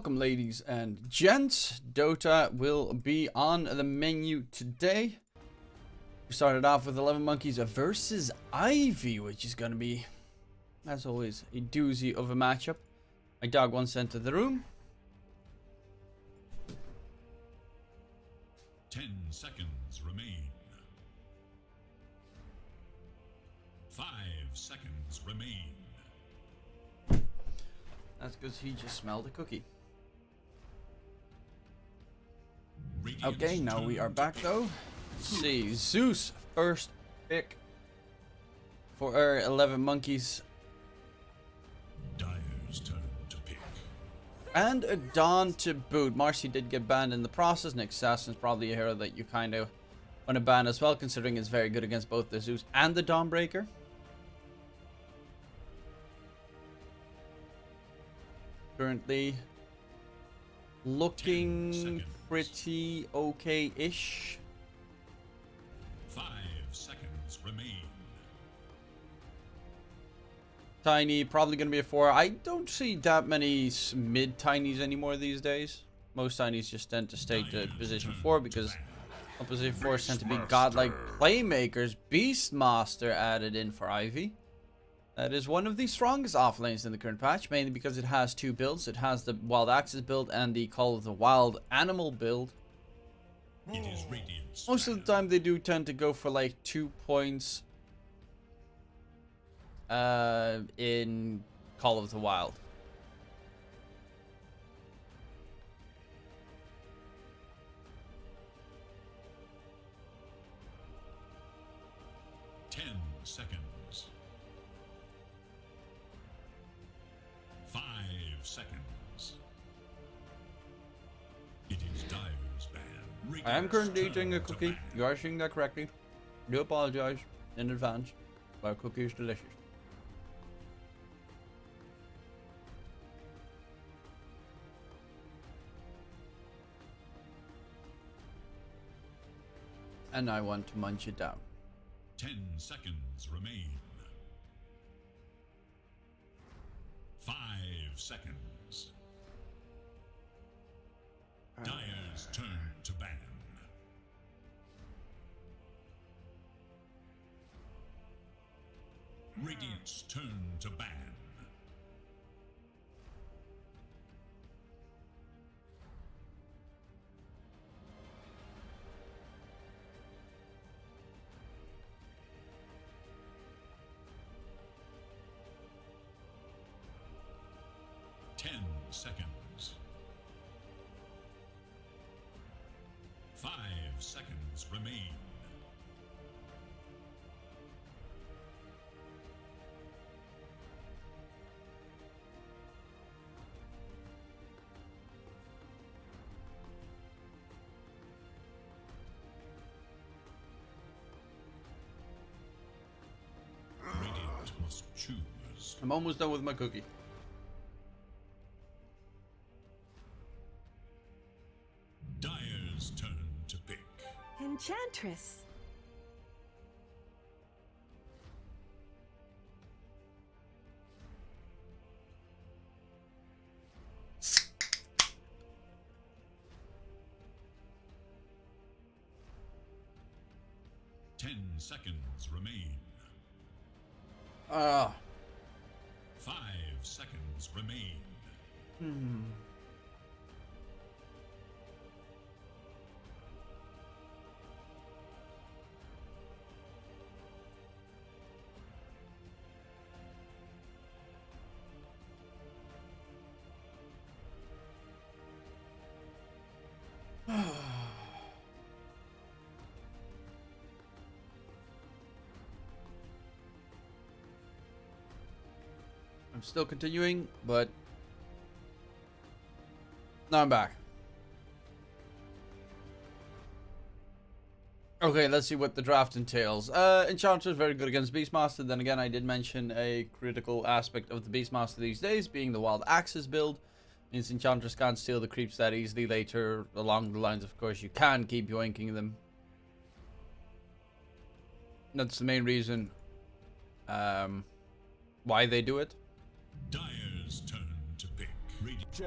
Welcome, ladies and gents. Dota will be on the menu today. We started off with 11Monkeyz versus Ivy, which is going to be, as always, a doozy of a matchup. My dog wants to enter the room. 10 seconds remain. 5 seconds remain. That's because he just smelled a cookie. Radiant's Okay, now we are back though. Let's see, Zeus first pick for our 11Monkeyz. Dyer's turn to pick. And a Dawn to boot. Marcy did get banned in the process. Nick Assassin's probably a hero that you kind of want to ban as well, considering it's very good against both the Zeus and the Dawnbreaker. Currently looking pretty okay-ish. 5 seconds remain. Tiny, probably going to be a 4. I don't see that many mid-tinies anymore these days. Most tinies just tend to stay to position 4 because position 4 tend to be godlike playmakers. Beastmaster added in for Ivy. That is one of the strongest offlanes in the current patch, mainly because it has 2 builds. It has the Wild Axes build and the Call of the Wild Animal build. It is Radiant's Most of the time they do tend to go for like 2 points in Call of the Wild. seconds. 5 seconds. It is Dyer's ban. I am currently Radiant's eating a turn to cookie. ban. You are seeing that correctly. I do apologize in advance. Our cookie is delicious. And I want to munch it down. 10 seconds remain. 5 seconds. Dyer's turn to ban. Radiant's turn to ban. Seconds. 5 seconds remain. Radiant must choose. I'm almost done with my cookie. Dyer's turn to pick. Enchantress. Ten seconds remain. 5 seconds remain. I'm still continuing, but now I'm back. Okay, let's see what the draft entails. Enchantress is very good against Beastmaster. Then again, I did mention a critical aspect of the Beastmaster these days being the Wild Axes build. Means Enchantress can't steal the creeps that easily later. Along the lines, of course, you can keep yoinking them. That's the main reason why they do it. Dyer's turn to pick. 10,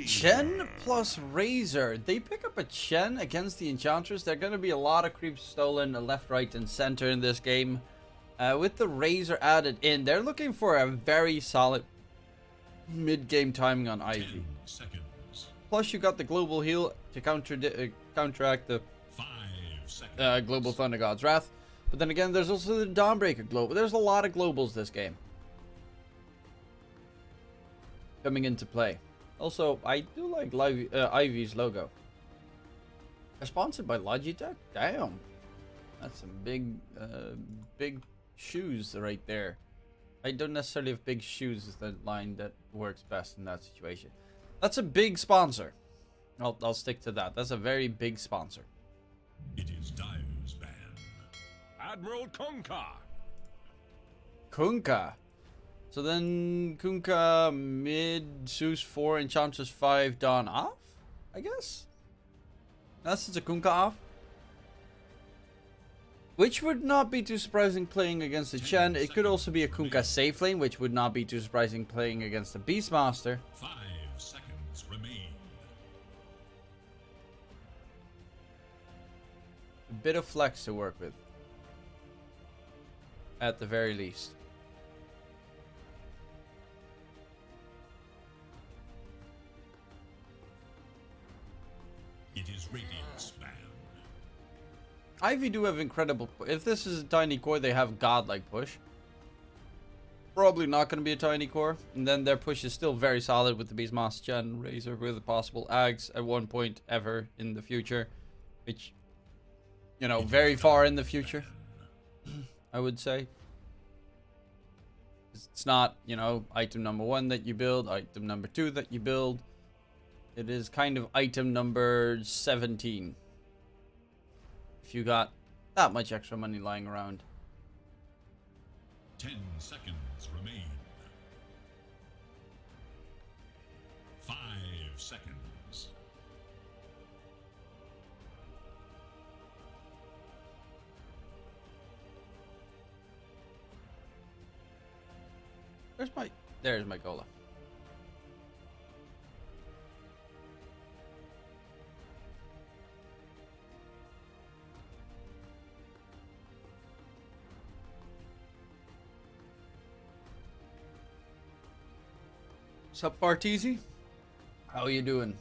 Chen plus Razor. They pick up a Chen against the Enchantress. There are going to be a lot of creeps stolen left, right, and center in this game. With the Razor added in, they're looking for a very solid mid-game timing on Ivy. 10 seconds. Plus, you got the global heal to counteract the 5 seconds. global Thunder God's Wrath. But then again, there's also the Dawnbreaker global. There's a lot of globals this game coming into play. Also, I do like Ivy's logo. They're sponsored by Logitech? Damn. That's some big shoes right there. I don't necessarily have big shoes is the line that works best in that situation. That's a big sponsor. I'll stick to that. That's a very big sponsor. It is Dyer's ban. Admiral Kunkka. Kunkka. So then Kunkka mid, Zeus 4, Enchantress 5, Dawn off? I guess? That's a Kunkka off. Which would not be too surprising playing against the Chen. It could also be a Kunkka safe lane, which would not be too surprising playing against the Beastmaster. 5 seconds remain. A bit of flex to work with. At the very least. It is Radiant's ban. Ivy do have incredible... If this is a tiny core, they have godlike push. Probably not going to be a tiny core. And then their push is still very solid with the Beastmaster Chen, Razor, with a possible Ags at one point ever in the future. Which, you know, very far in the future, I would say. It's not, you know, item number 1 that you build, item number 2 that you build. It is kind of item number 17. If you got that much extra money lying around. 10 seconds remain. 5 seconds. There's my Gola. Sup, Farteezy? How you doing?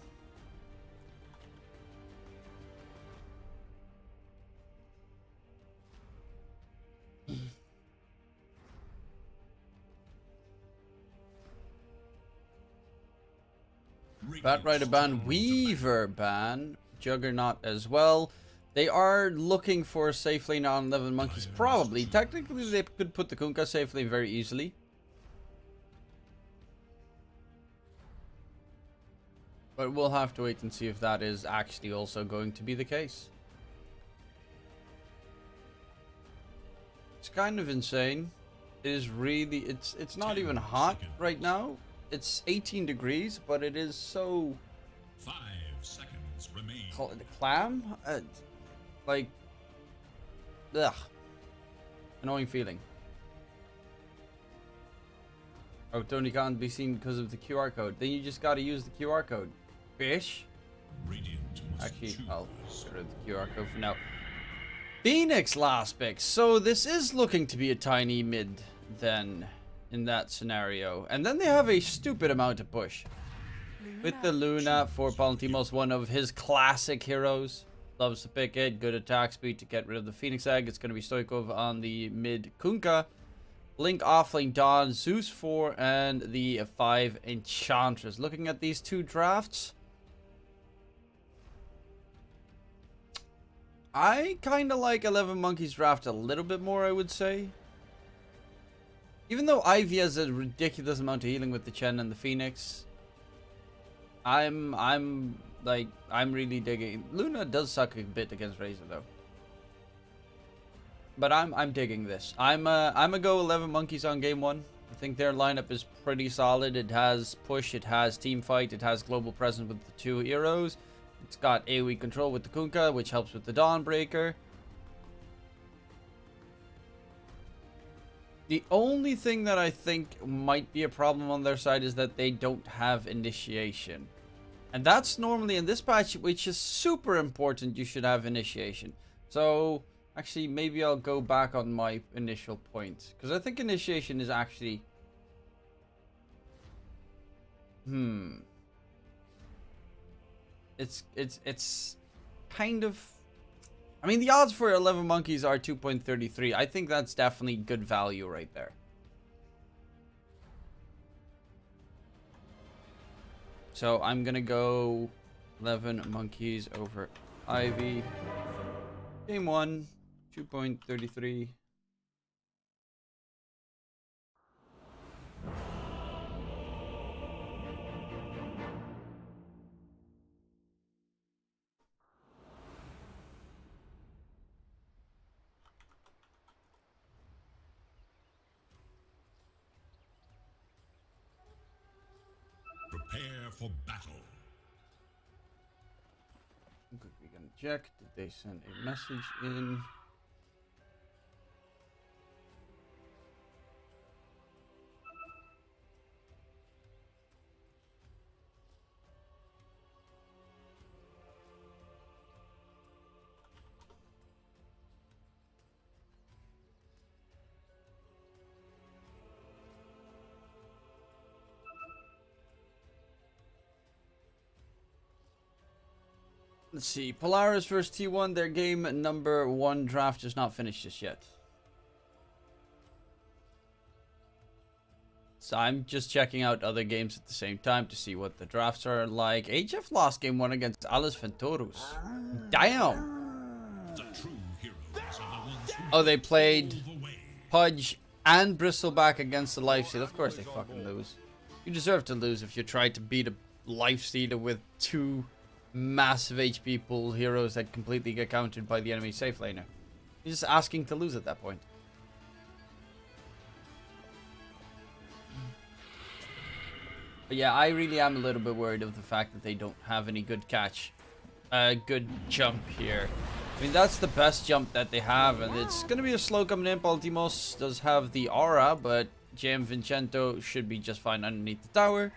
Batrider ban, Weaver ban, Juggernaut as well. They are looking for a safe lane on 11Monkeyz, probably. Technically, they could put the Kunkka safe lane very easily. But we'll have to wait and see if that is actually also going to be the case. It's kind of insane. It is really, it's not even hot right now. It's 18 degrees, but it is so... 5 seconds remain. Clam? Like... Ugh. Annoying feeling. Oh, Tony can't be seen because of the QR code. Then you just gotta use the QR code. Fish? Radiant must Actually, choose. I'll get rid of the QR code for now. Phoenix last pick. So this is looking to be a tiny mid then in that scenario. And then they have a stupid amount of push. With the Luna for Palantimos, one of his classic heroes. Loves to pick it. Good attack speed to get rid of the Phoenix Egg. It's going to be Stoikov on the mid Kunkka. Link offlane Dawn, Zeus 4, and the 5 Enchantress. Looking at these two drafts, I kind of like 11Monkeyz draft a little bit more, I would say. Even though Ivy has a ridiculous amount of healing with the Chen and the Phoenix, I'm really digging. Luna does suck a bit against Razor though. But I'm digging this. I'm a go 11Monkeyz on game 1. I think their lineup is pretty solid. It has push, it has team fight, it has global presence with the 2 heroes. It's got AoE control with the Kunkka, which helps with the Dawnbreaker. The only thing that I think might be a problem on their side is that they don't have initiation. And that's normally in this patch, which is super important, you should have initiation. So, actually, maybe I'll go back on my initial point. Because I think initiation is actually... It's kind of... I mean, the odds for 11Monkeyz are 2.33. I think that's definitely good value right there. So I'm gonna go 11Monkeyz over Ivy. Game 1, 2.33. Prepare for battle. Good, we're gonna check. Did they send a message in? Let's see. Polaris versus T1. Their game number 1 draft is not finished just yet. So I'm just checking out other games at the same time to see what the drafts are like. HF lost game 1 against Alice Venturus. Damn. The true heroes are the ones who Oh, they played move away. Pudge and Bristleback against the Lifestealer. Of course they fucking lose. You deserve to lose if you tried to beat a Lifestealer with 2 massive HP pool heroes that completely get countered by the enemy safe laner. You're just asking to lose at that point. But yeah, I really am a little bit worried of the fact that they don't have any good catch. Good jump here. I mean, that's the best jump that they have, and it's going to be a slow coming in. Baltimos does have the aura, but JM Vincento should be just fine underneath the tower.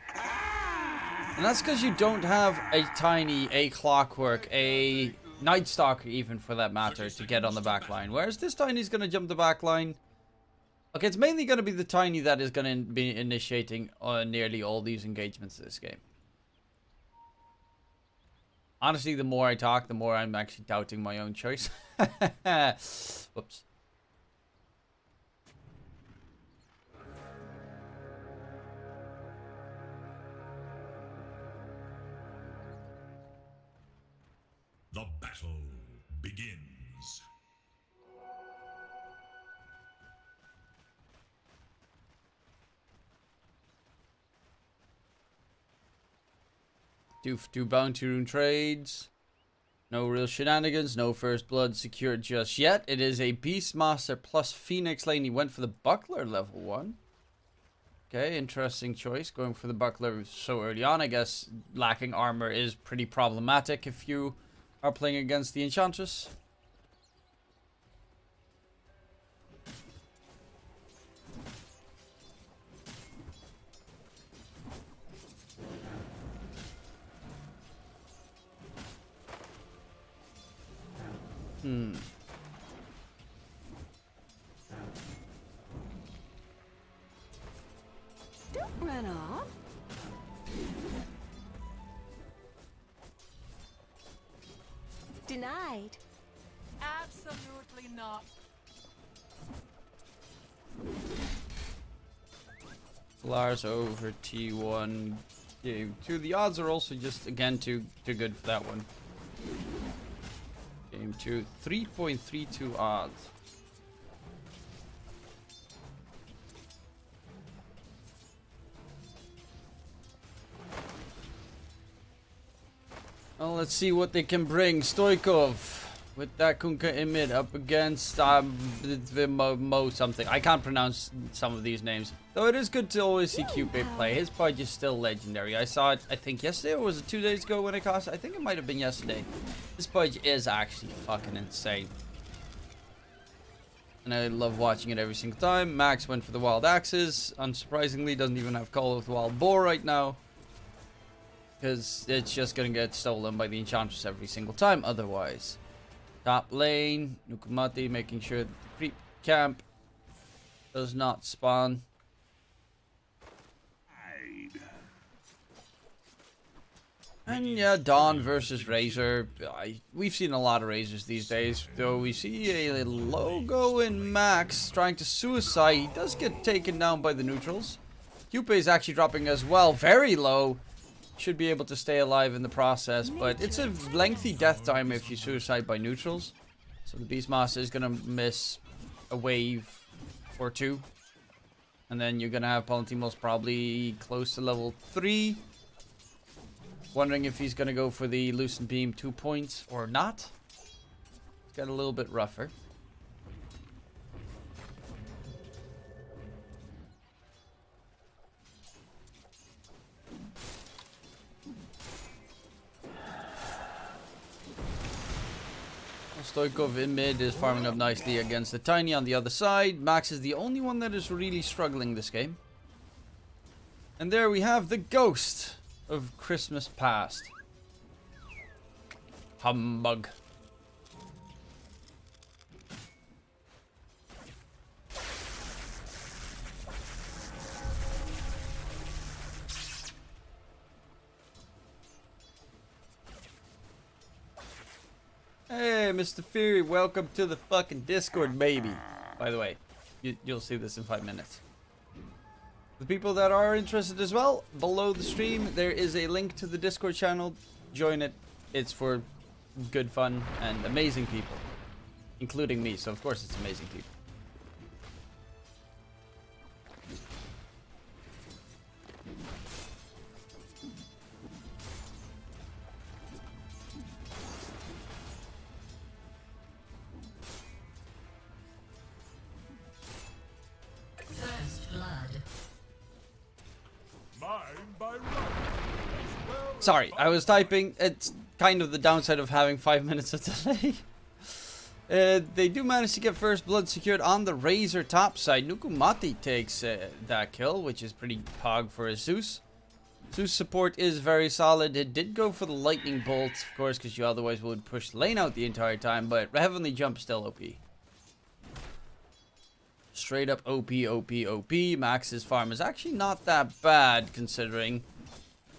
And that's because you don't have a Tiny, a Clockwork, a Night Stalker even for that matter to get on the back line. Whereas this Tiny's going to jump the back line. Okay, it's mainly going to be the Tiny that is going to be initiating nearly all these engagements this game. Honestly, the more I talk, the more I'm actually doubting my own choice. Whoops. The battle begins. Do bounty rune trades. No real shenanigans. No first blood secured just yet. It is a Beastmaster plus Phoenix lane. He went for the Buckler level 1. Okay, interesting choice. Going for the Buckler so early on. I guess lacking armor is pretty problematic if you are playing against the Enchantress. Don't run off. Denied. Absolutely not. Lars over T1 game 2. The odds are also just again too good for that one. Game 2, 3.32 odds. Well, let's see what they can bring. Stoikov with that Kunkka in mid up against Mo something. I can't pronounce some of these names. Though it is good to always see Cupid play. His Pudge is still legendary. I saw it, I think, yesterday, or was it 2 days ago when it cost? I think it might have been yesterday. His Pudge is actually fucking insane. And I love watching it every single time. Max went for the Wild Axes. Unsurprisingly, doesn't even have Call of the Wild Boar right now. because it's just going to get stolen by the Enchantress every single time otherwise. Top lane, Nukumati making sure that the creep camp does not spawn. And yeah, Dawn versus Razor. We've seen a lot of Razors these days. Though we see a logo in Max trying to suicide. He does get taken down by the neutrals. Cupid is actually dropping as well. Very low. Should be able to stay alive in the process. But it's a lengthy death time if you suicide by neutrals. So the Beastmaster is going to miss a wave or two. And then you're going to have Palantimos probably close to level 3. Wondering if he's going to go for the Lucent Beam 2 points or not. It's got a little bit rougher. Stoikov in mid is farming up nicely against the Tiny on the other side. Max is the only one that is really struggling this game. And there we have the Ghost of Christmas Past. Humbug. Hey, Mr. Fury, welcome to the fucking Discord, baby. By the way, you'll see this in 5 minutes. The people that are interested as well, below the stream, there is a link to the Discord channel. Join it. It's for good fun and amazing people, including me. So, of course, it's amazing people. Sorry, I was typing. It's kind of the downside of having 5 minutes of delay. They do manage to get first blood secured on the Razor top side. Nukumati takes that kill, which is pretty pog for a Zeus. Zeus support is very solid. It did go for the lightning bolt, of course, because you otherwise would push lane out the entire time, but Heavenly Jump still OP. Straight up OP, OP, OP. Max's farm is actually not that bad, considering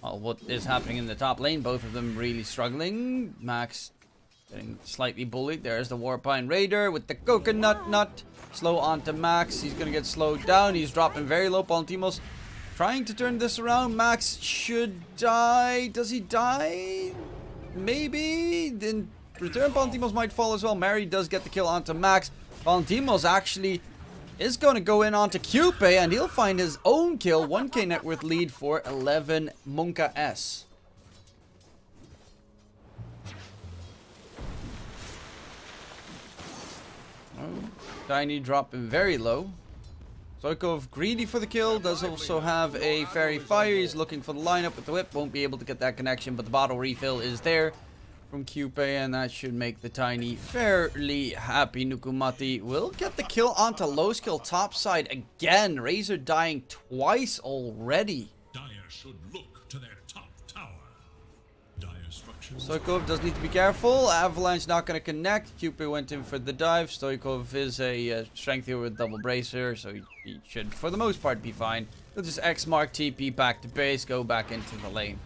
what is happening in the top lane. Both of them really struggling. Max getting slightly bullied. There's the Warpine Raider with the coconut nut. Slow onto Max. He's going to get slowed down. He's dropping very low. Palantimos trying to turn this around. Max should die. Does he die? Maybe. Then return Palantimos might fall as well. Mary does get the kill onto Max. Palantimos actually is going to go in onto Cupid, and he'll find his own kill. 1k net worth lead for 11Monkeyz. Tiny dropping very low. Stoikov greedy for the kill. Does also have a Fairy Fire. He's looking for the lineup with the whip. Won't be able to get that connection, but the bottle refill is there from Cupid, and that should make the Tiny fairly happy. Nukumati will get the kill onto low skill top side again. Razor dying twice already. Dire should look to their top tower. Dire structures. Stoikov does need to be careful. Avalanche not going to connect. Cupid went in for the dive. Stoikov is a strength here with double bracer, so he should for the most part be fine. He'll just X mark TP back to base, go back into the lane.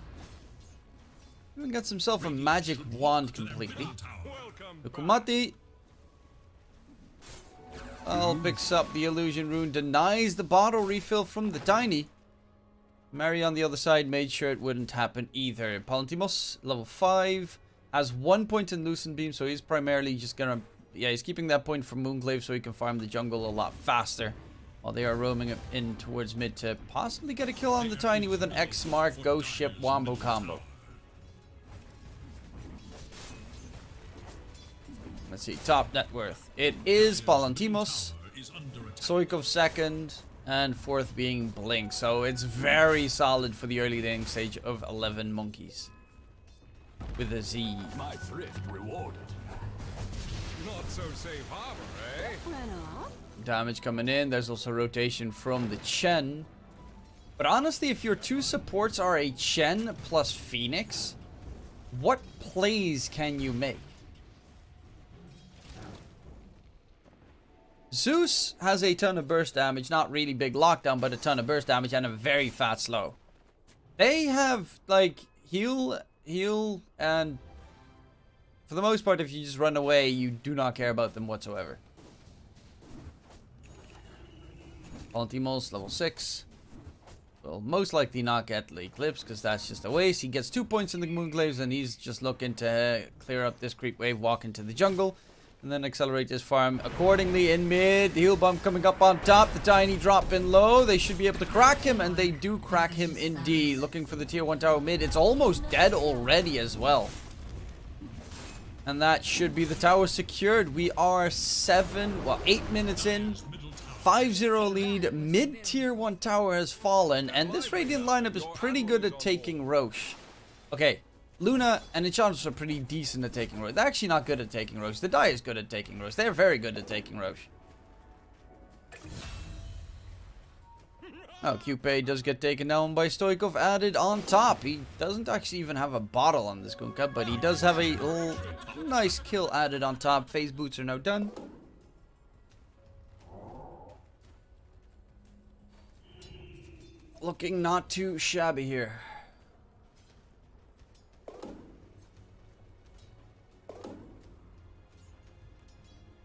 Even gets himself a magic wand completely. Nukumati picks up the illusion rune, denies the bottle refill from the Tiny. Mary on the other side made sure it wouldn't happen either. Palantimos, level 5, has 1 point in Lucent Beam, so he's primarily just gonna, he's keeping that point from Moonclave so he can farm the jungle a lot faster. While they are roaming in towards mid to possibly get a kill on the Tiny with an X mark Ghost Ship Wombo combo. Let's see, top net worth. It is Palantimos, Stoikov second, and fourth being Blink. So it's very solid for the early laning stage of 11Monkeyz. With a Z. My thrift rewarded. Not so safe harbor, eh? Well, Damage coming in. There's also rotation from the Chen. But honestly, if your two supports are a Chen plus Phoenix, what plays can you make? Zeus has a ton of burst damage, not really big lockdown, but a ton of burst damage and a very fat slow. They have, like, heal, and for the most part, if you just run away, you do not care about them whatsoever. Palantimos, level 6. Will most likely not get the Eclipse, because that's just a waste. He gets 2 points in the Moonclaves, and he's just looking to clear up this creep wave, walk into the jungle, and then accelerate his farm accordingly. In mid, the heal bump coming up on top, the tiny drop in low. They should be able to crack him, and they do crack him indeed. Looking for the tier 1 tower mid. It's almost dead already as well. And that should be the tower secured. We are 8 minutes in. 5-0 lead. Mid tier 1 tower has fallen, and this Radiant lineup is pretty good at taking Roche. Okay, Luna and Enchantress are pretty decent at taking Roche. They're actually not good at taking Roche. The Die is good at taking Roche. They're very good at taking Roche. Oh, Cupid does get taken down by Stoikov, added on top. He doesn't actually even have a bottle on this Kunkka, but he does have a little nice kill added on top. Phase boots are now done. Looking not too shabby here.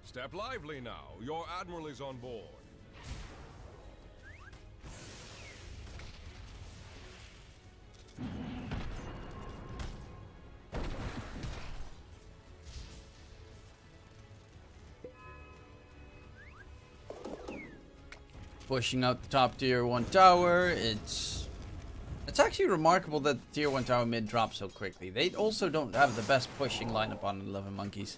Step lively now. Your admiral is on board. Pushing out the top tier 1 tower. It's actually remarkable that the tier 1 tower mid drops so quickly. They also don't have the best pushing lineup on 11Monkeyz.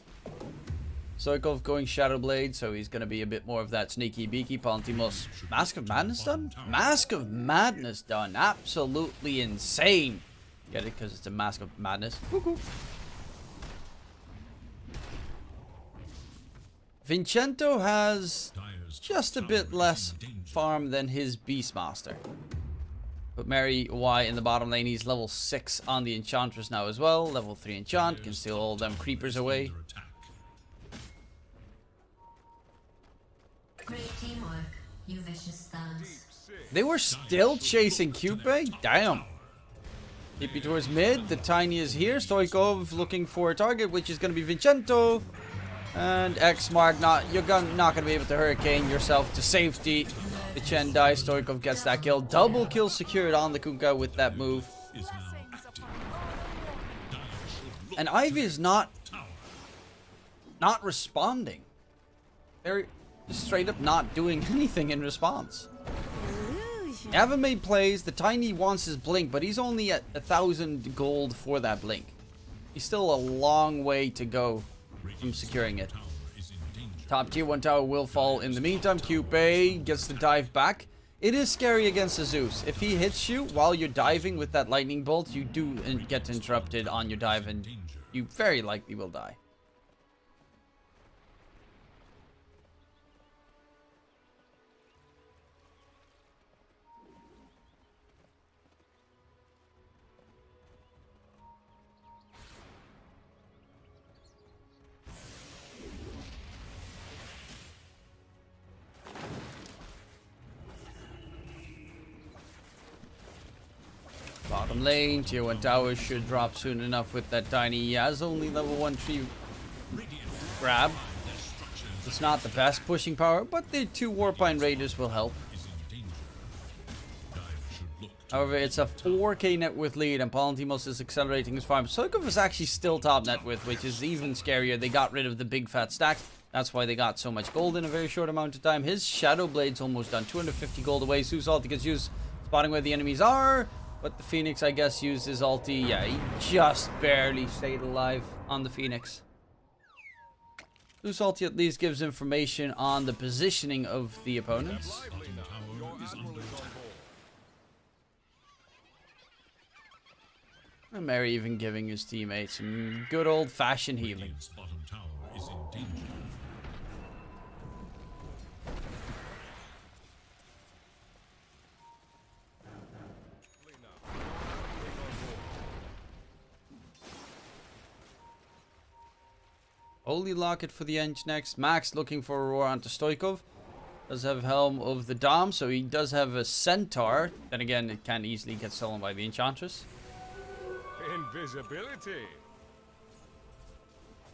Stoikov going Shadow Blade, so he's going to be a bit more of that sneaky beaky. Palantimos, Mask of Madness done? Mask of Madness done. Absolutely insane. Get it? Because it's a Mask of Madness. Woo-hoo. Vincento has just a bit less farm than his Beastmaster. But Mary Y in the bottom lane, he's level 6 on the Enchantress now as well. Level 3 enchant, can steal all them creepers away. Great teamwork, you vicious thugs. They were still chasing Cupid? Damn. TP towards mid, the Tiny is here. Stoikov looking for a target, which is going to be Vincento. And X-Mark, you're not going to be able to Hurricane yourself to safety. The Chen dies, Stoikov gets that kill. Double kill secured on the Kunkka with that move. And Ivy is not responding. They're straight up not doing anything in response. They haven't made plays. The Tiny wants his blink, but he's only at 1,000 gold for that blink. He's still a long way to go from securing it. Top tier 1 tower will fall in the meantime. Cupid gets the dive back. It is scary against the Zeus. If he hits you while you're diving with that lightning bolt, you do get interrupted on your dive and you very likely will die. Bottom lane, tier 1 towers should drop soon enough with that Tiny. He has only level 1 tree grab. It's not the best pushing power, but the 2 Warpine Raiders will help. However, it's a 4k net worth lead, and Palantimos is accelerating his farm. Stoikov is actually still top net worth, which is even scarier. They got rid of the big fat stack. That's why they got so much gold in a very short amount of time. His Shadow Blade's almost done. 250 gold away. Zeus ulti gets used, spotting where the enemies are. But the Phoenix, I guess, used his ulti. Yeah, he just barely stayed alive on the Phoenix. Zeus ulti at least gives information on the positioning of the opponents. And Mary even giving his teammates some good old-fashioned healing. Holy Locket for the ENG next. Max looking for Aurora onto Stoikov. Does have Helm of the Dom, so he does have a Centaur. Then again, it can easily get stolen by the Enchantress. Invisibility.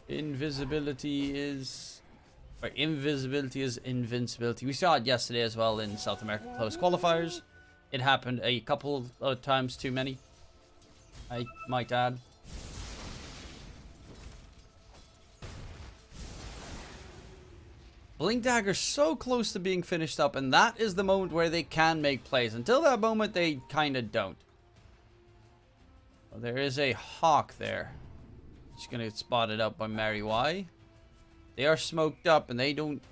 Invisibility is invincibility. We saw it yesterday as well in South American close qualifiers. It happened a couple of times too many, I might add. Blink Dagger so close to being finished up, and that is the moment where they can make plays. Until that moment, they kind of don't. Well, there is a Hawk there. Just gonna get spotted up by Mary Y. They are smoked up, and they don't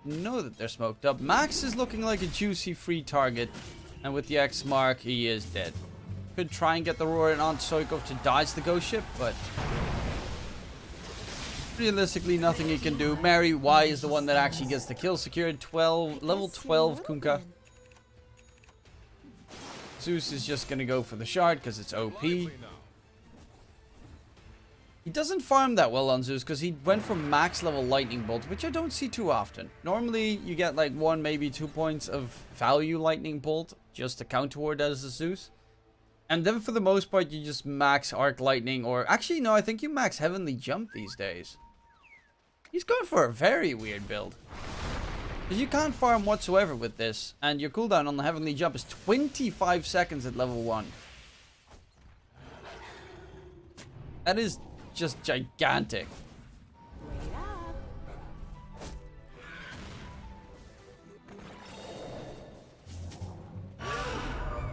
know that they're smoked up. Max is looking like a juicy free target, and with the X mark, he is dead. Could try and get the Roar on Stoikov to dodge the ghost ship, but realistically, nothing he can do. Mary Y is the one that actually gets the kill secured. Level 12 Kunkka. Zeus is just gonna go for the shard because it's OP. He doesn't farm that well on Zeus because he went for max level lightning bolt, which I don't see too often. Normally you get like 1, maybe 2 points of value lightning bolt just to counter ward as a Zeus. And then for the most part you just max arc lightning, or actually no, I think you max heavenly jump these days. He's going for a very weird build. Because you can't farm whatsoever with this, and your cooldown on the heavenly jump is 25 seconds at level 1. That is just gigantic.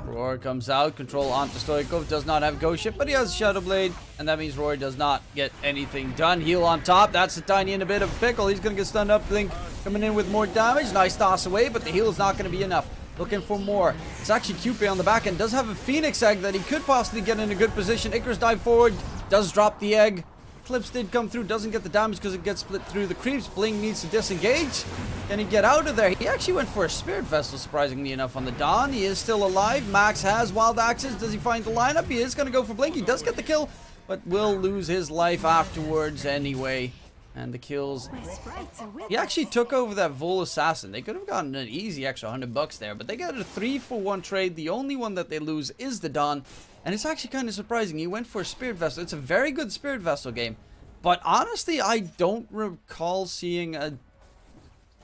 Roar comes out, control onto Stoikov, does not have Ghost Ship, but he has Shadow Blade, and that means Roar does not get anything done. Heal on top, that's a Tiny in a bit of a pickle. He's gonna get stunned up. Blink coming in with more damage, nice toss away, but the heal is not gonna be enough. Looking for more. It's actually Cupid on the back end, does have a Phoenix Egg that he could possibly get in a good position. Icarus dive forward, does drop the egg. Clips did come through, doesn't get the damage because it gets split through the creeps. Blink needs to disengage. Can he get out of there? He actually went for a Spirit Vessel, surprisingly enough, on the Dawn. He is still alive. Max has Wild Axes. Does he find the lineup? He is going to go for Blink. He does get the kill, but will lose his life afterwards anyway. And the kills. My sprites are with He us. actually took over that Vol Assassin. They could have gotten an easy extra $100 there, but they got a 3-for-1 trade. The only one that they lose is the Dawn. And it's actually kind of surprising. He went for a Spirit Vessel. It's a very good Spirit Vessel game. But honestly, I don't recall seeing a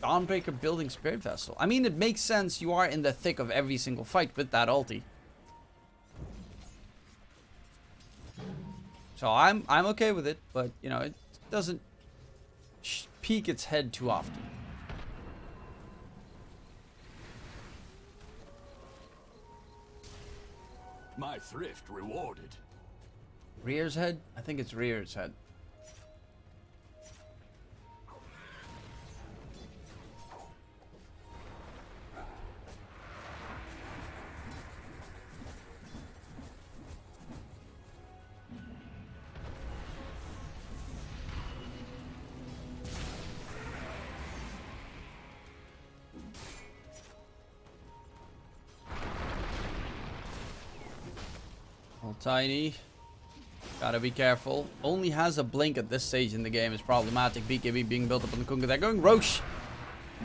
Dawnbreaker building Spirit Vessel. I mean, it makes sense. You are in the thick of every single fight with that ulti. So I'm okay with it, but you know, it doesn't peek its head too often. My thrift rewarded. Rear's head? I think it's Rear's head. Tiny. Gotta be careful. Only has a blink at this stage in the game is problematic. BKB being built up on the Kunkka. They're going Roche.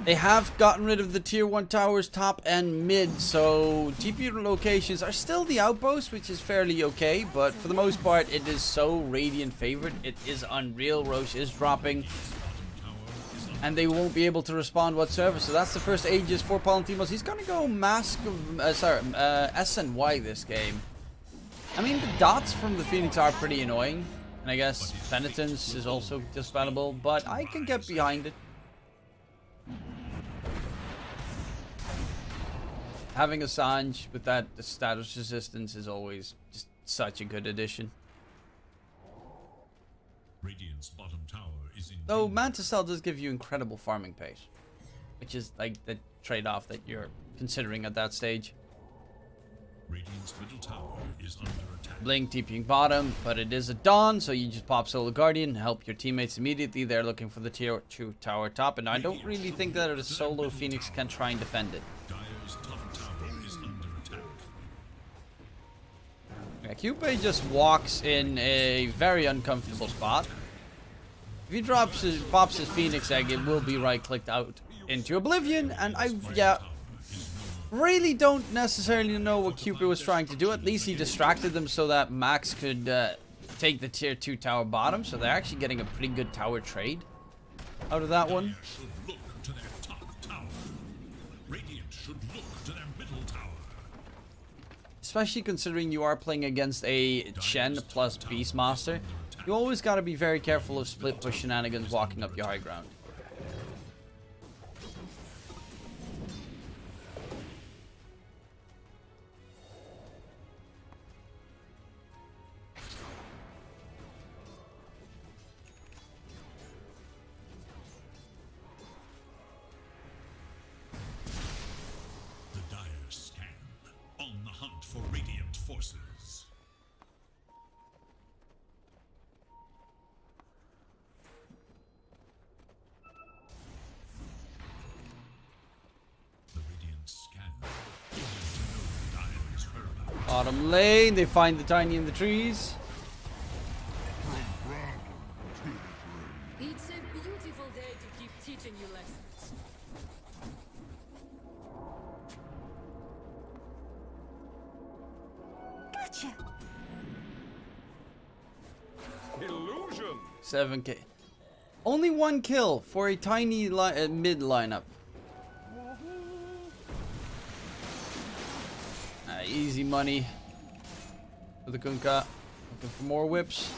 They have gotten rid of the tier 1 towers top and mid, so GPU locations are still the outpost, which is fairly okay, but for the most part it is so Radiant favored. It is unreal. Roche is dropping, and they won't be able to respond whatsoever. So that's the first Aegis for Palantimos. He's gonna go SNY this game. I mean, the dots from the Phoenix are pretty annoying, and I guess Penitence is also dispatchable, but I can get behind it. Having a Sanj with that status resistance is always just such a good addition. Radiant's bottom tower is in Though danger. Mantis Cell does give you incredible farming pace, which is like the trade-off that you're considering at that stage. Radiant's middle tower is under attack. Blink TPing bottom, but it is a Dawn, so you just pop Solar Guardian, help your teammates immediately. They're looking for the tier 2 tower top, and I don't really think that a solo Phoenix can try and defend it. Dire's top tower is under attack. Yeah, Cupid just walks in a very uncomfortable spot. If he pops his Phoenix Egg, it will be right-clicked out into Oblivion, and really don't necessarily know what Cupid was trying to do. At least he distracted them so that Max could take the tier 2 tower bottom, so they're actually getting a pretty good tower trade out of that one. Should look to their top tower. Radiant should look to their middle tower. Especially considering you are playing against a Chen plus Beastmaster. You always got to be very careful of split push shenanigans walking up your high ground. The dire scan. On the hunt for Radiant forces. The Radiant scan. Eager to know Dire's whereabouts. Bottom lane, they find the tiny in the trees. It's a beautiful day to keep teaching you lessons. Gotcha. Illusion. 7k. Only 1 kill for a tiny mid lineup. Easy money for the Kunkka. Looking for more whips.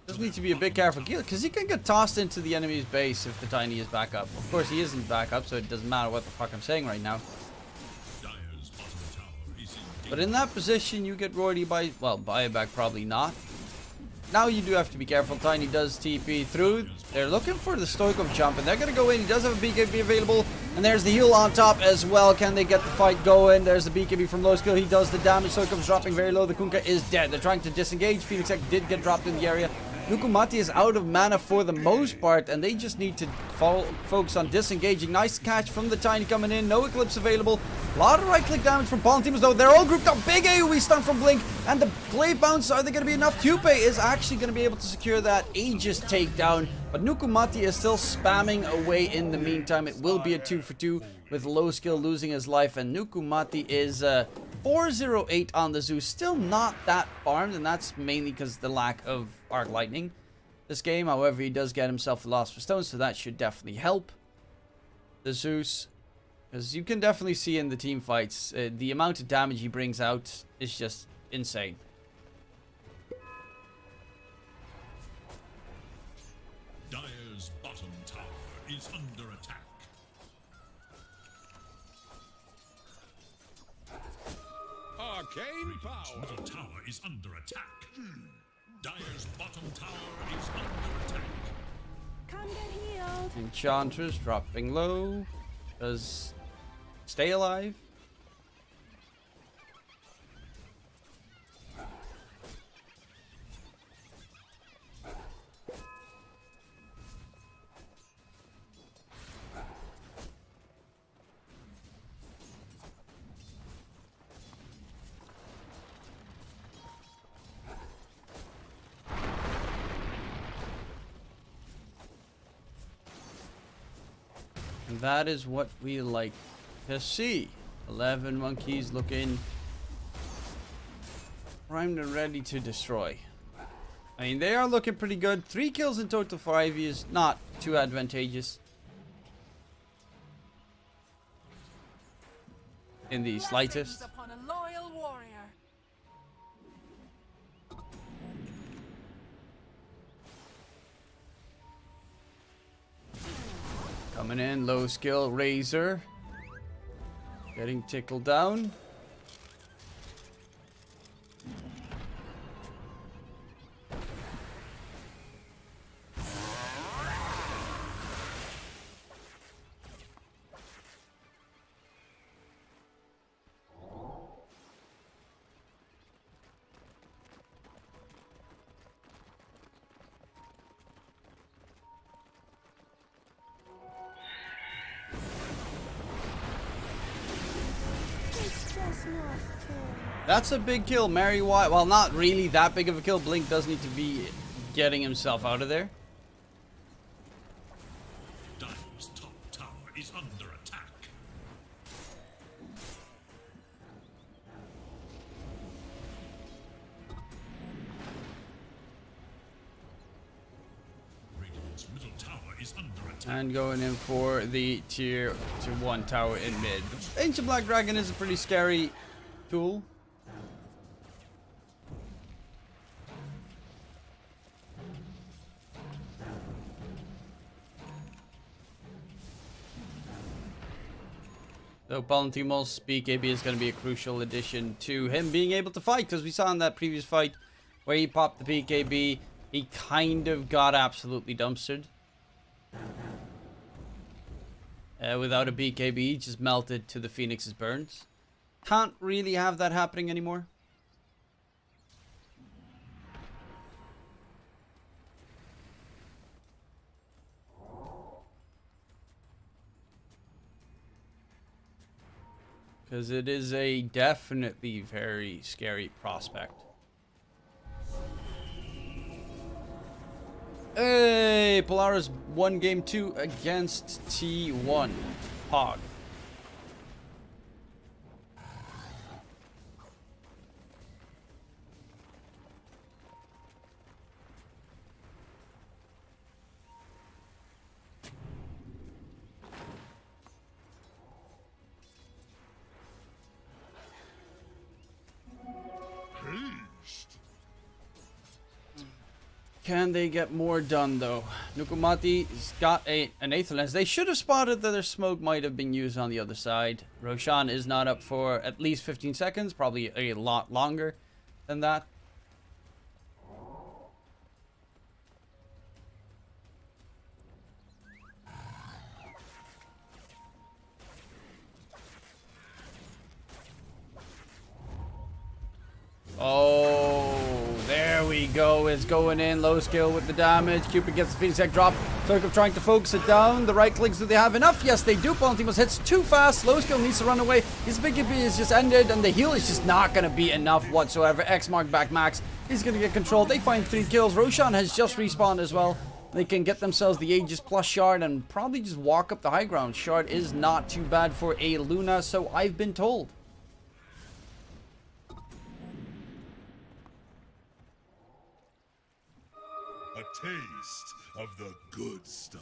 Just need to be a bit careful because he can get tossed into the enemy's base if the tiny is back up. Of course, he isn't back up, so it doesn't matter what the fuck I'm saying right now. Dire's bottom tower is in But in that position, you get royalty by, well, buyback probably not. Now you do have to be careful. Tiny does TP through. They're looking for the Stoikov jump, and they're going to go in. He does have a BKB available, and there's the heal on top as well. Can they get the fight going? There's the BKB from low skill. He does the damage. Stoikov's dropping very low. The Kunkka is dead. They're trying to disengage. Phoenix Egg did get dropped in the area. Nukumati is out of mana for the most part, and they just need to focus on disengaging. Nice catch from the Tiny coming in. No Eclipse available. A lot of right-click damage from Pawn teams, though. They're all grouped up. Big AoE stun from Blink, and the Glaive Bounce, are they going to be enough? Kupe is actually going to be able to secure that Aegis takedown, but Nukumati is still spamming away in the meantime. It will be a 2 for 2 with low skill losing his life, and Nukumati is 408 on the Zeus. Still not that farmed, and that's mainly because of the lack of Arc Lightning this game. However, he does get himself the Lost for Stones, so that should definitely help the Zeus. Because you can definitely see in the team fights, the amount of damage he brings out is just insane. Dire's bottom tower is under attack. Arcane power. Middle tower is under attack. Dire's bottom tower is under attack. Come get healed. Enchantress dropping low. Does stay alive. And that is what we like to see. 11Monkeyz looking primed and ready to destroy. I mean, they are looking pretty good. 3 kills in total for Ivy is not too advantageous in the slightest. Blessings upon a loyal warrior. Coming in, low skill, Razor. Getting tickled down. It's just not fair. That's a big kill. Mary White, well, not really that big of a kill. Blink does need to be getting himself out of there. Dire's top tower is under attack. Radiant's middle tower is under attack. And going in for the tier 1 tower in mid. Ancient Black Dragon is a pretty scary tool. So Palantimos BKB is going to be a crucial addition to him being able to fight, because we saw in that previous fight where he popped the BKB, he kind of got absolutely dumpstered. Without a BKB, he just melted to the Phoenix's burns. Can't really have that happening anymore. Because it is a definitely very scary prospect. Hey, Polaris won game 2 against T1. Hog. Can they get more done though? Nukumati's got an Aether Lens. They should have spotted that their smoke might have been used on the other side. Roshan is not up for at least 15 seconds, probably a lot longer than that. Oh, there we go. It's going in. Low skill with the damage. Cupid gets the Phoenix Egg drop. Circle trying to focus it down. The right clicks, do they have enough? Yes, they do. Palantimos hits too fast. Low skill needs to run away. His big EP is just ended, and the heal is just not going to be enough whatsoever. X mark back max. He's going to get controlled. They find 3 kills. Roshan has just respawned as well. They can get themselves the Aegis plus Shard and probably just walk up the high ground. Shard is not too bad for a Luna, so I've been told. A taste of the good stuff.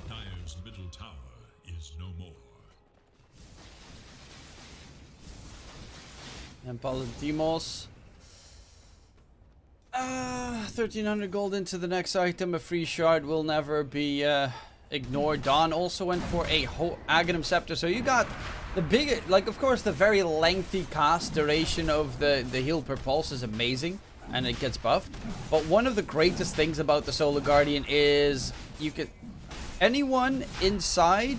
Dire's middle tower is no more. And Palantimos. 1300 gold into the next item. A free shard will never be ignored. Dawn also went for a Aghanim Scepter. So you got the big, like, of course, the very lengthy cast duration of the heal per pulse is amazing, and it gets buffed. But one of the greatest things about the Solar Guardian is you can, anyone inside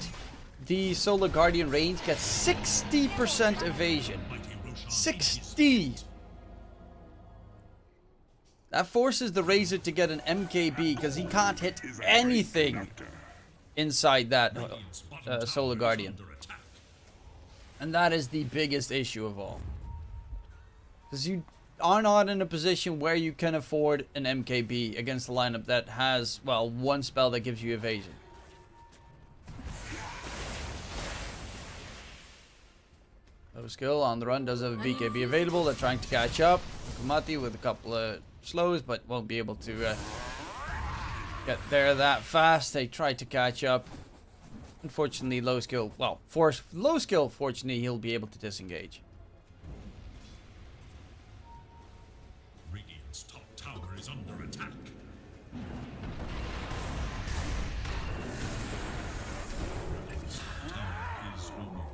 the Solar Guardian range gets 60% evasion. 60! That forces the Razor to get an MKB because he can't hit anything inside that Solar Guardian. And that is the biggest issue of all. Because you are not in a position where you can afford an MKB against a lineup that has, well, one spell that gives you evasion. Low skill on the run does have a BKB available. They're trying to catch up. Kumati with a couple of slows, but won't be able to get there that fast. They tried to catch up. Unfortunately, low skill. Well, low skill. Fortunately, he'll be able to disengage. Radiant's top tower is under attack. Tower is no more.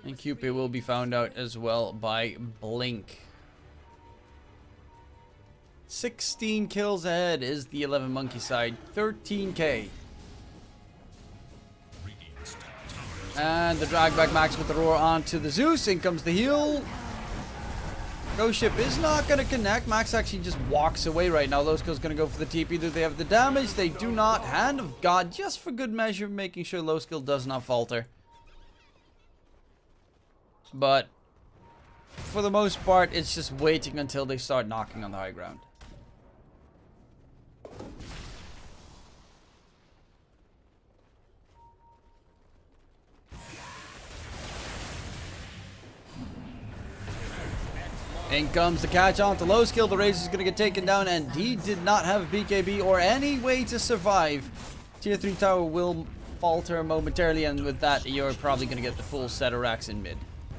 And Cupid will be found out as well by Blink. 16 kills ahead is the 11Monkeyz side. 13k. Radiant's top tower is And the drag back max with the roar onto the Zeus. In comes the heal. Ghost Ship is not going to connect. Max actually just walks away right now. Lowskill's going to go for the TP. Do they have the damage? They do not. Hand of God, just for good measure, making sure Lowskill does not falter. But for the most part, it's just waiting until they start knocking on the high ground. In comes the catch on to Lowskill. The Razor's going to get taken down, and he did not have BKB or any way to survive. Tier 3 tower will falter momentarily, and with that, you're probably going to get the full set of racks in mid.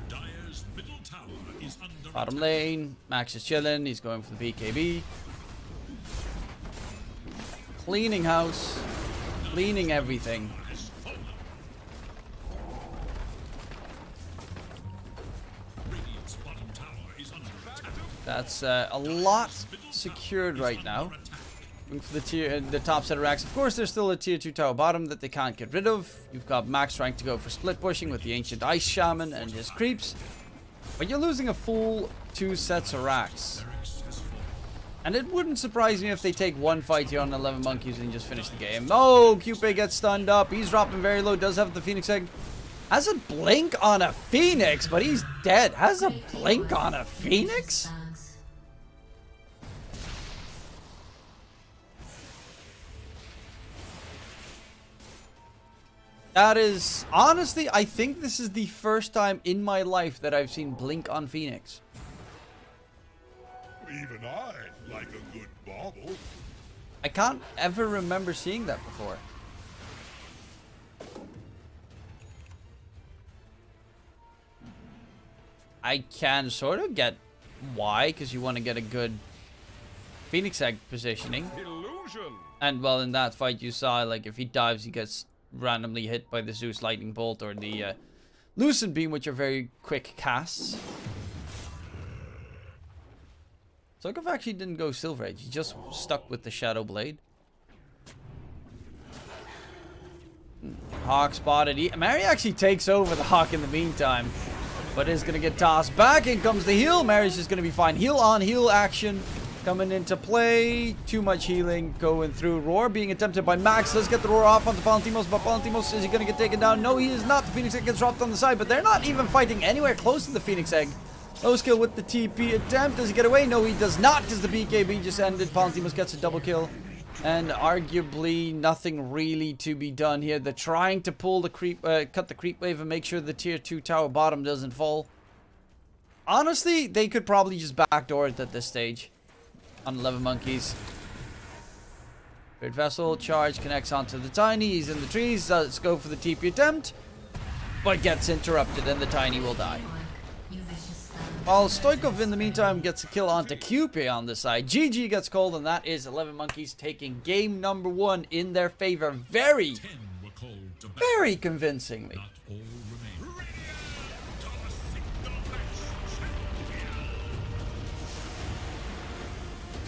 Dire's middle tower is under Bottom lane, Max is chilling. He's going for the BKB. Cleaning house. Cleaning everything. Radiant's bottom tower is under attack. That's a lot secured right now. Going for the top set of racks. Of course, there's still a tier 2 tower bottom that they can't get rid of. You've got Max trying to go for split pushing with the Ancient Ice Shaman and his creeps. But you're losing a full 2 sets of racks. And it wouldn't surprise me if they take one fight here on 11Monkeyz and just finish the game. Oh, Cupid gets stunned up. He's dropping very low. Does have the Phoenix Egg. Has a blink on a Phoenix, but he's dead. Has a blink on a Phoenix? That is, honestly, I think this is the first time in my life that I've seen blink on Phoenix. Even I like a good bauble. I can't ever remember seeing that before. I can sort of get why, because you want to get a good Phoenix Egg positioning. Illusion. And well, in that fight you saw, like, if he dives, he gets randomly hit by the Zeus Lightning Bolt or the Lucent Beam, which are very quick casts. Sokov actually didn't go Silver Age. He just stuck with the Shadow Blade. Hawk spotted. Mary actually takes over the Hawk in the meantime, but is going to get tossed back. In comes the heal. Mary's just going to be fine. Heal on heal action coming into play. Too much healing going through. Roar being attempted by Max. Let's get the Roar off onto Palantimos, but Palantimos, is he going to get taken down? No, he is not. The Phoenix Egg gets dropped on the side, but they're not even fighting anywhere close to the Phoenix Egg. Lowskill with the TP attempt. Does he get away? No, he does not, because the BKB just ended. Palantimos gets a double kill. And arguably nothing really to be done here. They're trying to pull the creep, cut the creep wave and make sure the tier 2 tower bottom doesn't fall. Honestly, they could probably just backdoor it at this stage on 11Monkeyz. Great Vessel, charge, connects onto the Tiny. He's in the trees. Let's go for the TP attempt. But gets interrupted and the Tiny will die. While Stoikov in the meantime gets a kill onto QP on the side. GG gets called, and that is 11Monkeyz taking game number 1 in their favor. Very convincingly. Not all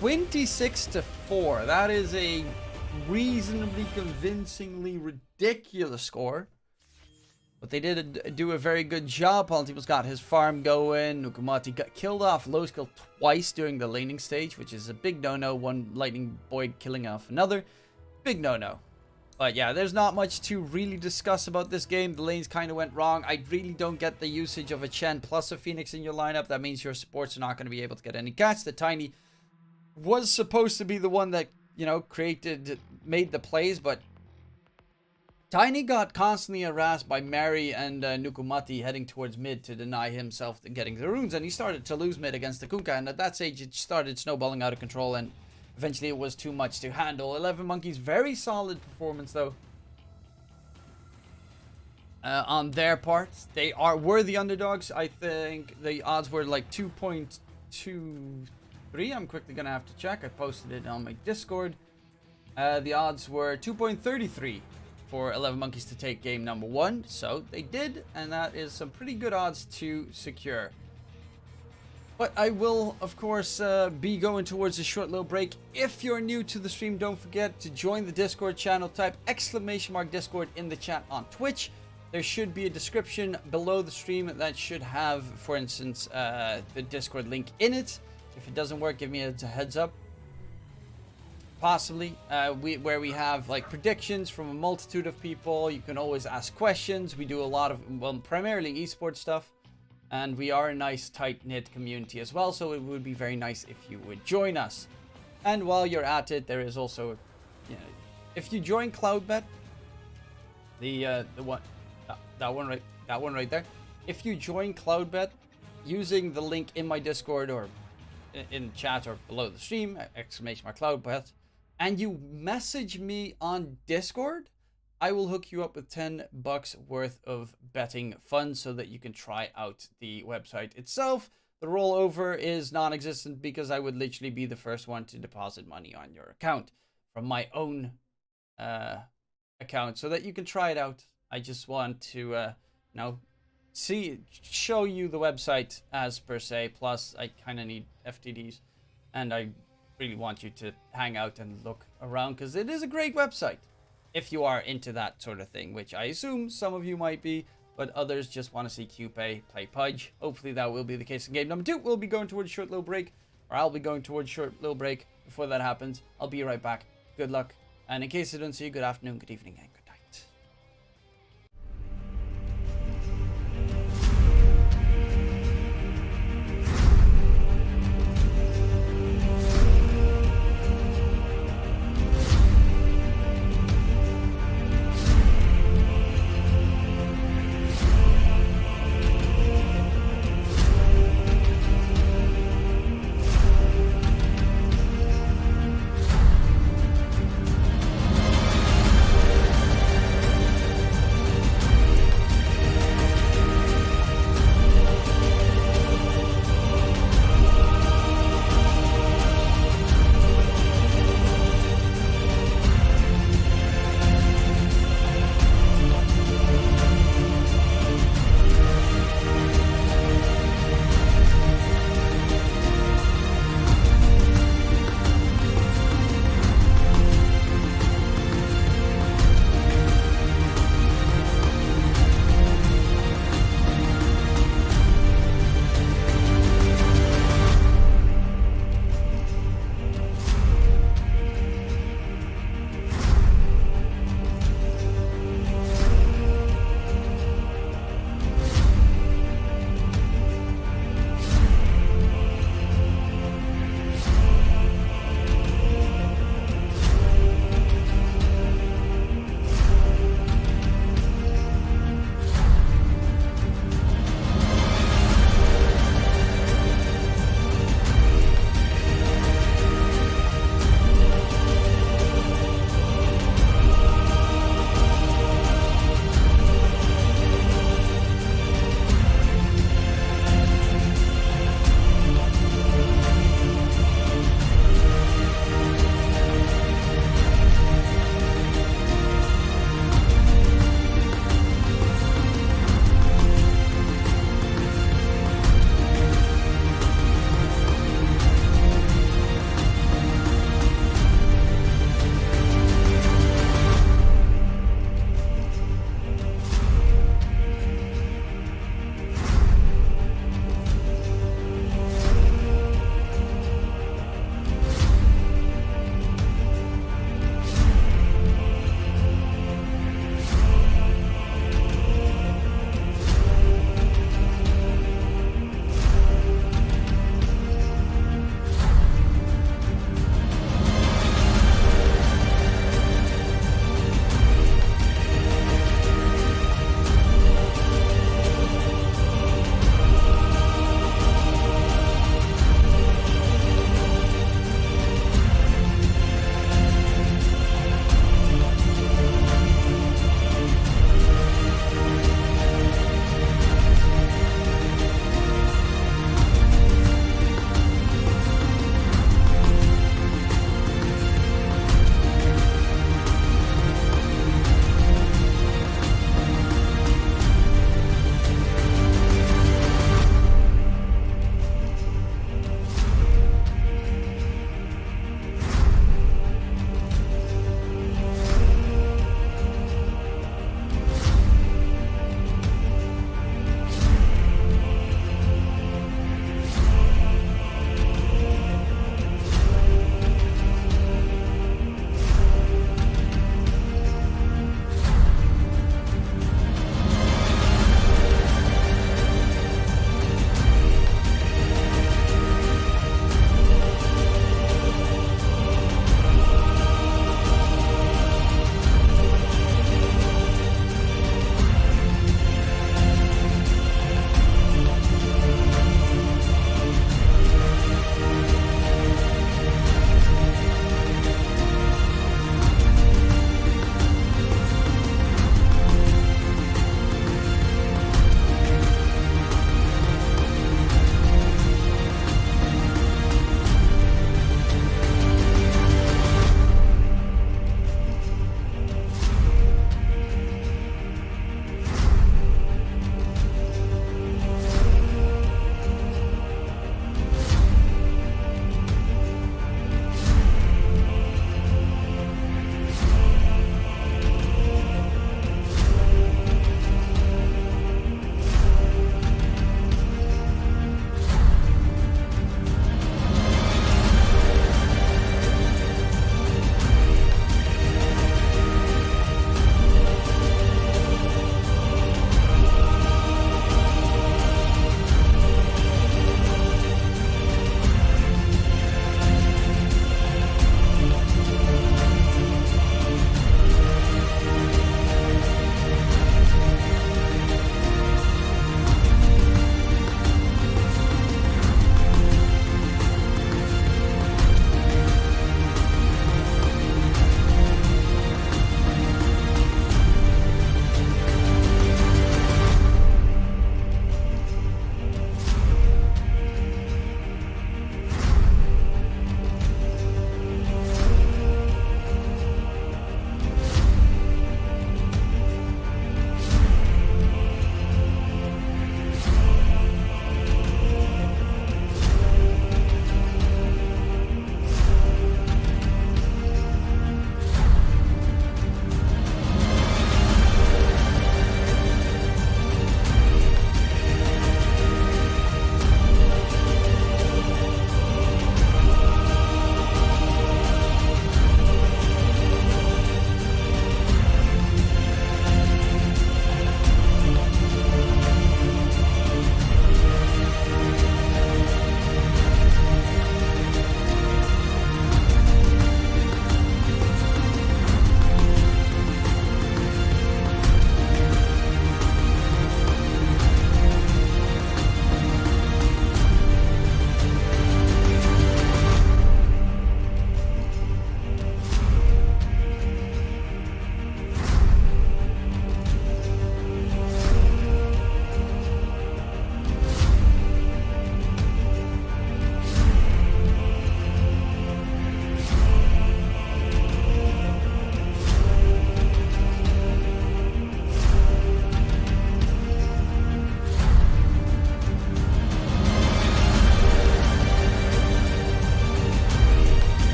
remain. 26-4. That is a reasonably convincingly ridiculous score. But they did do a very good job. Palantimos got his farm going. Nukamati got killed off Lowskill twice during the laning stage, which is a big no-no. One Lightning Boy killing off another. Big no-no. But yeah, there's not much to really discuss about this game. The lanes kind of went wrong. I really don't get the usage of a Chen plus a Phoenix in your lineup. That means your supports are not going to be able to get any catch. The Tiny was supposed to be the one that, you know, made the plays, but Tiny got constantly harassed by Mary and Nukumati heading towards mid to deny himself getting the runes, and he started to lose mid against the Kunkka, and at that stage it started snowballing out of control, and eventually it was too much to handle. 11Monkeyz, very solid performance though. On their part, they were the underdogs. I think the odds were like 2.23. I'm quickly gonna have to check. I posted it on my Discord. The odds were 2.33 for 11Monkeyz to take game number 1. So they did, and that is some pretty good odds to secure. But I will, of course, be going towards a short little break. If you're new to the stream, don't forget to join the Discord channel. Type !Discord in the chat on Twitch. there should be a description below the stream that should have, for instance, the Discord link in it. If it doesn't work, give me a heads up. Possibly, where we have like predictions from a multitude of people. You can always ask questions. We do a lot of, well, primarily esports stuff. And we are a nice tight-knit community as well, so it would be very nice if you would join us. And while you're at it, there is also, you know, if you join Cloudbet, the one, that one right there. If you join Cloudbet using the link in my Discord or in chat or below the stream, !Cloudbet, and you message me on Discord, I will hook you up with $10 worth of betting funds so that you can try out the website itself. The rollover is non-existent because I would literally be the first one to deposit money on your account from my own account so that you can try it out. I just want to, show you the website as per se. Plus, I kind of need FTDs, and I really want you to hang out and look around because it is a great website. If you are into that sort of thing, which I assume some of you might be, but others just want to see QPay play Pudge. Hopefully that will be the case in game number 2. We'll be going towards a short little break, or I'll be going towards a short little break. Before that happens, I'll be right back. Good luck, and in case I don't see you, good afternoon, good evening, and good night.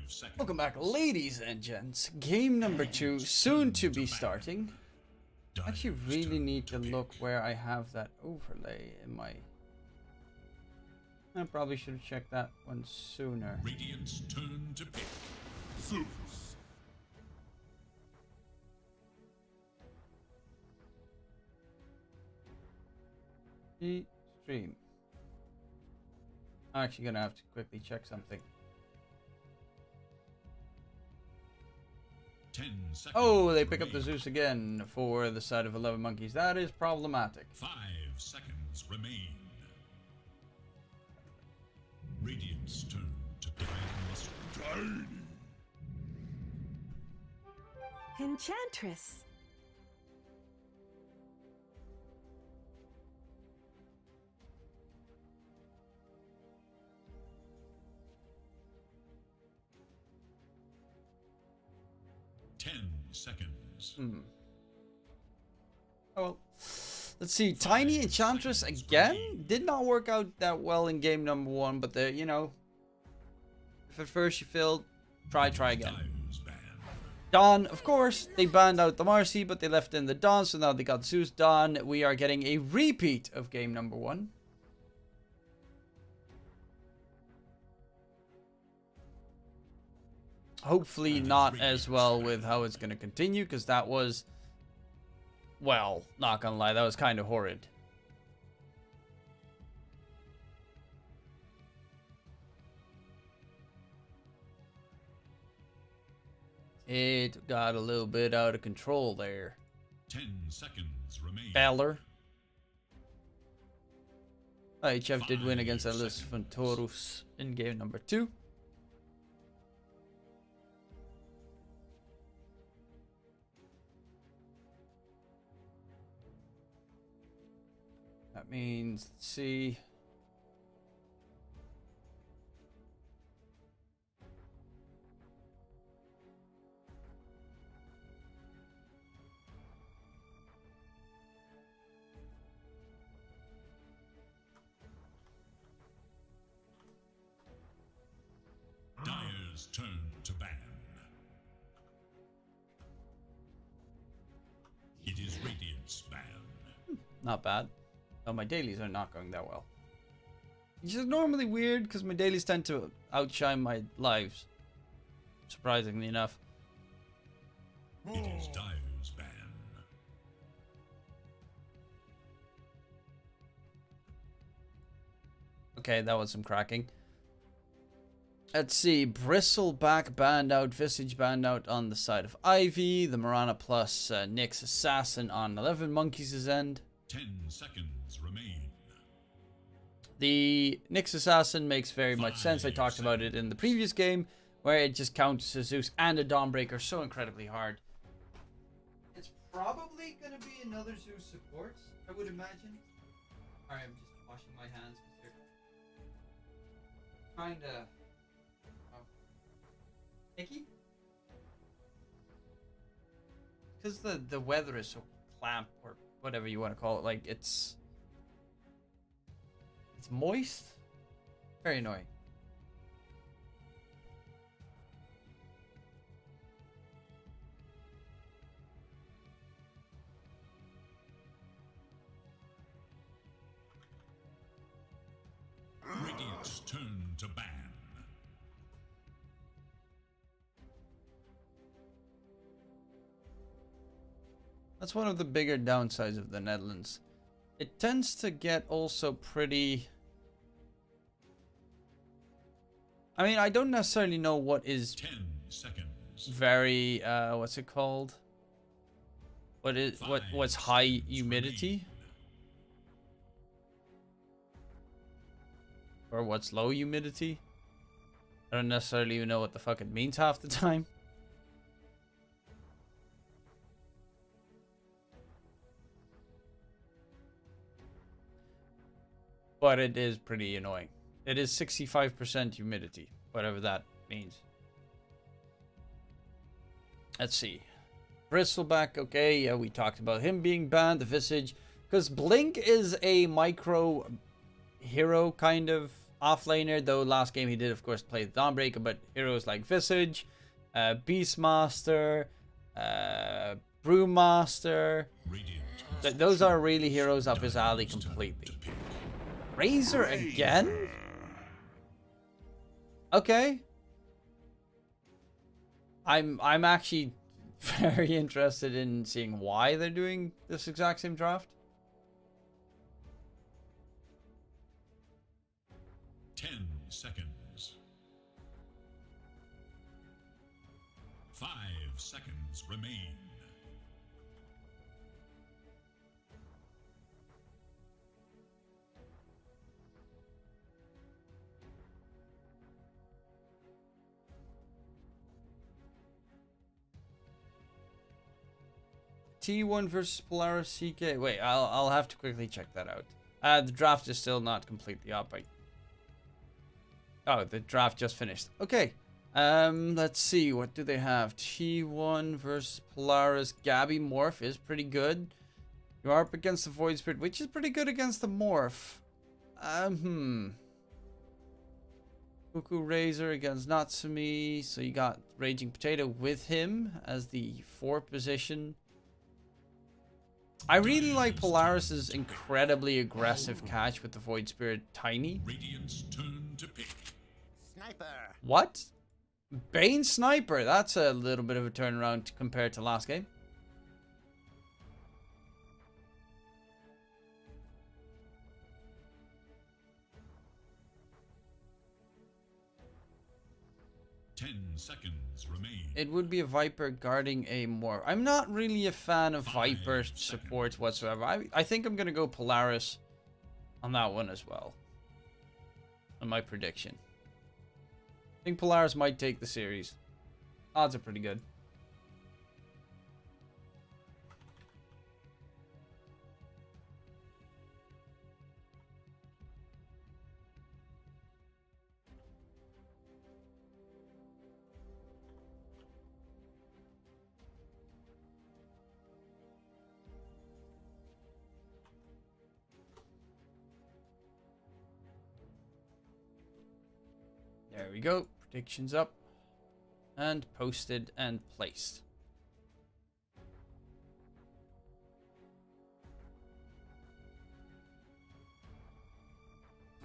seconds. Welcome back, ladies and gents. Game number 2, soon to be starting. I actually really need to look where I have that overlay in my... I probably should have checked that one sooner. Radiant's turn to pick. Zeus. Stream. I'm actually gonna have to quickly check something. 10 seconds. Oh, they pick up the remain. Zeus again for the side of 11Monkeyz. That is problematic. 5 seconds remain. Radiant's turn to pick. Tiny. Enchantress. Seconds. Oh, well. Let's see. Tiny Enchantress again? Did not work out that well in game number 1, but the, you know, if at first you failed, try again. Dire's ban. Dawn, of course, they banned out the Marcy, but they left in the Dawn, so now they got Zeus Dawn. We are getting a repeat of game number 1. Hopefully not as well with how it's going to continue, because that was, well, not gonna lie, that was kind of horrid. It got a little bit out of control there. 10 seconds remain. Beller. HF did win against Ellis Fantorus in game number 2. That means, let's see. Dire's turn to ban. It is Radiant's ban. Not bad. Oh, my dailies are not going that well. Which is normally weird because my dailies tend to outshine my lives. Surprisingly enough. It is Dire's ban. Okay, that was some cracking. Let's see. Bristleback banned out. Visage banned out on the side of Ivy. The Mirana plus Nyx Assassin on 11Monkeyz' end. 10 seconds remain. The Nyx Assassin makes very much sense. I talked about it in the previous game, where it just counters a Zeus and a Dawnbreaker so incredibly hard. It's probably going to be another Zeus support, I would imagine. Sorry, I'm just washing my hands because they're kind of icky. Because the weather is so clamp, or whatever you want to call it. Like, it's moist. Very annoying. Radiant's turn to ban. That's one of the bigger downsides of the Netherlands. It tends to get also pretty... I mean, I don't necessarily know what is 10 seconds. very, what's it called? What's high humidity? Or what's low humidity? I don't necessarily even know what the fuck it means half the time. But it is pretty annoying. It is 65% humidity, whatever that means. Let's see. Bristleback, okay, yeah, we talked about him being banned, the Visage. Because Blink is a micro hero kind of offlaner, though last game he did, of course, play the Dawnbreaker, but heroes like Visage, Beastmaster, Brewmaster, those are really heroes up his alley completely. Razor again? Okay. I'm actually very interested in seeing why they're doing this exact same draft. 10 seconds. 5 seconds remain. T1 versus Polaris CK. Wait, I'll have to quickly check that out. The draft is still not completely up. Oh, the draft just finished. Okay. Let's see. What do they have? T1 versus Polaris. Gabby Morph is pretty good. You're up against the Void Spirit, which is pretty good against the Morph. Cuckoo Razor against Natsumi. So you got Raging Potato with him as the 4 position. I really like Polaris's incredibly aggressive catch with the Void Spirit Tiny. Radiant's turn to pick. Sniper. What? Bane Sniper. That's a little bit of a turnaround compared to last game. Seconds remain. It would be a Viper guarding a Morph. I'm not really a fan of Viper supports whatsoever. I think I'm going to go Polaris on that one as well. On my prediction. I think Polaris might take the series. Odds are pretty good. There we go. Predictions up. And posted and placed.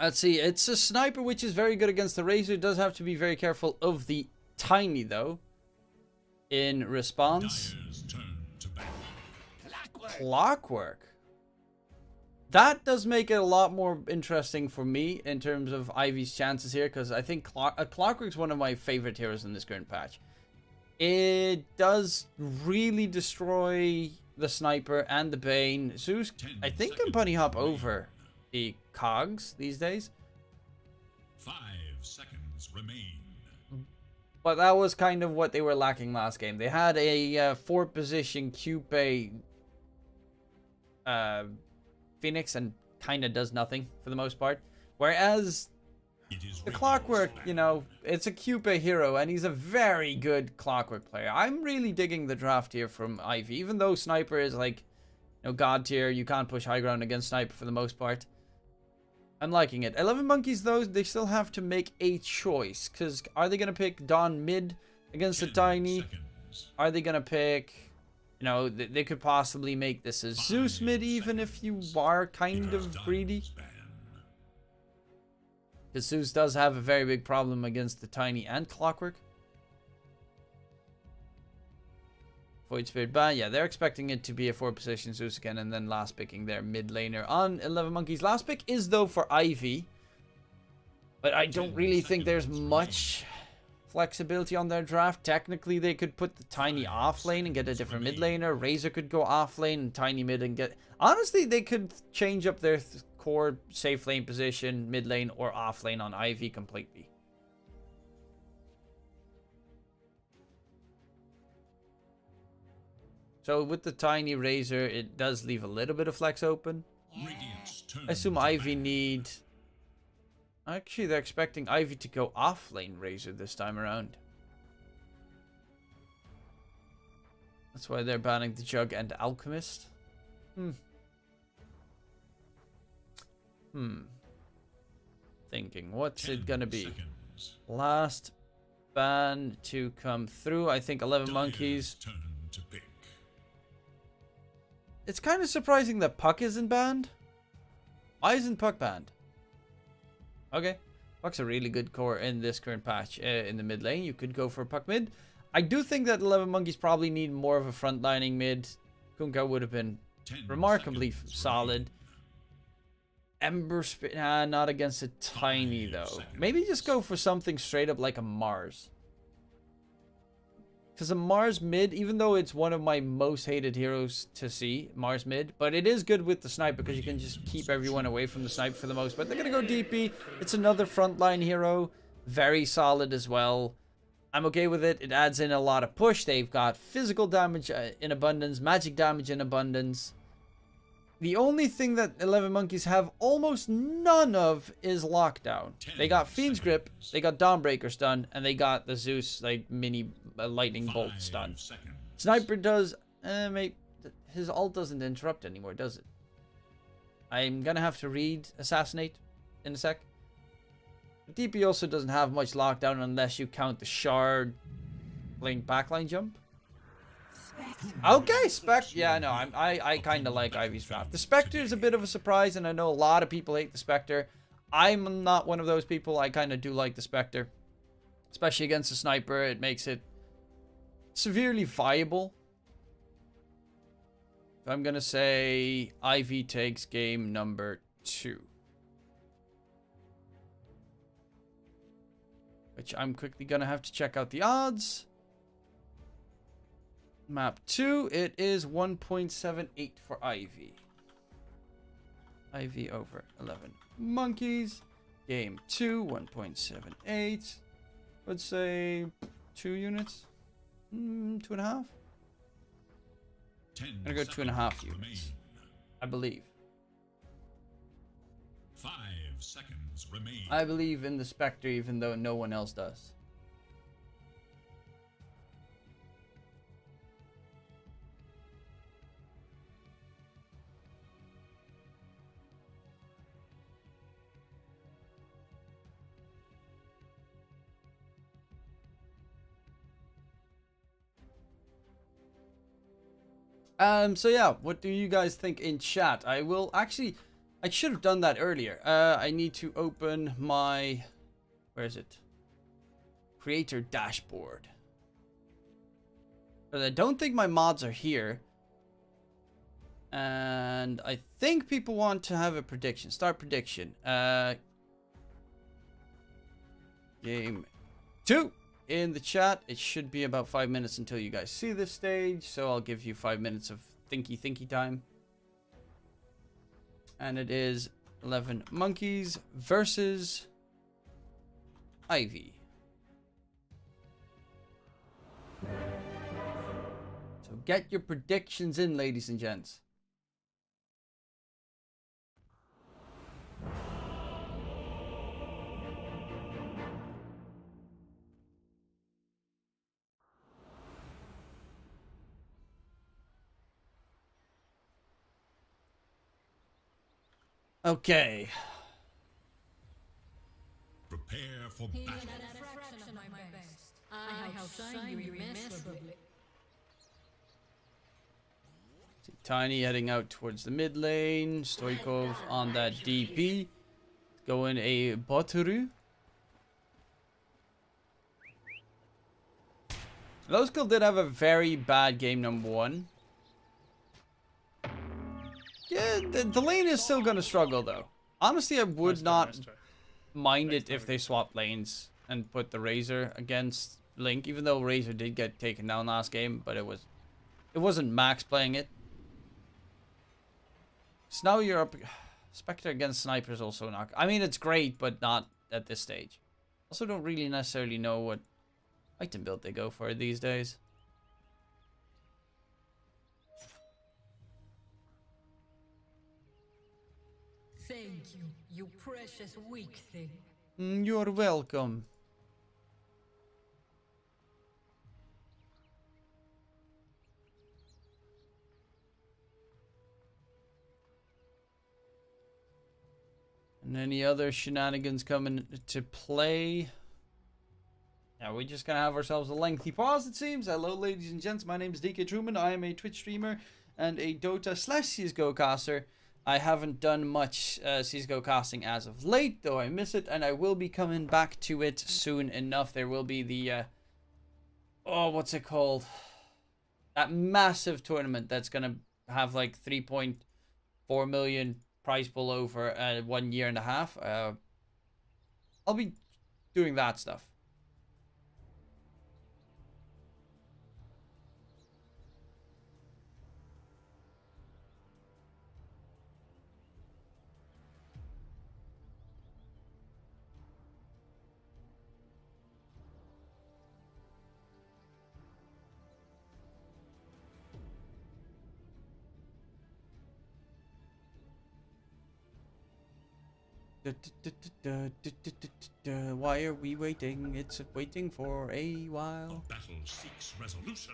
Let's see. It's a sniper which is very good against the Razor. It does have to be very careful of the Tiny though. In response. Clockwork. That does make it a lot more interesting for me in terms of Ivy's chances here, because I think Clockwork's one of my favorite heroes in this current patch. It does really destroy the Sniper and the Bane. Zeus, I think, can bunny hop over the cogs these days. 5 seconds remain. But that was kind of what they were lacking last game. They had a 4-position Cupid Phoenix and kind of does nothing for the most part. Whereas the Clockwork, you know, it's a Cupid hero and he's a very good Clockwork player. I'm really digging the draft here from Ivy. Even though Sniper is like, you know, God tier, you can't push high ground against Sniper for the most part. I'm liking it. 11Monkeyz, though, they still have to make a choice. Because are they going to pick Dawn mid against the Tiny? Are they going to pick... You know, they could possibly make this a Zeus mid even if you are kind of greedy. Because Zeus does have a very big problem against the Tiny and Clockwork. Void Spirit ban. Yeah, they're expecting it to be a 4-position Zeus again. And then last picking their mid laner on 11Monkeyz. Last pick is, though, for Ivy. But I don't really think there's much flexibility on their draft. Technically, they could put the Tiny off lane and get a different mid laner. Razor could go off lane and Tiny mid and get... Honestly, they could change up their core safe lane position, mid lane or off lane on Ivy completely. So with the Tiny Razor, it does leave a little bit of flex open. I assume Ivy need... Actually, they're expecting Ivy to go off lane Razor this time around. That's why they're banning the Jug and Alchemist. thinking. What's it gonna be? Seconds. Last ban to come through. I think 11Monkeyz. Turn to pick. It's kind of surprising that Puck isn't banned. Why isn't Puck banned? Okay. Puck's a really good core in this current patch. In the mid lane, you could go for Puck mid. I do think that 11Monkeyz probably need more of a frontlining mid. Kunkka would have been 10 remarkably seconds solid. Ember Spit, not against a Tiny though. Maybe just go for something straight up like a Mars. Because a Mars mid, even though it's one of my most hated heroes to see, Mars mid, but it is good with the snipe because you can just keep everyone away from the snipe for the most. But they're going to go DP. It's another frontline hero. Very solid as well. I'm okay with it. It adds in a lot of push. They've got physical damage in abundance, magic damage in abundance. The only thing that 11Monkeyz have almost none of is lockdown. They got Fiend's Grip, they got Dawnbreaker stun, and they got the Zeus like mini lightning bolt stun. Sniper does, mate, his ult doesn't interrupt anymore, does it? I'm gonna have to read Assassinate in a sec. DP also doesn't have much lockdown unless you count the shard playing backline jump. Okay, Spectre. Yeah, no, I kind of like Ivy's draft. The Spectre is a bit of a surprise, and I know a lot of people hate the Spectre. I'm not one of those people. I kind of do like the Spectre, especially against a sniper. It makes it severely viable. So I'm gonna say Ivy takes game number 2, which I'm quickly gonna have to check out the odds. Map 2, it is 1.78 for Ivy. Ivy over 11Monkeyz. Game 2, 1.78. Let's say 2 units. 2.5. I'm gonna go 2.5 units. I believe. 5 seconds remain. I believe in the Spectre even though no one else does. So yeah, what do you guys think in chat? I should have done that earlier. I need to open my, where is it? Creator dashboard. But I don't think my mods are here. And I think people want to have a prediction. Start prediction. Game 2. In the chat, it should be about 5 minutes until you guys see this stage, so I'll give you 5 minutes of thinky time. And it is 11Monkeyz versus Ivy. So get your predictions in, ladies and gents. Okay. Prepare for battle. I outshine you immeasurably. Tiny heading out towards the mid lane. Stoikov on that DP. Going a Botaru. Lowskill did have a very bad game number 1. Yeah, the lane is still going to struggle though. Honestly, I would not mind it if they swapped lanes and put the Razor against Link, even though Razor did get taken down last game, but it wasn't Max playing it. So now you're up. Spectre against Sniper is also not. I mean, it's great, but not at this stage. Also, don't really necessarily know what item build they go for these days. Thank you, you precious weak thing. You're welcome. And any other shenanigans coming to play? Now we're just gonna have ourselves a lengthy pause, it seems. Hello, ladies and gents. My name is DK Truman. I am a Twitch streamer and a Dota/CSGO caster. I haven't done much CSGO casting as of late, though I miss it, and I will be coming back to it soon enough. There will be the oh, what's it called? That massive tournament that's gonna have like 3.4 million prize pool over 1 year and a half. I'll be doing that stuff. Why are we waiting? It's waiting for a while. Battle seeks resolution.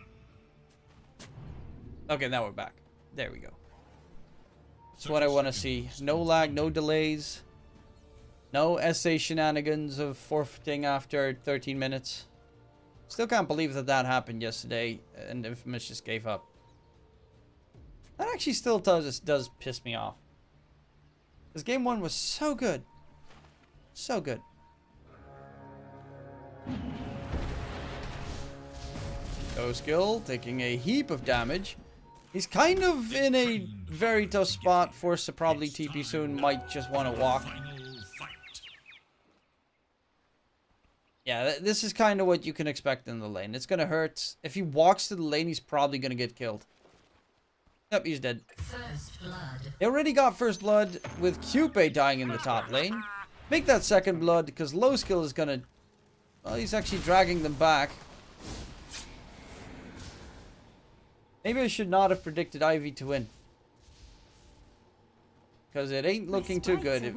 Okay, now we're back. There we go. That's what I want to see. No lag, no delays. No SA shenanigans of forfeiting after 13 minutes. Still can't believe that that happened yesterday and Infamous just gave up. That actually still does piss me off. Because game 1 was so good. So good. No skill, taking a heap of damage. He's kind of in a very tough spot. Forced to probably TP soon. Might just want to walk. Yeah, this is kind of what you can expect in the lane. It's going to hurt. If he walks to the lane, he's probably going to get killed. Yep, he's dead. First blood. They already got first blood with Cupid dying in the top lane. Make that second blood because low skill is gonna... Well, he's actually dragging them back. Maybe I should not have predicted Ivy to win. Because it ain't looking too good.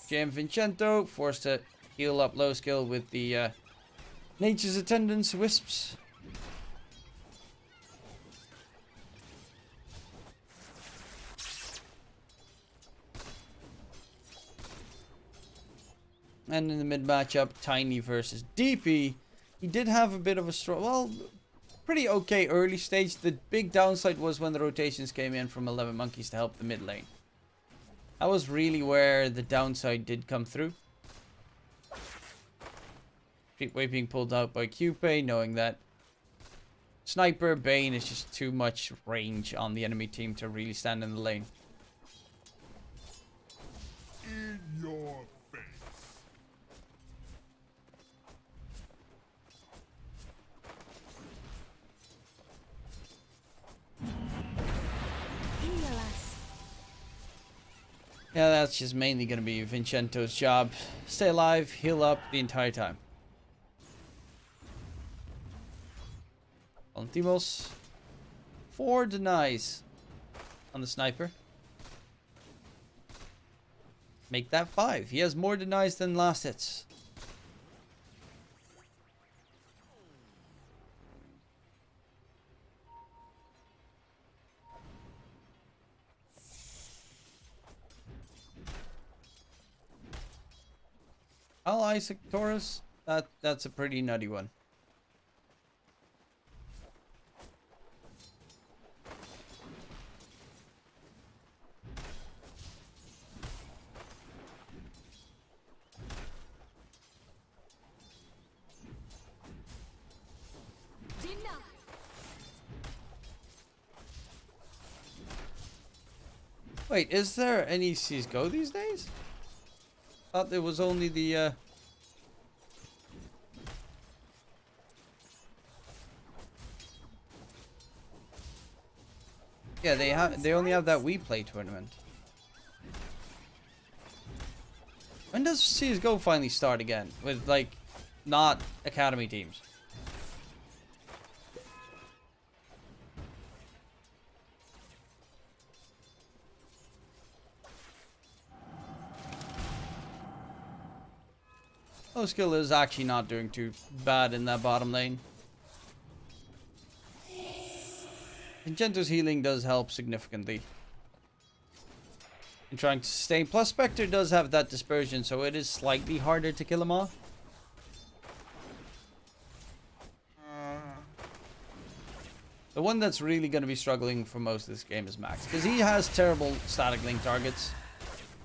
Gianvincento forced to heal up low skill with the Nature's Attendance Wisps. And in the mid matchup, Tiny versus DP. He did have a bit of a strong, well, pretty okay early stage. The big downside was when the rotations came in from 11Monkeyz to help the mid lane. That was really where the downside did come through. Streetway being pulled out by Cupid, knowing that Sniper Bane is just too much range on the enemy team to really stand in the lane. In your face. Heal us. Yeah, that's just mainly going to be Vincento's job. Stay alive, heal up the entire time. Valentimos. 4 denies on the Sniper. Make that 5. He has more denies than last hits. I'll Isaac Taurus. That's a pretty nutty one. Wait, is there any CSGO these days? Thought there was only the yeah, they only have that We Play tournament. When does CSGO finally start again with like not academy teams? Low skill is actually not doing too bad in that bottom lane. Vincento's healing does help significantly. and trying to sustain. Plus, Spectre does have that dispersion, so it is slightly harder to kill him off. The one that's really going to be struggling for most of this game is Max, because he has terrible static link targets.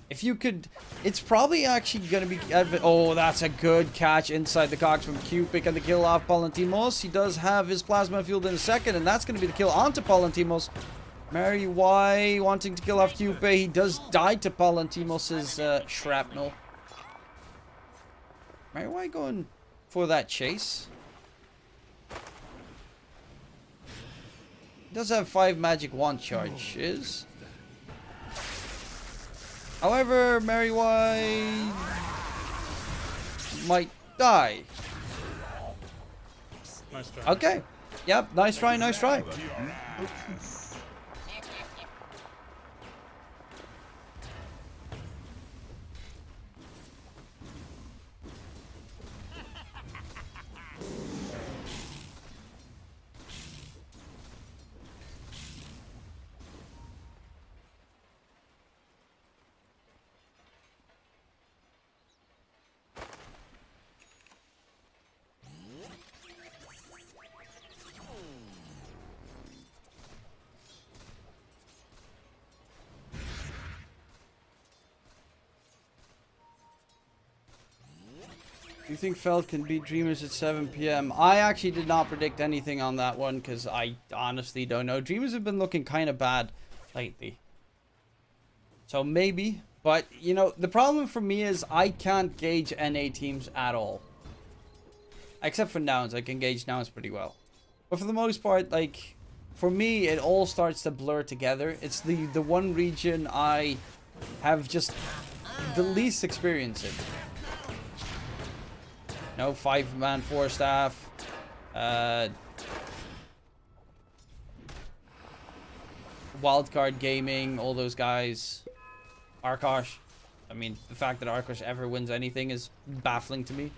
If you could, it's probably actually going to be... Oh, that's a good catch inside the cogs from Cupid and the kill off Palantimos. He does have his plasma field in a second, and that's going to be the kill onto Palantimos. Mary Y wanting to kill off Cupid. He does die to Palantimos' shrapnel. Mary Y going for that chase. Does have 5 magic wand charges. However, Mary Y might die. Nice try. Okay. Yep, nice try, nice try. Do you think Feld can beat Dreamers at 7 PM? I actually did not predict anything on that one because I honestly don't know. Dreamers have been looking kind of bad lately. So maybe. But, you know, the problem for me is I can't gauge NA teams at all. Except for Nouns. I can gauge Nouns pretty well. But for the most part, like, for me, it all starts to blur together. It's the one region I have just the least experience in. No, 5-man 4 staff. Wildcard Gaming, all those guys. Arkosh. I mean, the fact that Arkosh ever wins anything is baffling to me.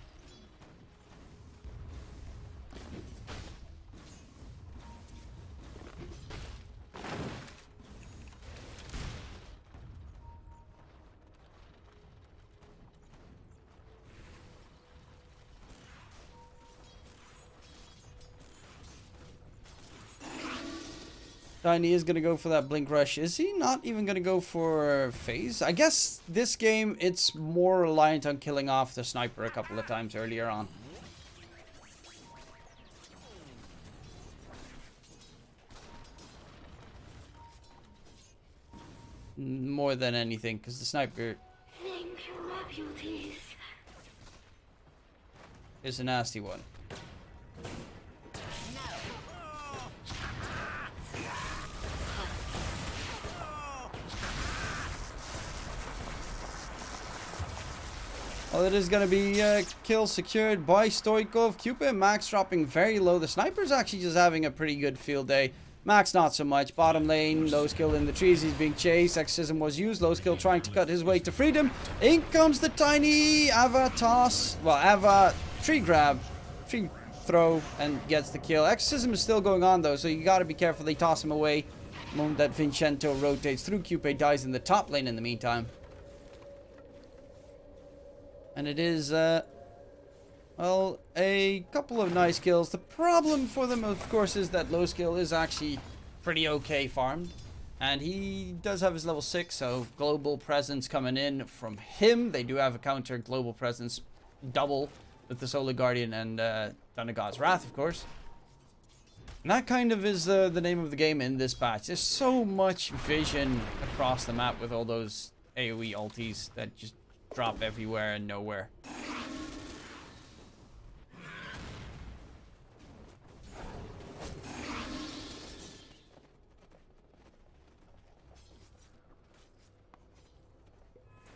Tiny is going to go for that Blink Rush. Is he not even going to go for Phase? I guess this game, it's more reliant on killing off the sniper a couple of times earlier on. More than anything, because the sniper Thank you, my beauties. is a nasty one. Well, it is going to be kill secured by Stoikov. Cupid and Max dropping very low. The sniper's actually just having a pretty good field day. Max not so much. Bottom lane, low skill in the trees. He's being chased. Exorcism was used. Low skill trying to cut his way to freedom. In comes the Tiny Ava toss. Well, Ava tree grab, tree throw, and gets the kill. Exorcism is still going on though, so you got to be careful. They toss him away. The moment that Vincento rotates through, Cupid dies in the top lane in the meantime. And it is, well, a couple of nice kills. The problem for them, of course, is that low skill is actually pretty okay farmed. And he does have his level 6, so global presence coming in from him. They do have a counter global presence double with the Solar Guardian and Thunder God's Wrath, of course. And that kind of is the name of the game in this patch. There's so much vision across the map with all those AoE ultis that just drop everywhere and nowhere.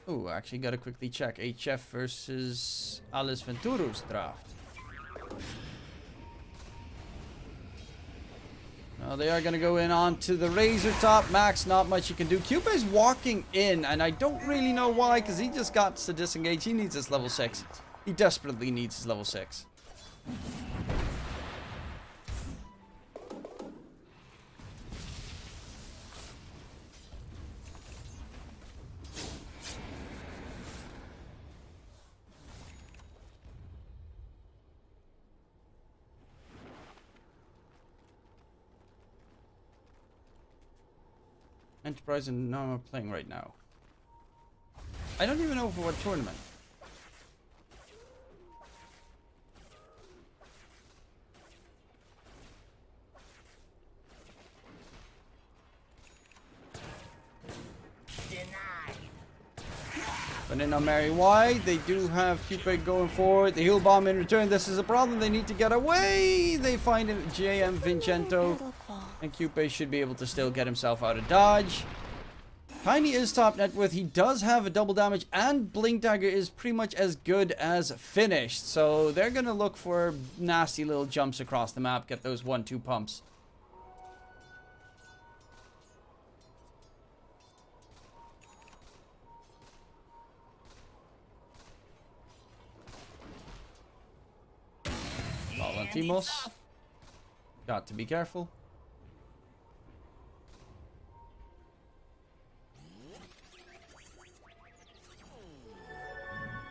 Oh, actually gotta quickly check. HF versus Alice Venturo's draft. Now they are gonna go in onto the Razor top. Max, not much you can do. Cupid is walking in, and I don't really know why, because he just got to disengage. He needs his level 6. He desperately needs his level 6. Enterprise and Nama are playing right now. I don't even know for what tournament. But in Mary Y, they do have Cupid going forward. The heal bomb in return. This is a problem. They need to get away. They find JM Vincento. And Cupid should be able to still get himself out of dodge. Tiny is top net worth. He does have a double damage. And Blink Dagger is pretty much as good as finished. So they're going to look for nasty little jumps across the map. Get those 1-2 pumps. Valentimos. Got to be careful.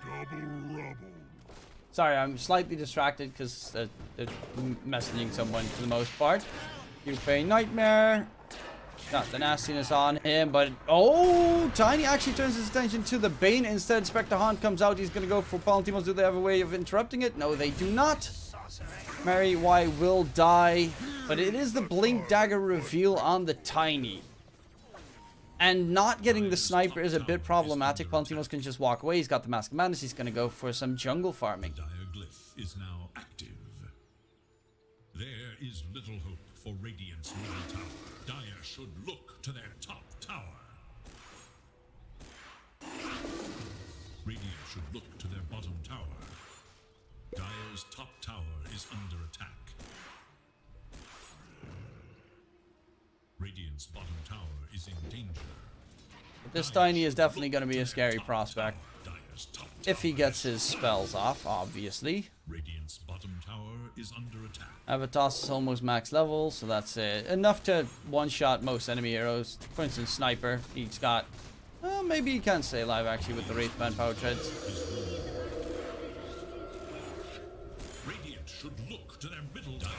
Double rubble. Sorry, I'm slightly distracted because they're messaging someone for the most part. Yuppie Nightmare. Got the nastiness on him, but oh, Tiny actually turns his attention to the Bane instead. Spectre Haunt comes out. He's gonna go for Valentimos. Do they have a way of interrupting it? No, they do not. Mary Y will die, but it is the Blink Dagger reveal on the Tiny. And not getting the sniper is a bit problematic. Valentimos can just walk away. He's got the Mask of Madness. He's going to go for some jungle farming. The dire glyph is now active. There is little hope for Radiant's middle tower. Dire should look to their top tower. Radiant should look to their bottom tower. Dire's top tower is under attack. Radiant's bottom tower is in danger. But this Tiny is definitely going to be a scary prospect. Dire's top If he gets his spells off, obviously. Radiant's bottom tower is under attack. Avatos is almost max level, so that's it. Enough to one-shot most enemy heroes. For instance, Sniper. He's got... Well, maybe he can stay alive, actually, with the Wraithband Power Treads. Radiant should look to their middle tower.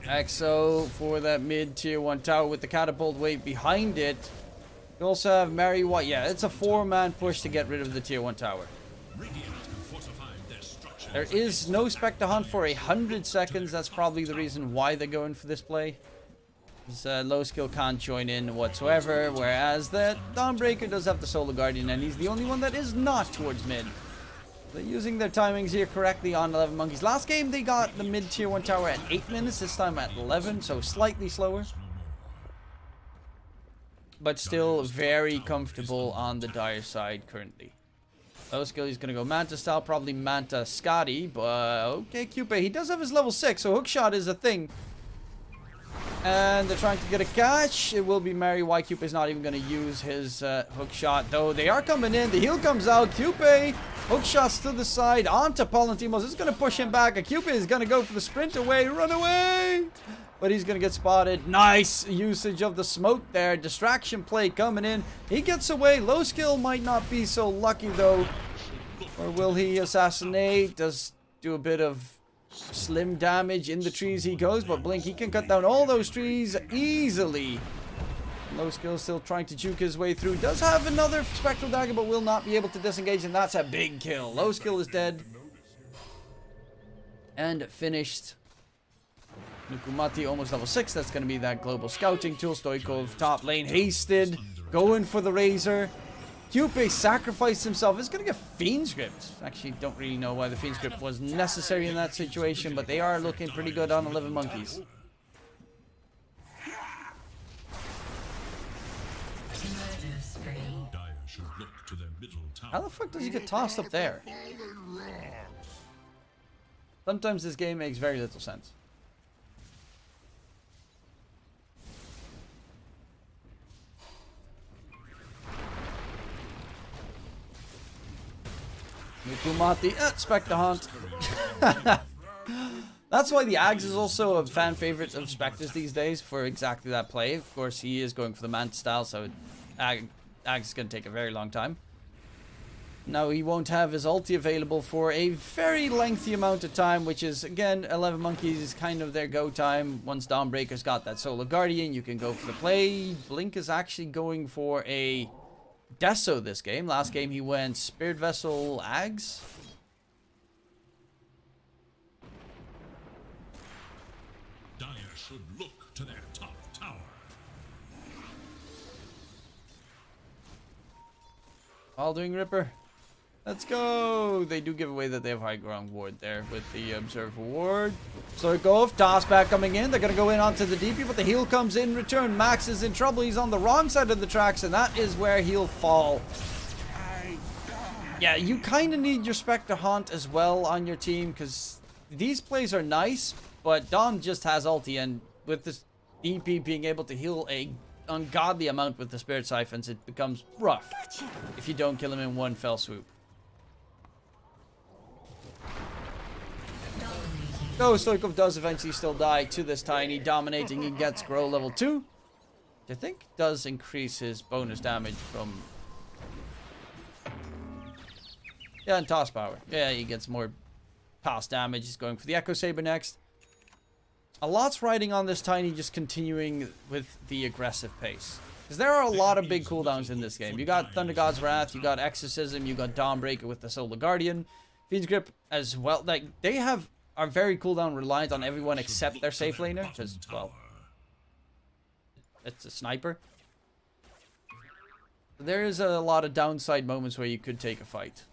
Exo for that mid tier 1 tower with the catapult wave behind it. You also have Mary White. Yeah, it's a 4-man push to get rid of the tier 1 tower. There is no Spectre Hunt for 100 seconds. That's probably the reason why they're going for this play. This low skill can't join in whatsoever, whereas the Dawnbreaker does have the Solar Guardian, and he's the only one that is not towards mid. They're using their timings here correctly on 11Monkeyz. Last game, they got the mid tier 1 tower at 8 minutes. This time at 11, so slightly slower. But still very comfortable on the Dire side currently. Low skill, he's going to go Manta style, probably Manta Scotty. But okay, Cupid, he does have his level 6, so hookshot is a thing. And they're trying to get a catch. It will be Mary Y. Cupid's not even going to use his hookshot, though. They are coming in. The heal comes out. Cupid, hookshots to the side onto Valentimos. This is going to push him back. A Cupid is going to go for the sprint away. Run away! But he's going to get spotted. Nice usage of the smoke there. Distraction play coming in. He gets away. Low skill might not be so lucky, though. Or will he assassinate? Does do a bit of slim damage. In the trees he goes, but Blink, he can cut down all those trees easily. Low skill still trying to juke his way through. Does have another Spectral Dagger, but will not be able to disengage, and that's a big kill. Low skill is dead. And finished. Nukumati almost level 6. That's going to be that global scouting tool. Stoikov top lane hasted. Going for the Razor. Cupid sacrificed himself. It's going to get Fiend's Grip. Actually, don't really know why the Fiend's Grip was necessary in that situation, but they are looking pretty good on 11Monkeyz. How the fuck does he get tossed up there? Sometimes this game makes very little sense. Nukumati, Spectre Hunt. That's why the Ags is also a fan favorite of Spectres these days for exactly that play. Of course, he is going for the Manta style, so Ags is going to take a very long time. Now he won't have his ulti available for a very lengthy amount of time, which is, again, 11Monkeyz is kind of their go time. Once Dawnbreaker's got that Solar Guardian, you can go for the play. Blink is actually going for a Deso this game. Last game he went Spirit Vessel Ags. Dire should look to their top tower. All doing Ripper. Let's go! They do give away that they have high ground ward there with the Observer ward. So go off, toss back coming in. They're gonna go in onto the DP, but the heal comes in return. Max is in trouble. He's on the wrong side of the tracks, and that is where he'll fall. Yeah, you kind of need your Spectre Haunt as well on your team, because these plays are nice, but Dawn just has ulti, and with this DP being able to heal a ungodly amount with the Spirit Siphons, it becomes rough if you don't kill him in one fell swoop. So Stoikov does eventually still die to this Tiny. Dominating, he gets Grow level 2. Which I think does increase his bonus damage from... Yeah, and Toss Power. Yeah, he gets more pass damage. He's going for the Echo Saber next. A lot's riding on this Tiny, just continuing with the aggressive pace. Because there are a lot of big cooldowns in this game. You got Thunder God's Wrath, you got Exorcism, you got Dawnbreaker with the Solar Guardian. Fiend's Grip as well. Like, they are very cooldown reliant on everyone except their safe laner. Because, well, it's a sniper. There is a lot of downside moments where you could take a fight.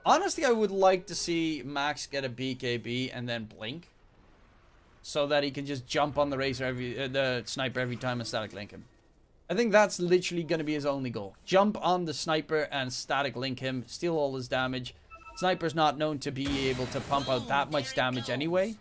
Honestly, I would like to see Max get a BKB and then blink, so that he can just jump on the Razor the sniper every time and static link him. I think that's literally going to be his only goal. Jump on the sniper and static link him, steal all his damage. Sniper's not known to be able to pump out that much damage anyway.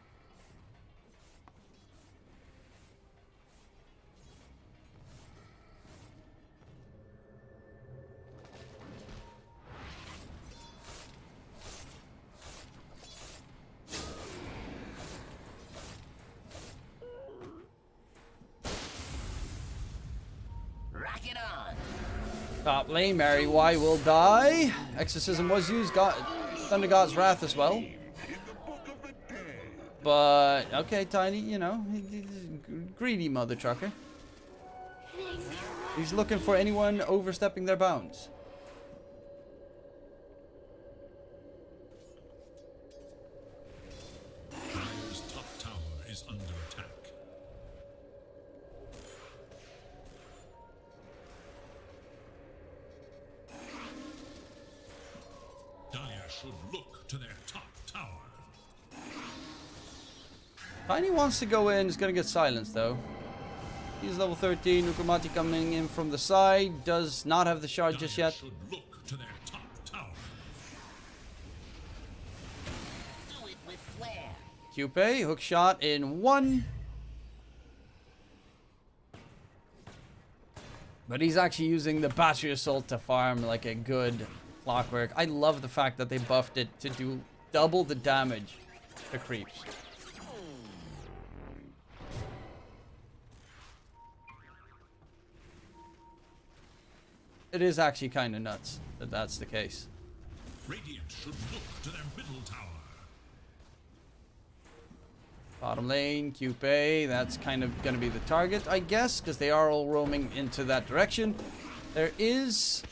Top lane, Mary Y will die. Exorcism was used. Thunder God's Wrath as well. But, okay, Tiny, you know, he's a greedy mother trucker. He's looking for anyone overstepping their bounds. Dire's top tower is under attack. Dire should look to their top tower. Tiny wants to go in. He's going to get silenced, though. He's level 13. Ukumati coming in from the side. Does not have the shard just yet. Should look to their top tower. Do it with flair. Cupid, hook shot in 1. But he's actually using the Battery Assault to farm like a good Clockwork. I love the fact that they buffed it to do double the damage to creeps. It is actually kind of nuts that that's the case. Radiant should look to their middle tower. Bottom lane, Cupid, that's kind of going to be the target, I guess, because they are all roaming into that direction. There is...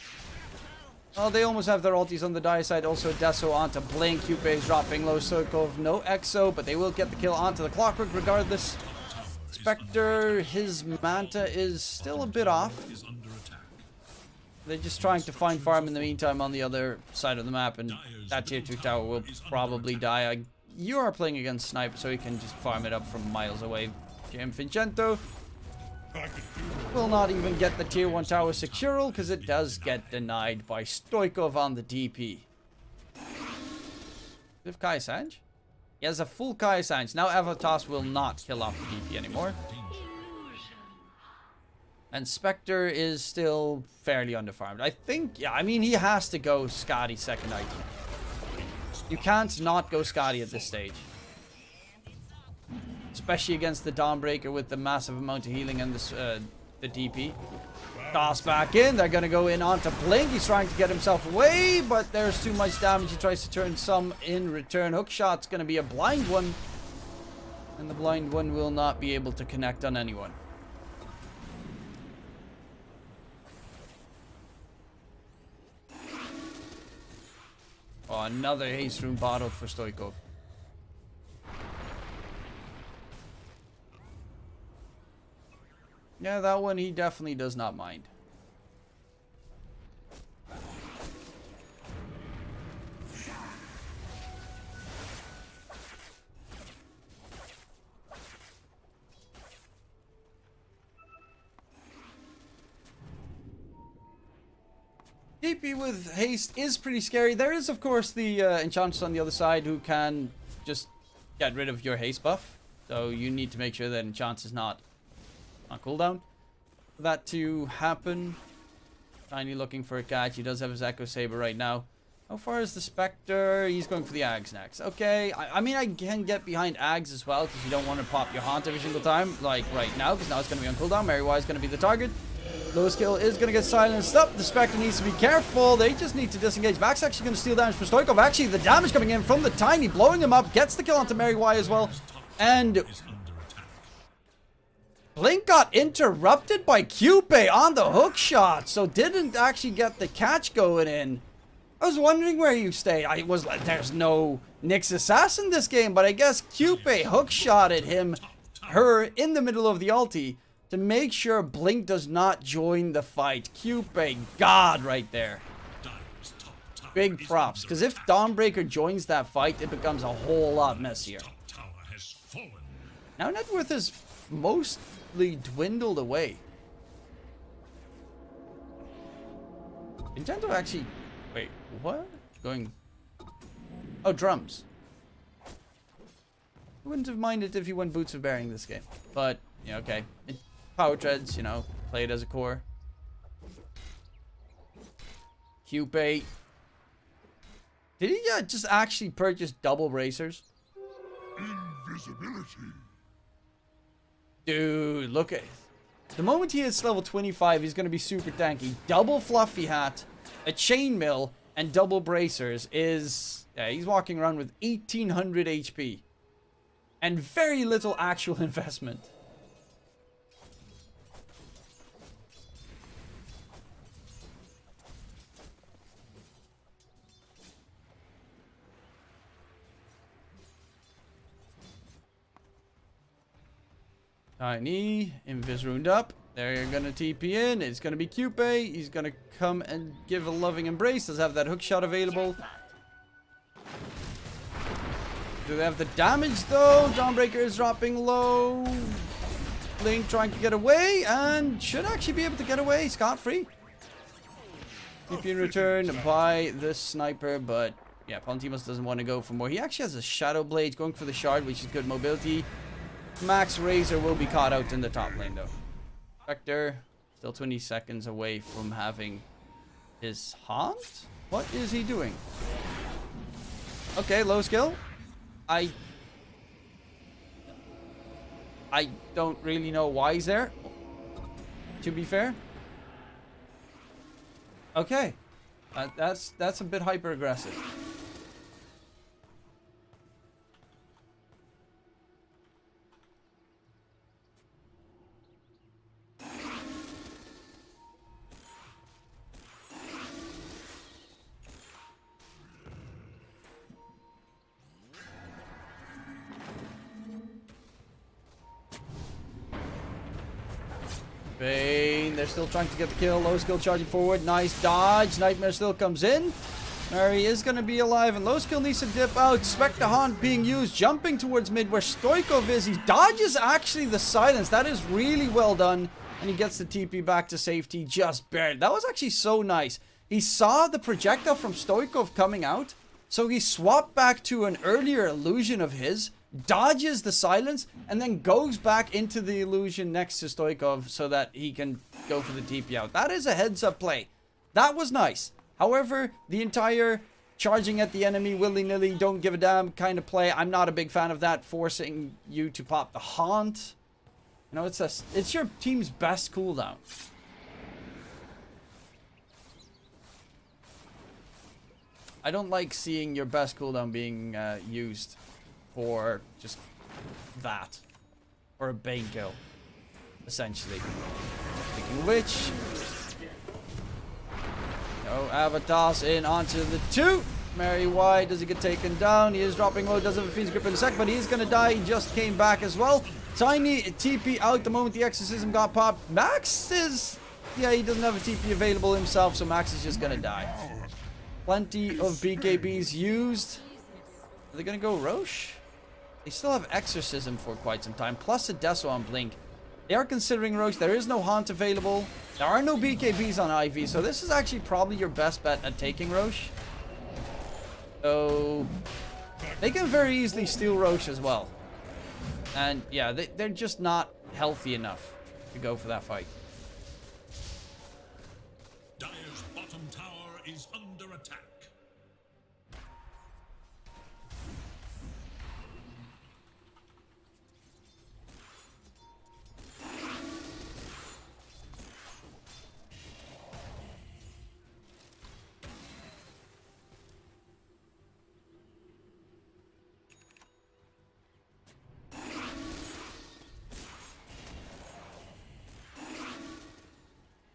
Oh, they almost have their ultis on the Dire side. Also, Deso onto Blink. Cupid's dropping low circle. No Exo, but they will get the kill onto the Clockwork regardless. Spectre, his Manta is still a bit off. Is under attack. They're just trying to find farm in the meantime on the other side of the map, and that tier 2 tower will probably die. You are playing against Sniper, so you can just farm it up from miles away. Jim Fincento will not even get the tier 1 tower secural, because it does get denied by Stoikov on the DP. With Kai Sanj? He has a full Kai Sanj. Now Avatos will not kill off the DP anymore. And Spectre is still fairly underfarmed. I think, yeah, I mean, he has to go Scotty second item. You can't not go Scotty at this stage. Especially against the Dawnbreaker with the massive amount of healing and the DP. Toss back in. They're going to go in onto Blink. He's trying to get himself away, but there's too much damage. He tries to turn some in return. Hook shot's going to be a blind one. And the blind one will not be able to connect on anyone. Oh, another haste rune bottled for Stoikov. Yeah, that one he definitely does not mind. TP with haste is pretty scary. There is, of course, the enchanters on the other side who can just get rid of your haste buff. So you need to make sure that enchant is not on cooldown for that to happen. Tiny looking for a catch. He does have his Echo Saber right now. How far is the Spectre? He's going for the Ags next. Okay, I mean, I can get behind Ags as well, because you don't want to pop your Haunt every single time, like right now, because now it's going to be on cooldown. Marywise is going to be the target. Low skill is going to get silenced up. The Spectre needs to be careful. They just need to disengage. Back's actually going to steal damage for Stoikov. Actually, the damage coming in from the Tiny, blowing him up, gets the kill onto Marywise as well. And Blink got interrupted by Cupid on the hook shot, so didn't actually get the catch going in. I was wondering where you stay. I was like, there's no Nyx Assassin in this game, but I guess Cupid hook shotted her in the middle of the ulti to make sure Blink does not join the fight. Cupid, God, right there. Big props, because if Dawnbreaker joins that fight, it becomes a whole lot messier. Now net worth is mostly dwindled away. Nintendo actually... Wait, what? Going... Oh, drums. I wouldn't have minded if you went Boots of Bearing this game. But, yeah, okay. Power Treads, you know, play it as a core. Cupid. Did he just actually purchase double bracers? Invisibility. Dude, look at it. The moment he hits level 25, he's going to be super tanky. Double Fluffy Hat, a Chainmail, and double bracers is... Yeah, he's walking around with 1800 HP. And very little actual investment. Tiny, Invis runed up. They're gonna TP in. It's gonna be Cupid. He's gonna come and give a loving embrace. Does have that hook shot available. Do they have the damage though? Dawnbreaker is dropping low. Blink trying to get away and should actually be able to get away scot-free. TP in return by the sniper, but yeah, Pontimus doesn't want to go for more. He actually has a Shadow Blade going for the shard, which is good mobility. Max Razor will be caught out in the top lane though. Spectre, still 20 seconds away from having his Haunt? What is he doing? Okay, low skill. I don't really know why he's there, to be fair. Okay. That's a bit hyper aggressive. Bane, they're still trying to get the kill. Low skill charging forward. Nice dodge. Nightmare still comes in. Mary is going to be alive, and low skill needs to dip out. Spectre Haunt being used, jumping towards mid where Stoikov is. He dodges actually the silence. That is really well done. And he gets the TP back to safety just barely. That was actually so nice. He saw the projectile from Stoikov coming out, so he swapped back to an earlier illusion of his, dodges the silence, and then goes back into the illusion next to Stoikov so that he can go for the TP out. That is a heads-up play. That was nice. However, the entire charging at the enemy willy-nilly, don't give a damn kind of play, I'm not a big fan of that, forcing you to pop the Haunt. You know, it's your team's best cooldown. I don't like seeing your best cooldown being used for just that. Or a Bane kill. Essentially. Speaking of which... No, Avatar's in onto the 2. Mary Y, does he get taken down? He is dropping low, does have a Fiend's Grip in a sec, but he's gonna die. He just came back as well. Tiny TP out the moment the Exorcism got popped. Max is... Yeah, he doesn't have a TP available himself, so Max is just gonna die. Plenty of BKBs used. Are they gonna go Roche? They still have Exorcism for quite some time, plus a Deso on Blink. They are considering Roche. There is no Haunt available. There are no BKBs on IV, so this is actually probably your best bet at taking Roche. So they can very easily steal Roche as well. And yeah, they're just not healthy enough to go for that fight. Dire's bottom tower is under attack.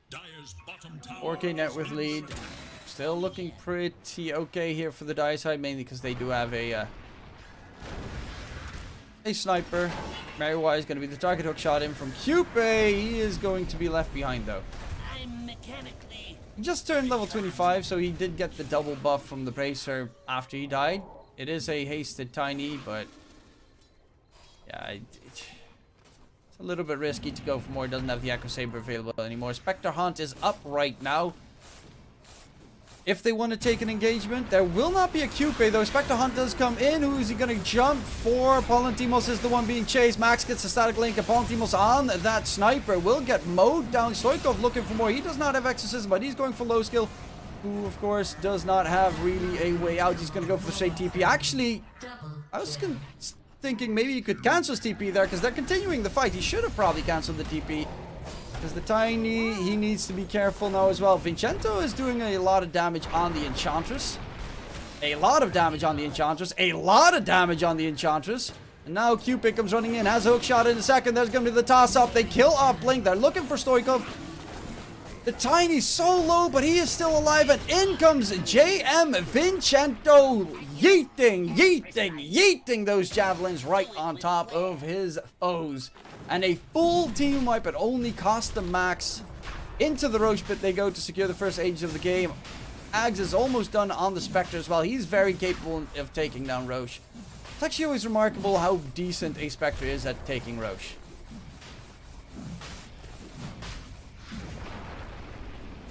Dire's bottom tower 4K net worth lead. Still looking pretty okay here for the Dire side, mainly because they do have a sniper. Mary Y is going to be the target. Hook shot in from Cupid. He is going to be left behind though. I'm mechanically. He just turned level 25, so he did get the double buff from the Bracer after he died. It is a hasted Tiny, but yeah, it's a little bit risky to go for more. It doesn't have the Echo Saber available anymore. Spectre Hunt is up right now. If they want to take an engagement, there will not be a Cupid though. Spectre Hunt does come in. Who is he going to jump for? Palantimos is the one being chased. Max gets a static link, and Palantimos on that sniper will get mowed down. Stoikov looking for more. He does not have Exorcism, but he's going for low skill, who of course does not have really a way out. He's going to go for the straight TP. Actually, I was thinking maybe he could cancel his TP there because they're continuing the fight. He should have probably canceled the TP. Because the Tiny, he needs to be careful now as well. Vincento is doing a lot of damage on the Enchantress. A lot of damage on the Enchantress. A lot of damage on the Enchantress. And now Cupid comes running in. Has a hook shot in a second. There's going to be the toss-up. They kill off Blink. They're looking for Stoikov. The Tiny's so low, but he is still alive. And in comes JM Vincento. Yeeting those javelins right on top of his foes. And a full team wipe. It only cost them Max. Into the Roche pit they go to secure the first age of the game. Ags is almost done on the Spectre as well. He's very capable of taking down Roche. It's actually always remarkable how decent a Spectre is at taking Roche.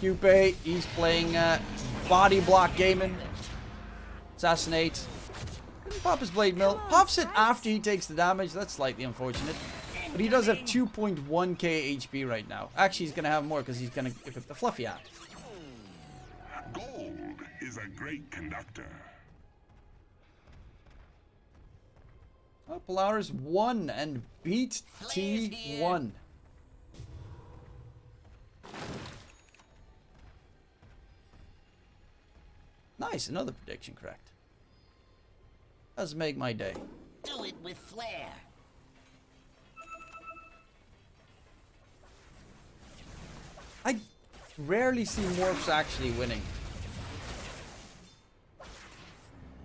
Cupid, he's playing body block gaming. Assassinate. Didn't pop his blade mill. Pops it after he takes the damage. That's slightly unfortunate. But he does have 2.1k HP right now. Actually, he's going to have more because he's going to equip the Fluffy hat. Gold is a great conductor. Oh, Polaris won and beat T1. Nice, another prediction correct. Does make my day. Do it with flair. I rarely see Morphs actually winning.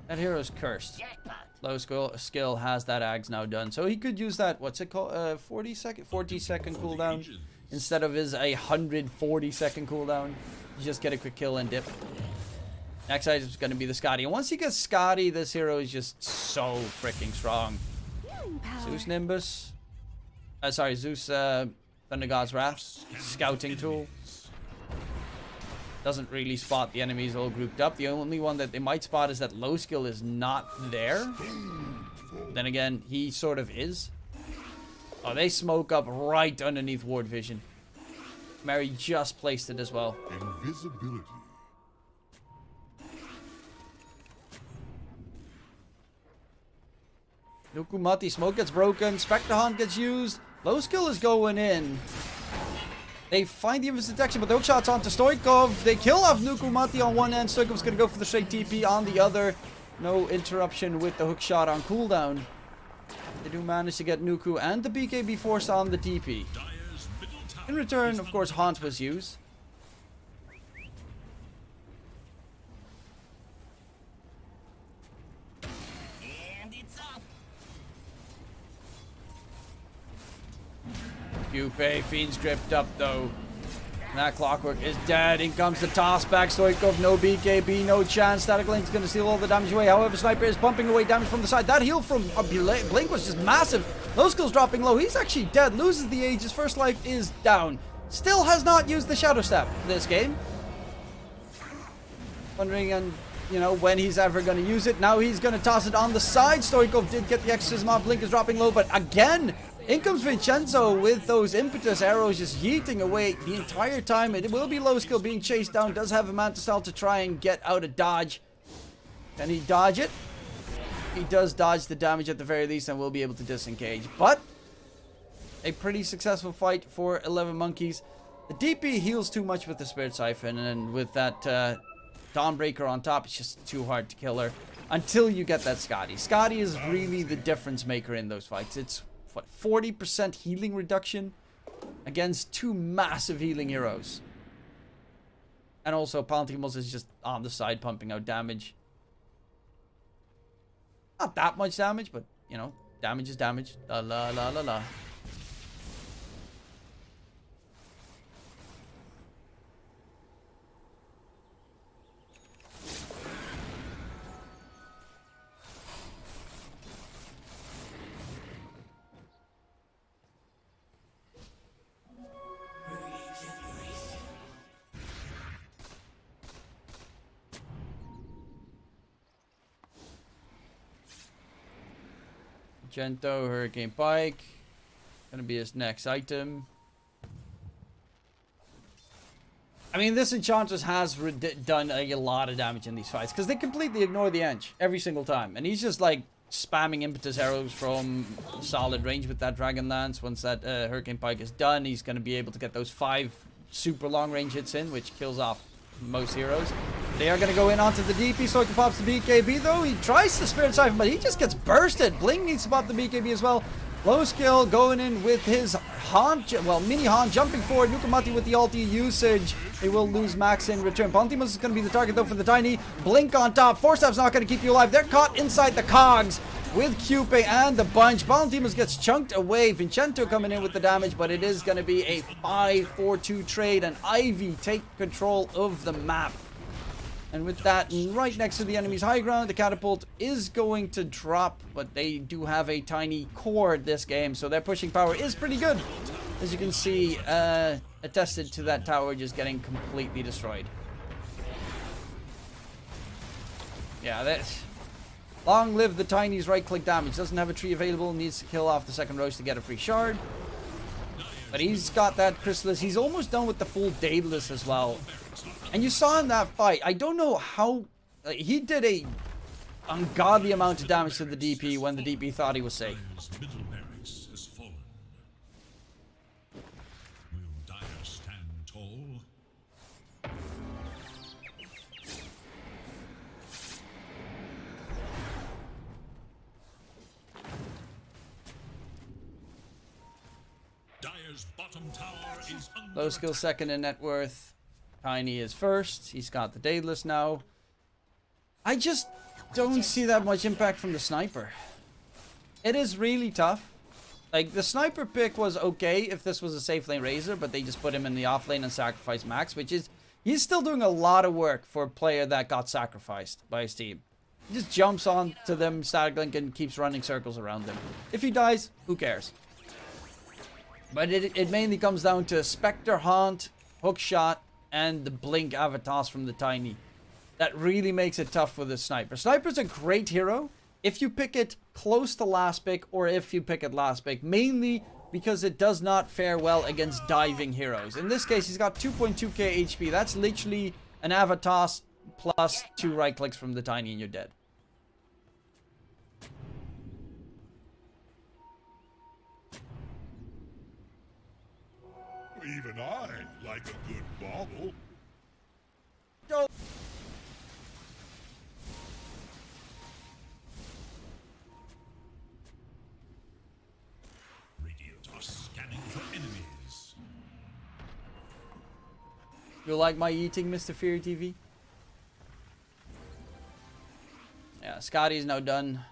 That hero's cursed. Jackpot. Low skill has that Ags now done. So he could use that, what's it called? 40 second cooldown. Instead of his 140 second cooldown. You just get a quick kill and dip. Next item is going to be the Scotty. And once he gets Scotty, this hero is just so freaking strong. Zeus Nimbus. Zeus Thunder God's Wrath. Scouting tool. Doesn't really spot the enemies all grouped up. The only one that they might spot is that low skill is not there. Then again, he sort of is. Oh, they smoke up right underneath Ward Vision. Mary just placed it as well. Invisibility. Nukumati smoke gets broken. Spectre Hunt gets used. Low skill is going in. They find the invis detection, but the hookshot's onto Stoikov. They kill off Nuku on one end. Stoikov's going to go for the straight TP on the other. No interruption with the hookshot on cooldown. They do manage to get Nuku and the BKB force on the TP. In return, of course, Haunt was used. And it's up. Yupe, Fiend's gripped up though. And that Clockwork is dead. In comes the toss back. Stoikov, no BKB, no chance. Static Link's going to steal all the damage away. However, Sniper is pumping away damage from the side. That heal from Blink was just massive. No skills dropping low. He's actually dead. Loses the age. His first life is down. Still has not used the Shadow Step this game. Wondering you know, when he's ever going to use it. Now he's going to toss it on the side. Stoikov did get the exorcism off. Blink is dropping low, but again, in comes Vincenzo with those impetus arrows just yeeting away the entire time. It will be low skill being chased down. Does have a Manta Cell to try and get out of dodge. Can he dodge it? He does dodge the damage at the very least and will be able to disengage. But a pretty successful fight for 11Monkeyz. The DP heals too much with the Spirit Siphon, and with that Dawnbreaker on top, it's just too hard to kill her until you get that Scotty. Scotty is really the difference maker in those fights. It's what, 40% healing reduction against two massive healing heroes. And also Pantimos is just on the side pumping out damage. Not that much damage, but you know, damage is damage. La la la la la. Gento, Hurricane Pike. Gonna be his next item. I mean, this Enchantress has done a lot of damage in these fights because they completely ignore the ENG every single time. And he's just like spamming impetus arrows from solid range with that Dragon Lance. Once that Hurricane Pike is done, he's gonna be able to get those 5 super long range hits in, which kills off most heroes. They are going to go in onto the DP, so he pops the BKB though. He tries the Spirit Siphon, but he just gets bursted. Blink needs to pop the BKB as well. Low skill going in with his Haunt, well, mini Haunt jumping forward. Nukamati with the ulti usage. They will lose max in return. Pantimos is going to be the target though for the Tiny. Blink on top. Force Staff's not going to keep you alive. They're caught inside the cogs with Cupe and the bunch. Pantimos gets chunked away. Vincenzo coming in with the damage, but it is going to be a 5-4-2 trade, and Ivy take control of the map. And with that, right next to the enemy's high ground, the catapult is going to drop, but they do have a tiny core this game, so their pushing power is pretty good. As you can see, attested to that tower just getting completely destroyed. Yeah, that's... Long live the Tiny's right-click damage. Doesn't have a tree available, needs to kill off the second Roche to get a free shard. But he's got that Chrysalis. He's almost done with the full Daedalus as well. And you saw in that fight, I don't know how... he did a ungodly amount of damage to the DP when the DP thought he was safe. Middle barracks has fallen. Will Dire stand tall? Dire's bottom tower is under Low skill second in net worth. Tiny is first. He's got the Daedalus now. I just don't see that much impact from the sniper. It is really tough. Like, the sniper pick was okay if this was a safe lane Razor, but they just put him in the off lane and sacrificed Max, which is... he's still doing a lot of work for a player that got sacrificed by his team. He just jumps on to them, Static Link, and keeps running circles around them. If he dies, who cares? But it mainly comes down to Spectre Haunt, Hookshot, and the Blink Avatars from the Tiny. That really makes it tough for the Sniper. Sniper's a great hero if you pick it close to last pick or if you pick it last pick. Mainly because it does not fare well against diving heroes. In this case, he's got 2.2k HP. That's literally an Avatars plus 2 right clicks from the Tiny and you're dead. Even I like a good bauble. Radiant are scanning for enemies. You like my eating, Mr. Fury TV? Yeah, Scotty's now done.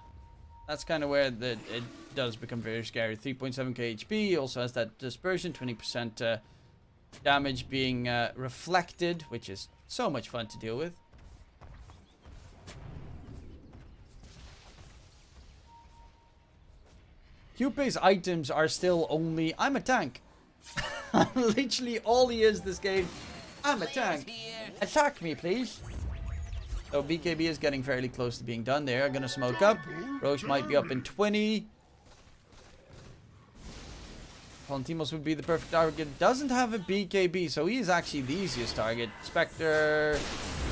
That's kind of where it does become very scary. 3.7k HP. Also has that dispersion. 20% damage being reflected, which is so much fun to deal with. Cupe's items are still only, I'm a tank. Literally all he is this game. I'm a tank. Attack me, please. So BKB is getting fairly close to being done there. Gonna smoke up. Roche might be up in 20. Palantimos would be the perfect target. Doesn't have a BKB, so he is actually the easiest target. Spectre,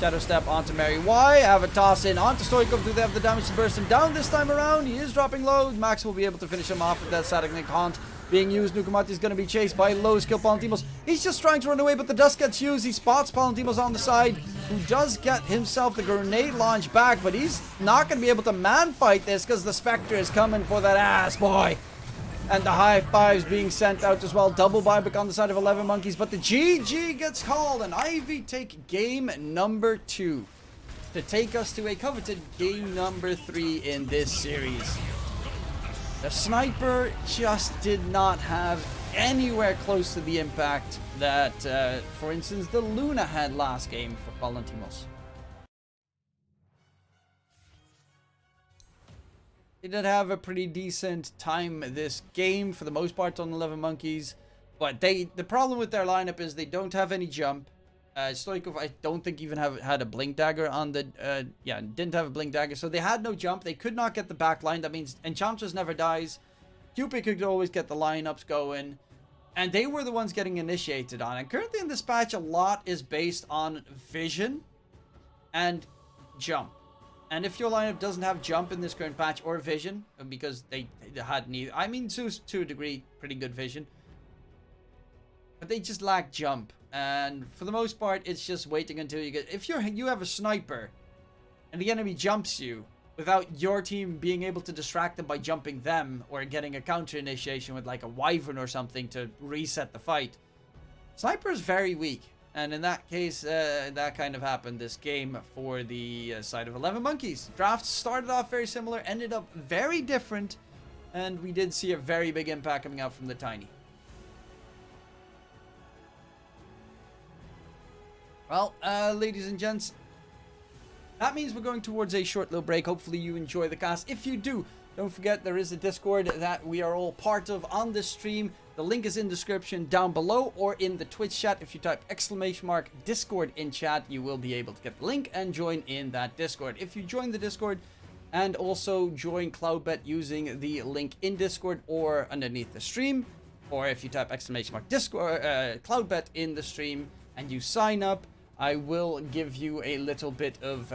Shadow Step onto Mary Y. Have a toss in onto Stoikov. Do they have the damage to burst him down this time around? He is dropping low. Max will be able to finish him off with that static link haunt being used. Nukamati is going to be chased by low skill Palantimos. He's just trying to run away, but the dust gets used. He spots Palantimos on the side, who does get himself the grenade launch back, but he's not going to be able to man fight this because the Spectre is coming for that ass, boy. And the high fives being sent out as well. Double buyback on the side of 11Monkeyz, but the GG gets called, and Ivy take game number 2 to take us to a coveted game number 3 in this series. The sniper just did not have anywhere close to the impact that, for instance, the Luna had last game for Palantimos. They did have a pretty decent time this game for the most part on 11Monkeyz, but the problem with their lineup is they don't have any jump. Stoikov, I don't think even had a blink dagger on the didn't have a blink dagger, so they had no jump. They could not get the back line. That means Enchantress never dies. Cupid could always get the lineups going, and they were the ones getting initiated on. And currently in this patch, a lot is based on vision and jump. And if your lineup doesn't have jump in this current patch or vision, because they had neither, I mean, to a degree, pretty good vision, but they just lack jump. And for the most part, it's just waiting until you get, if you have a sniper and the enemy jumps you without your team being able to distract them by jumping them or getting a counter initiation with like a wyvern or something to reset the fight, sniper is very weak. And in that case, that kind of happened this game for the side of 11Monkeyz. Drafts started off very similar, ended up very different, and we did see a very big impact coming out from the Tiny. Well, ladies and gents, that means we're going towards a short little break. Hopefully you enjoy the cast. If you do, don't forget there is a Discord that we are all part of on this stream. The link is in the description down below or in the Twitch chat. If you type !Discord in chat, you will be able to get the link and join in that Discord. If you join the Discord and also join Cloudbet using the link in Discord or underneath the stream, or if you type !Discord, Cloudbet in the stream and you sign up, I will give you a little bit of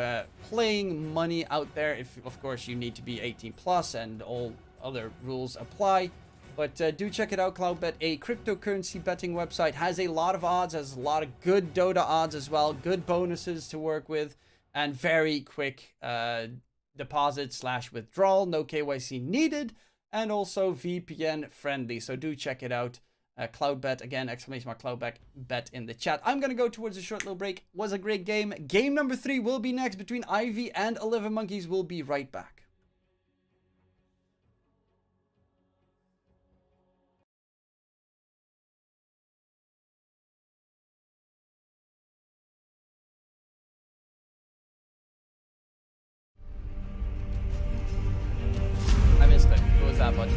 playing money out there. If, of course, you need to be 18 plus and all other rules apply. But do check it out. Cloudbet, a cryptocurrency betting website, has a lot of odds, has a lot of good Dota odds as well, good bonuses to work with, and very quick deposit / withdrawal, no KYC needed, and also VPN friendly. So do check it out. Cloudbet, again, !Cloudbet bet in the chat. I'm going to go towards a short little break. Was a great game. Game number 3 will be next between Ivy and 11Monkeyz. We'll be right back. I missed it. What was that button?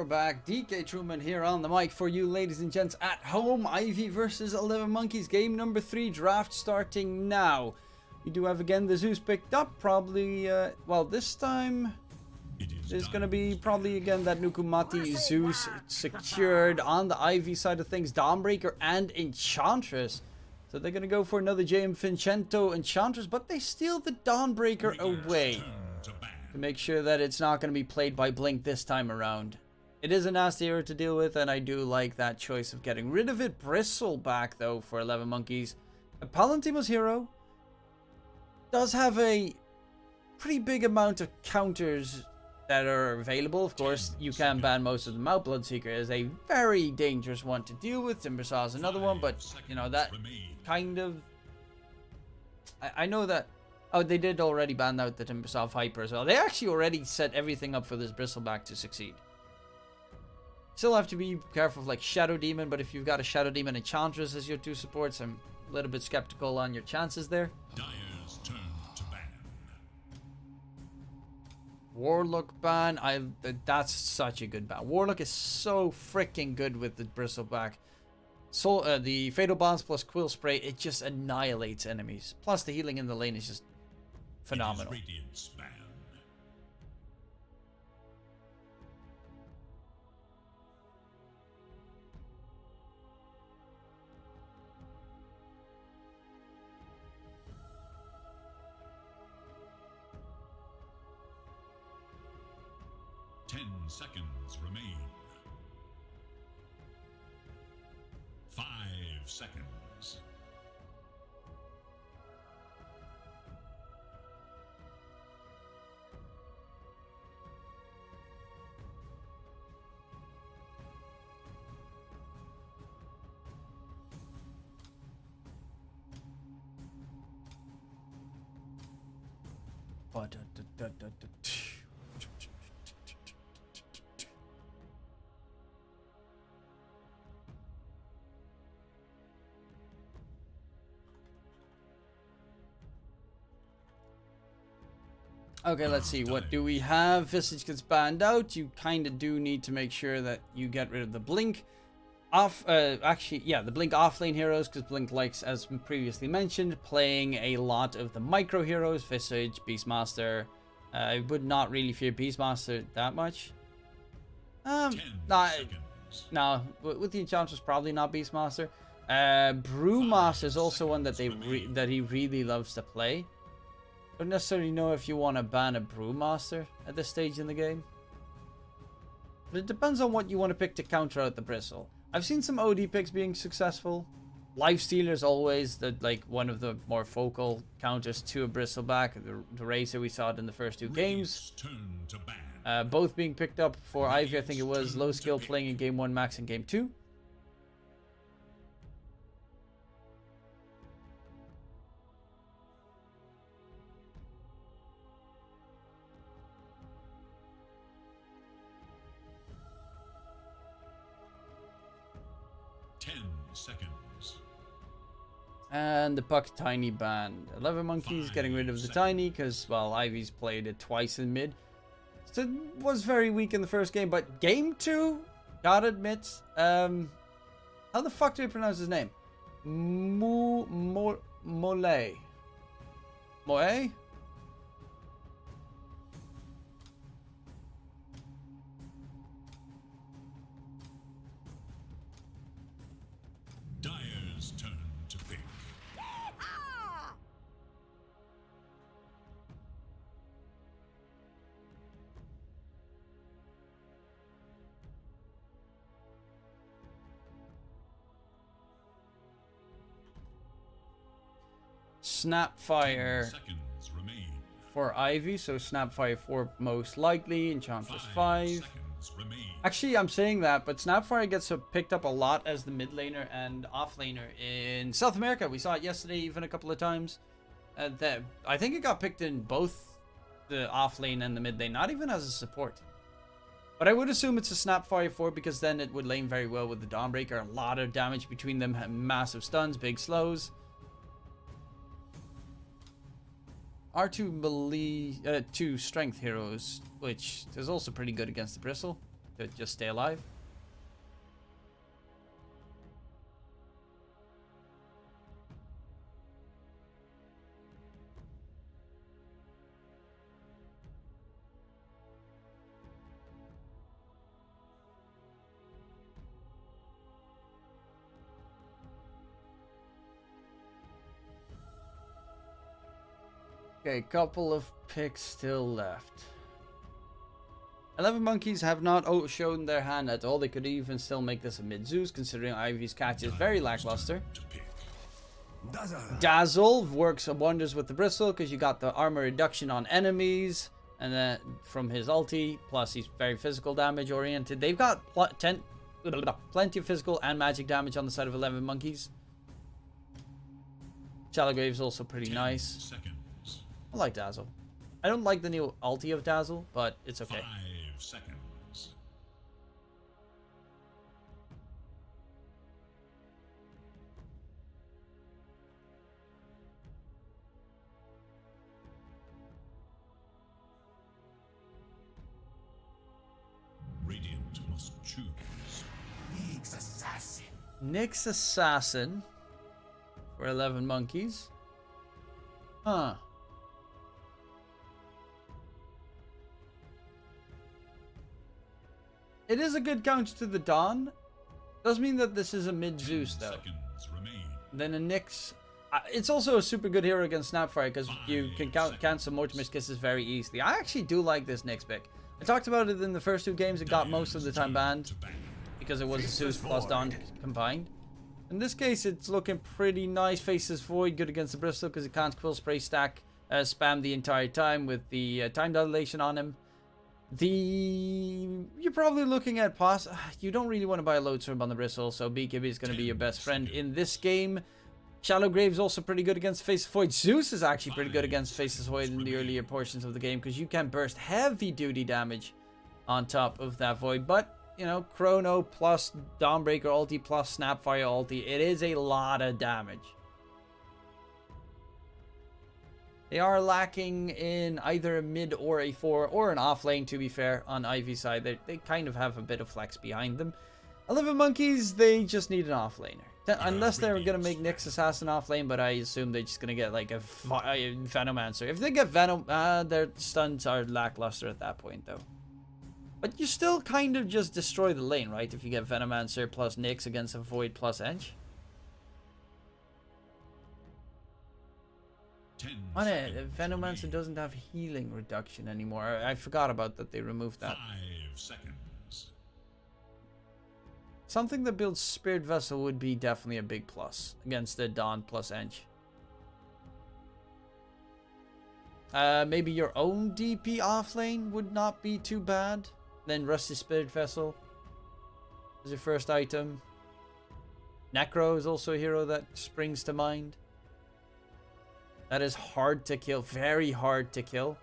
we're back. DK Truman here on the mic for you, ladies and gents, at home. Ivy versus 11Monkeyz, game number 3, draft starting now. We do have again the Zeus picked up, probably, well, this time there's gonna be probably again that Nukumati Zeus secured on the Ivy side of things, Dawnbreaker and Enchantress. So they're gonna go for another JM Fincento Enchantress, but they steal the Dawnbreaker away to make sure that it's not going to be played by Blink this time around. It is a nasty hero to deal with, and I do like that choice of getting rid of it. Bristleback, though, for 11Monkeyz. A Palantimus hero does have a pretty big amount of counters that are available. Of course, you can ban most of them out. Bloodseeker is a very dangerous one to deal with. Timbersaw is another one, but, you know, that kind of... I know that... Oh, they did already ban out the Timbersaw Hyper as well. They actually already set everything up for this Bristleback to succeed. Still have to be careful of like Shadow Demon, but if you've got a Shadow Demon Enchantress as your 2 supports, I'm a little bit skeptical on your chances there. Dire's turn to ban. Warlock ban, that's such a good ban. Warlock is so freaking good with the Bristleback. So the Fatal Bounce plus Quill Spray, it just annihilates enemies. Plus the healing in the lane is just phenomenal. Radiance ban. Ten seconds remain. 5 seconds. Okay, let's see. What do we have? Visage gets banned out. You kind of do need to make sure that you get rid of the Blink. Actually, yeah, the Blink offlane heroes, because Blink likes, as previously mentioned, playing a lot of the micro heroes. Visage, Beastmaster. I would not really fear Beastmaster that much. No, with the Enchantress, probably not Beastmaster. Brewmaster is also one that that he really loves to play. Don't necessarily know if you want to ban a Brewmaster at this stage in the game. But it depends on what you want to pick to counter out the Bristle. I've seen some OD picks being successful. Lifestealer is always one of the more focal counters to a Bristleback. The Racer, we saw it in the first 2 games. Both being picked up for Ivy. I think it was low skill playing in game 1, max in game 2. Seconds. And the Puck Tiny banned. 11Monkeyz getting rid of the Tiny because, well, Ivy's played it twice in mid. So it was very weak in the first game, but game 2, gotta admit, how the fuck do you pronounce his name? Mole. Moe? Dire's turn to pick. Snapfire Seconds remain. for Ivy, so Snapfire 4 most likely, Enchantress 5. Seconds remain. Actually, I'm saying that, but Snapfire gets picked up a lot as the mid laner and off laner in South America. We saw it yesterday even a couple of times. I think it got picked in both the off lane and the mid lane, not even as a support. But I would assume it's a Snapfire 4 because then it would lane very well with the Dawnbreaker. A lot of damage between them, massive stuns, big slows. Our 2 strength heroes, which is also pretty good against the Bristle. to just stay alive. Okay, couple of picks still left. 11Monkeyz have not shown their hand at all. They could even still make this a mid-Zeus, considering Ivy's catch is very lackluster. Dazzle works wonders with the bristle, because you got the armor reduction on enemies, and then from his ulti, plus he's very physical damage oriented. They've got plenty of physical and magic damage on the side of 11Monkeyz. Shallow Grave's also pretty nice. I like Dazzle. I don't like the new ulti of Dazzle, but it's okay. 5 seconds. Radiant must choose. Nyx assassin. Nyx Assassin for 11Monkeyz. Huh. It is a good counter to the Dawn. Does mean that this is a mid-Zeus, though. Then a Nyx. It's also a super good hero against Snapfire, because you can cancel Mortimer's Kisses very easily. I actually do like this Nyx pick. I talked about it in the first 2 games. It got most of the time banned, because it was a Zeus plus Dawn combined. In this case, it's looking pretty nice. Faces Void, good against the Bristle, because it can't Quill Spray stack spam the entire time with the time dilation on him. You're probably looking at you don't really want to buy a Lodestorm on the Bristle, so BKB is going to be your best friend in this game. Shallow Grave's also pretty good against Faces Void. Zeus is actually pretty good against Faces Void in the earlier portions of the game, because you can burst heavy duty damage on top of that Void. But, you know, Chrono plus Dawnbreaker ulti plus Snapfire ulti, it is a lot of damage. They are lacking in either a mid or a 4 or an off lane, to be fair, on Ivy's side. They kind of have a bit of flex behind them. 11Monkeyz, they just need an off laner. Unless they're going to make Nyx Assassin off lane, but I assume they're just going to get like a Venomancer. If they get Venom, their stuns are lackluster at that point, though. But you still kind of just destroy the lane, right? If you get Venomancer plus Nyx against a Void plus ENG. Venomancer doesn't have healing reduction anymore. I forgot about that. They removed that. 5 seconds. Something that builds Spirit Vessel would be definitely a big plus against the Dawn plus ENG. Maybe your own DP offlane would not be too bad. Then Rusty Spirit Vessel is your first item. Necro is also a hero that springs to mind. That is hard to kill, very hard to kill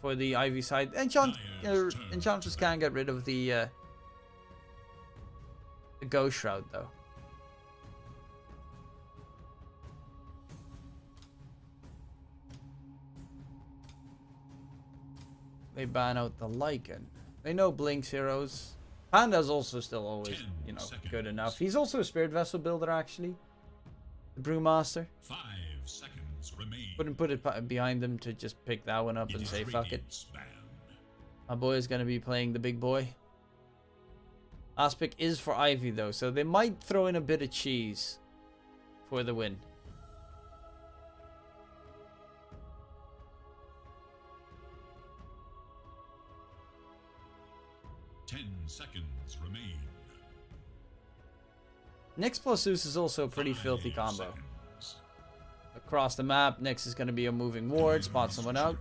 for the Ivy side. Enchantress can get rid of the Ghost Shroud, though. They ban out the Lycan. They know Blink's heroes. Panda's also still always, you know, good enough. He's also a Spirit Vessel builder, actually. The Brewmaster. 5 seconds remain. Wouldn't put it behind them to just pick that one up and say, fuck it. My boy is going to be playing the big boy. Last pick is for Ivy, though, so they might throw in a bit of cheese for the win. Seconds remain. Nyx plus Zeus is also a pretty filthy combo. Across the map, Nyx is going to be a moving ward, spot someone out.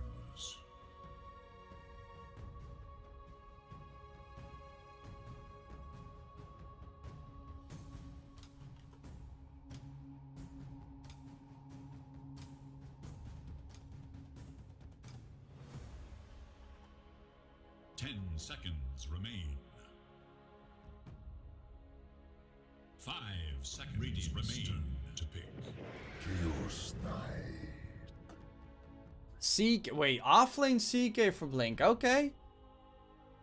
Seconds remain. 5 seconds remain to pick. Wait, offlane CK for Blink. Okay.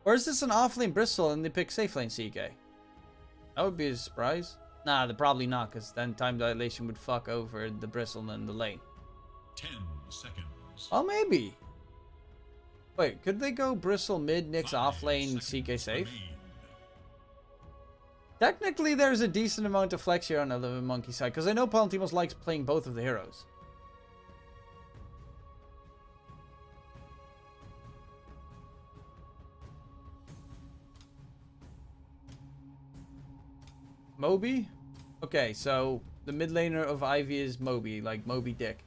Or is this an offlane Bristle and they pick safe lane CK? That would be a surprise. Nah, they're probably not, because then time dilation would fuck over the Bristle and the lane. 10 seconds. Oh, maybe. Wait, could they go Bristle mid, Nyx 5 offlane, CK seconds safe? remain. Technically, there's a decent amount of flex here on the 11Monkeyz side, because I know Palantimos likes playing both of the heroes. Moby? Okay, so the mid laner of Ivy is Moby, like Moby Dick.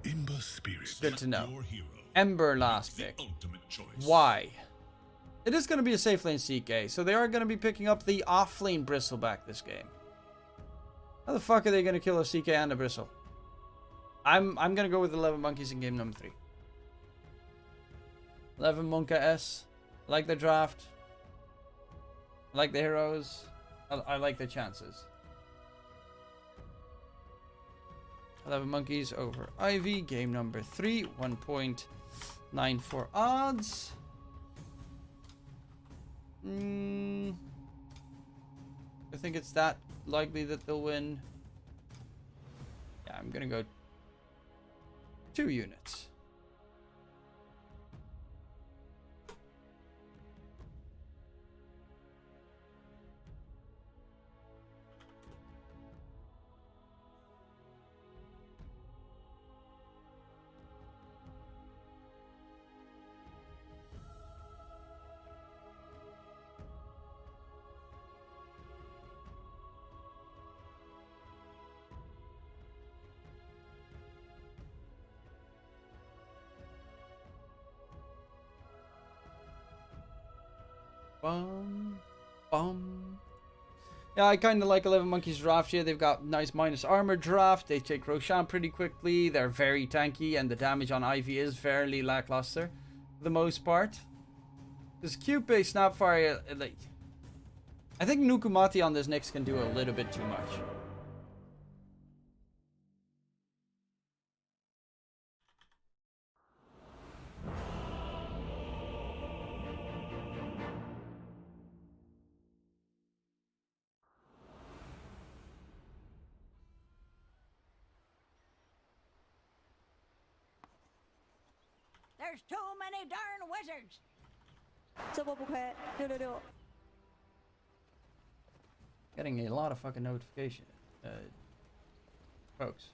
Ember spirit. Good to know. Your hero. Ember last The pick. ultimate choice. Why? It is going to be a safe lane CK, so they are going to be picking up the off lane Bristleback this game. How the fuck are they going to kill a CK and a Bristle? I'm going to go with 11Monkeyz in game number 3. 11Monkeyz. I like the draft. I like the heroes. I like the chances. 11Monkeyz over Ivy. Game number 3. 1.94 odds. I think it's that likely that they'll win. Yeah, I'm gonna go 2 units. Yeah, I kind of like 11Monkeyz draft here. They've got nice minus armor draft. They take Roshan pretty quickly. They're very tanky, and the damage on Ivy is fairly lackluster for the most part. This Q-based Snapfire, like, I think Nukumati on this Nyx can do a little bit too much. There's too many darn wizards. 这波不亏，666。 Getting a lot of fucking notification, folks.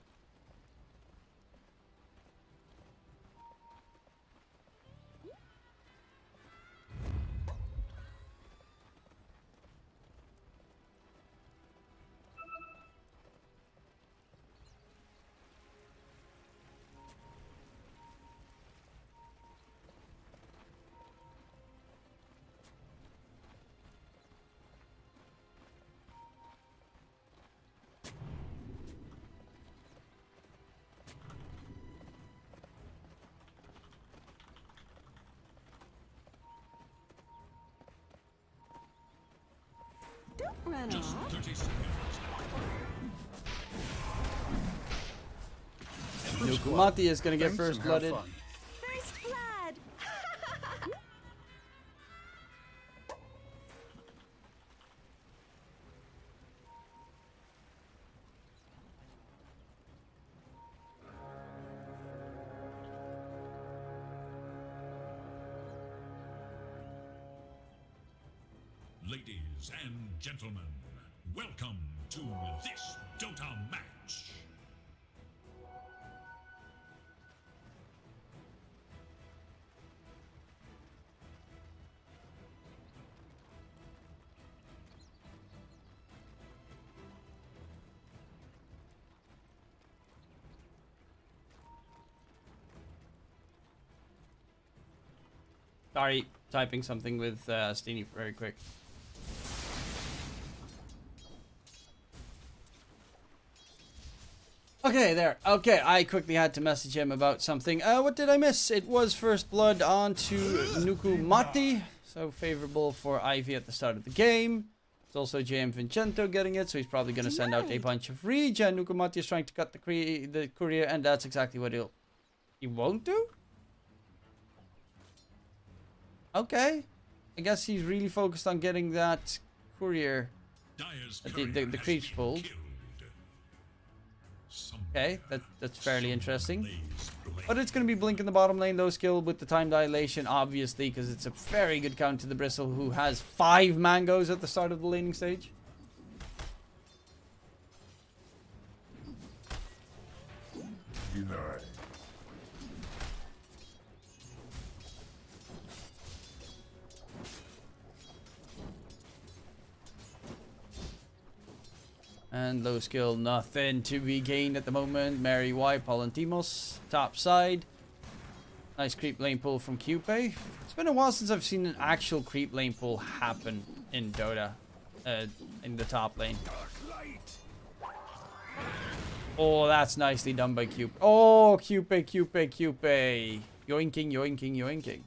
Don't run Just off. 30 seconds now. Nukumati is gonna get first blooded. First blood. Ladies and gentlemen, welcome to this Dota match. Sorry, typing something with Steenie very quick. Okay, there. Okay, I quickly had to message him about something. What did I miss? It was first blood onto Nukumati. So favorable for Ivy at the start of the game. It's also JM Vincento getting it, so he's probably going to send out a bunch of regen. Nukamati is trying to cut the courier, and that's exactly what he won't do? Okay. I guess he's really focused on getting that courier, the creeps pulled. Okay, that's fairly interesting. But it's going to be Blink in the bottom lane, low skill with the time dilation, obviously, because it's a very good count to the Bristle, who has 5 mangoes at the start of the laning stage. And low skill, nothing to be gained at the moment. Mary Y, Palantimos, top side. Nice creep lane pull from Cupid. It's been a while since I've seen an actual creep lane pull happen in Dota. In the top lane. Oh, that's nicely done by Cupid. Oh, Cupid. Yoinking, yoinking, yoinking.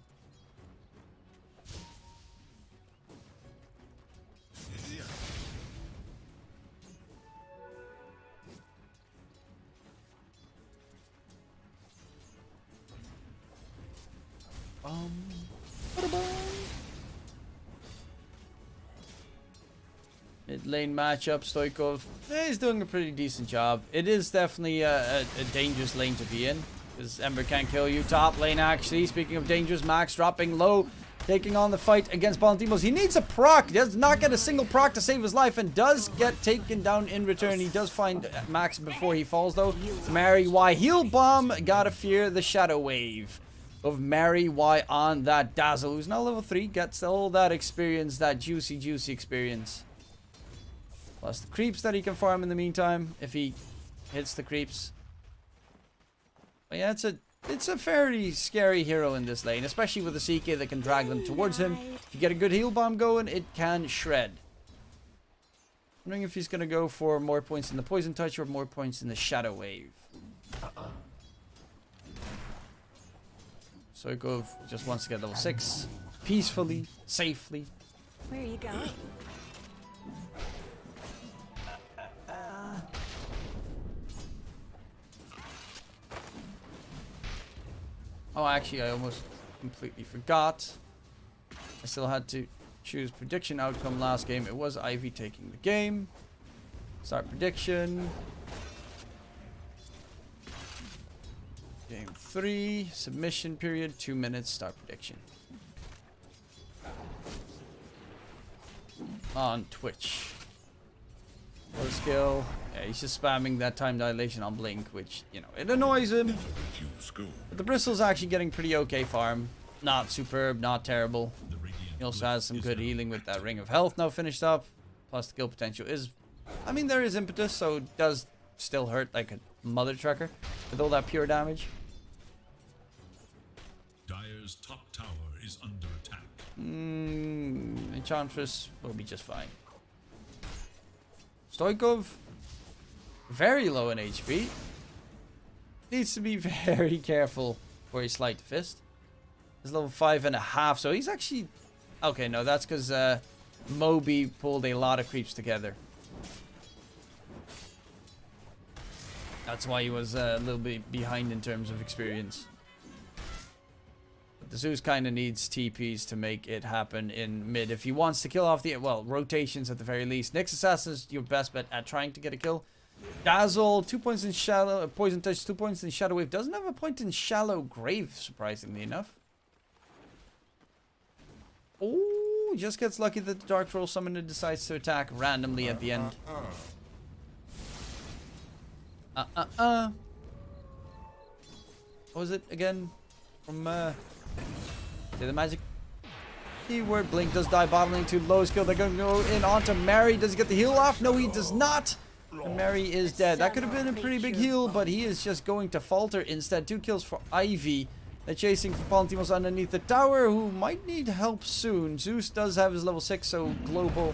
Mid lane matchup, Stoikov. He's doing a pretty decent job. It is definitely a dangerous lane to be in, because Ember can't kill you. Top lane, actually. Speaking of dangerous, Max dropping low, taking on the fight against Palantimos. He needs a proc. He does not get a single proc to save his life, and does get taken down in return. He does find Max before he falls, though. Mary Y heal bomb. Gotta fear the shadow wave of Mary Y on that Dazzle, who's now level 3, gets all that experience, that juicy experience. Plus the creeps that he can farm in the meantime, if he hits the creeps. But yeah, it's a fairly scary hero in this lane, especially with the CK that can drag them towards him. If you get a good heal bomb going, it can shred. I'm wondering if he's going to go for more points in the Poison Touch or more points in the Shadow Wave. Soikov just wants to get level 6 peacefully, safely. Where are you going? Oh, actually, I almost completely forgot. I still had to choose prediction outcome last game. It was Ivy taking the game. Start prediction. Game 3, submission period, 2 minutes, start prediction. On Twitch. Low skill. Yeah, he's just spamming that time dilation on Blink, which, you know, it annoys him. But the Bristle's actually getting pretty okay farm. Not superb, not terrible. He also has some good healing with that Ring of Health now finished up. Plus the kill potential is... I mean, there is impetus, so it does still hurt like a mother trucker with all that pure damage. Dire's top tower is under attack. Enchantress will be just fine. Stoikov, very low in HP. Needs to be very careful for his Sleight of Fist. He's level 5.5, so he's actually... Okay, no, that's because Moby pulled a lot of creeps together. That's why he was a little bit behind in terms of experience. But the Zeus kind of needs TPs to make it happen in mid. If he wants to kill off the... Well, rotations at the very least. Nyx Assassin's your best bet at trying to get a kill. Dazzle, 2 points in Shallow... Poison Touch, 2 points in Shadow Wave. Doesn't have a point in Shallow Grave, surprisingly enough. Oh, just gets lucky that the Dark Troll Summoner decides to attack randomly at the end. What was it again? From the magic keyword. Blink does die bottling to low skill. They're going to go in onto Mary. Does he get the heal off? No, he does not. And Mary is dead. That could have been a pretty big heal, but he is just going to falter instead. 2 kills for Ivy. They're chasing for Palantimos underneath the tower, who might need help soon. Zeus does have his level 6, so global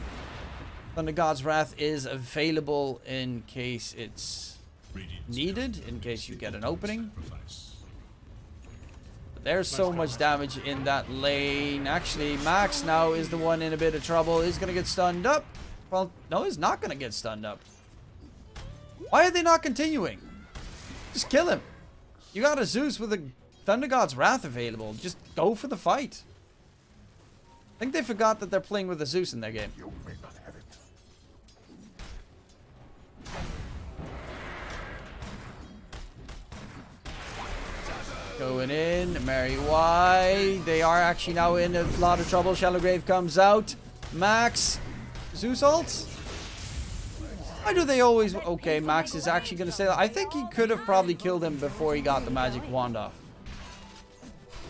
Thunder God's Wrath is available in case it's needed, in case you get an opening. But there's so much damage in that lane. Actually, Max now is the one in a bit of trouble. He's going to get stunned up. Well, no, he's not going to get stunned up. Why are they not continuing? Just kill him. You got a Zeus with a Thunder God's Wrath available. Just go for the fight. I think they forgot that they're playing with a Zeus in their game. You may not have it. Going in, Mary Y. They are actually now in a lot of trouble. Shallow Grave comes out. Max. Zeus ults? Why do they always... Okay, Max is actually going to say that. I think he could have probably killed him before he got the magic wand off.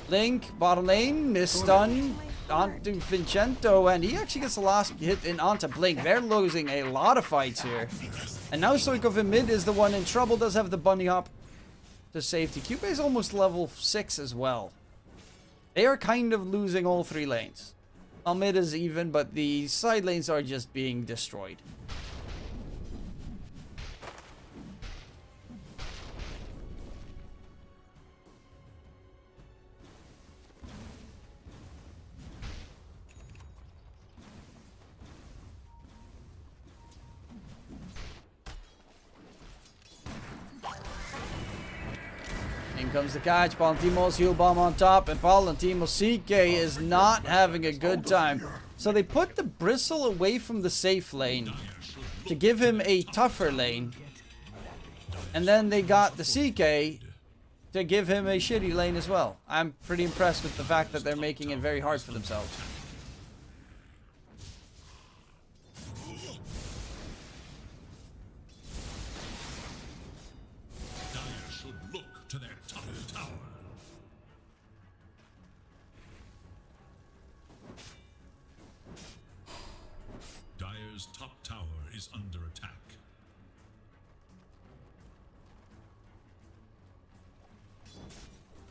Link, bottom lane, miss stun onto Vincento, and he actually gets the last hit in onto Blink. They're losing a lot of fights here. And now Stoikov in mid is the one in trouble. Does have the bunny hop to safety. Cupid is almost level 6 as well. They are kind of losing all 3 lanes. Well, mid is even, but the side lanes are just being destroyed. In comes the catch. Palantimos heal bomb on top, and Palantimos CK is not having a good time. So they put the Bristle away from the safe lane to give him a tougher lane. And then they got the CK to give him a shitty lane as well. I'm pretty impressed with the fact that they're making it very hard for themselves. To their top tower. Dire's top tower is under attack.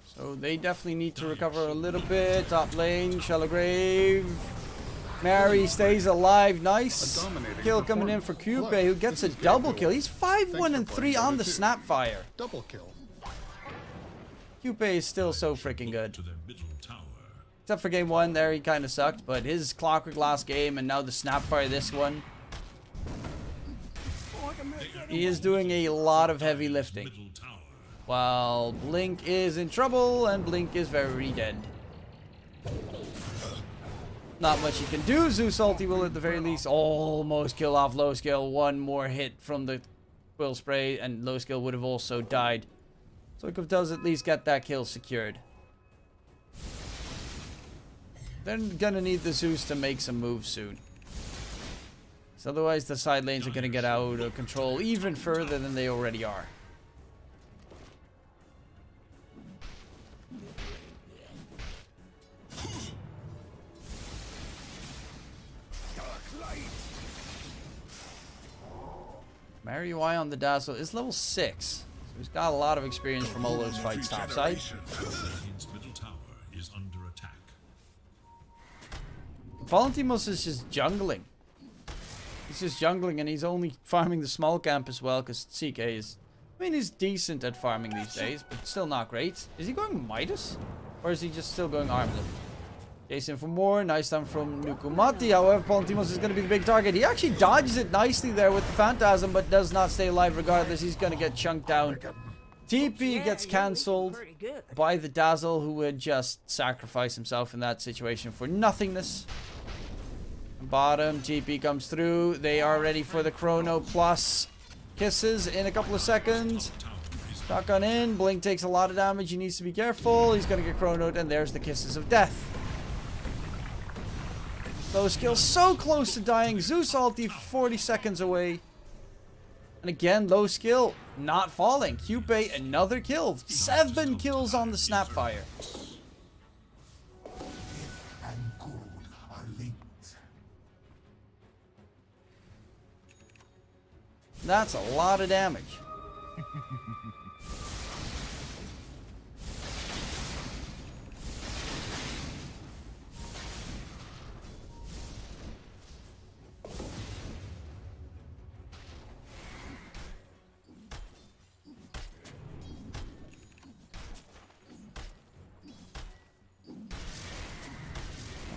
So they definitely need to recover a little bit. Top lane, Shallow Grave. Mary stays alive. Nice kill coming in for Cube, who gets a double kill. He's 5-1 and 3 on the Snapfire. Double kill. Cube is still so freaking good. To their middle tower. Except for game 1 there, he kind of sucked. But his Clockwork last game and now the Snapfire this one. He is doing a lot of heavy lifting. Middle tower. While Blink is in trouble and Blink is very dead. Not much he can do. Zeus ulti will at the very least almost kill off Low Skill. One more hit from the Quill Spray and Low Skill would have also died. Stoikov does at least get that kill secured. They're gonna need the Zeus to make some moves soon. So otherwise the side lanes are gonna get out of control even further than they already are. Mary Y on the Dazzle is level 6. So he's got a lot of experience from all those fights topside. Radiant's middle tower is under attack. Palantimos is just jungling. He's just jungling and he's only farming the small camp as well because CK is... I mean, he's decent at farming these days, but still not great. Is he going Midas? Or is he just still going Armlet? Chasing for more. Nice time from Nukumati. However, Palantimos is going to be the big target. He actually dodges it nicely there with the Phantasm, but does not stay alive regardless. He's going to get chunked down. TP gets cancelled by the Dazzle, who would just sacrifice himself in that situation for nothingness. Bottom, TP comes through. They are ready for the Chrono Plus kisses in a couple of seconds. Shotgun in. Blink takes a lot of damage. He needs to be careful. He's going to get chronoed, and there's the kisses of death. Low skill so close to dying. Zeus ulti 40 seconds away. And again, low skill not falling. Cupid another kill. 7 kills on the Snapfire. And gold are linked. That's a lot of damage.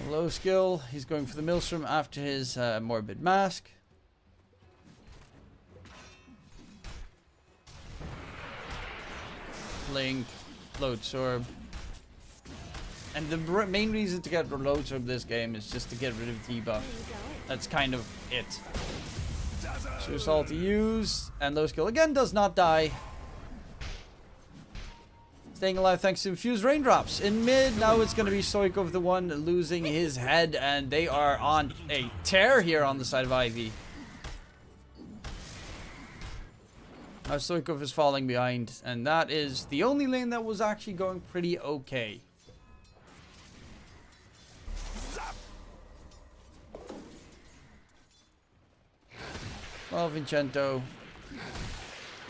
Low skill. He's going for the Maelstrom after his Morbid Mask. Blink, Loadsorb. And the main reason to get Loadsorb this game is just to get rid of debuff. That's kind of it. Zeus ulti used, and low skill again does not die. Staying alive thanks to infused raindrops. In mid, now it's going to be Stoikov the one losing his head, and they are on a tear here on the side of Ivy. Now Stoikov is falling behind, and that is the only lane that was actually going pretty okay. Well, Vincento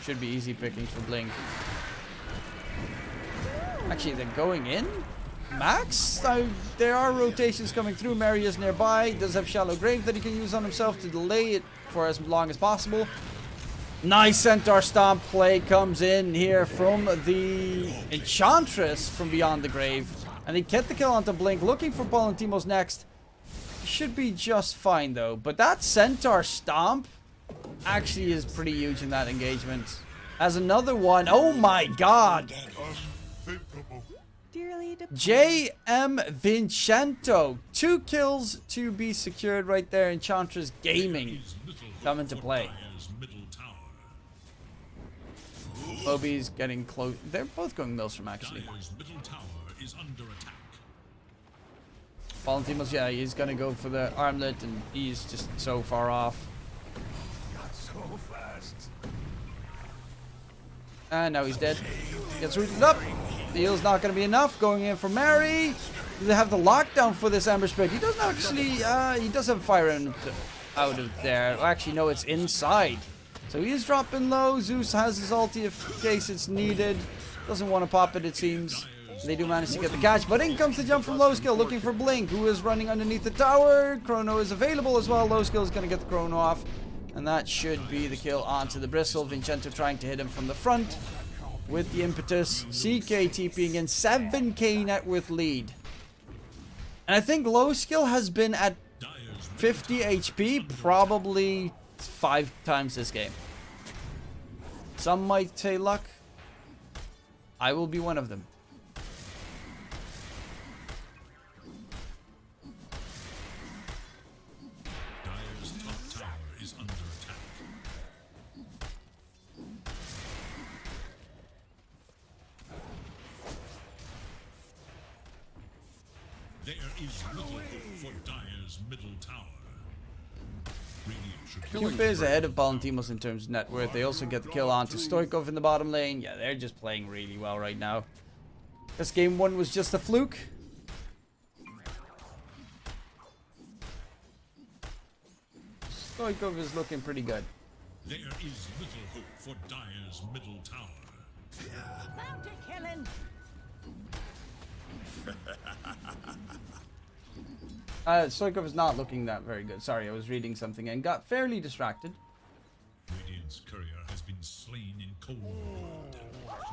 should be easy pickings for Blink. Actually, they're going in. Max? There are rotations coming through. Mary is nearby. Does have Shallow Grave that he can use on himself to delay it for as long as possible. Nice Centaur Stomp play comes in here from the Enchantress from beyond the grave. And they get the kill onto Blink. Looking for Palantimos next. Should be just fine though. But that Centaur Stomp actually is pretty huge in that engagement. As another one. Oh my god. Dearly JM Vincento. 2 kills to be secured right there. Enchantress Gaming come into play. Moby's getting close. They're both going Maelstrom actually. Palantimos, yeah, he's gonna go for the armlet and he's just so far off. Not so fast. And now he's dead. Gets rooted up. The heal's not going to be enough. Going in for Mary. They have the lockdown for this Amber Spirit. He doesn't actually, he does have fire out of there. Actually, no, it's inside. So he is dropping low. Zeus has his ulti in case it's needed. Doesn't want to pop it, it seems. They do manage to get the catch, but in comes the jump from Low Skill, looking for Blink, who is running underneath the tower. Chrono is available as well. Low Skill is going to get the Chrono off. And that should be the kill onto the Bristle. Vincento trying to hit him from the front with the impetus. CK TPing in 7k net worth lead. And I think Low Skill has been at 50 HP probably 5 times this game. Some might say luck. I will be one of them. There is little hope for Dire's middle tower. Cube is ahead of Palantimos in terms of net worth. They also get the kill onto Stoikov in the bottom lane. Yeah, they're just playing really well right now. This game 1 was just a fluke. Stoikov is looking pretty good. There is little hope for Dire's middle tower. Bounty killing. Stoikov is not looking that very good. Sorry, I was reading something and got fairly distracted. Radiant's courier has been slain in cold blood.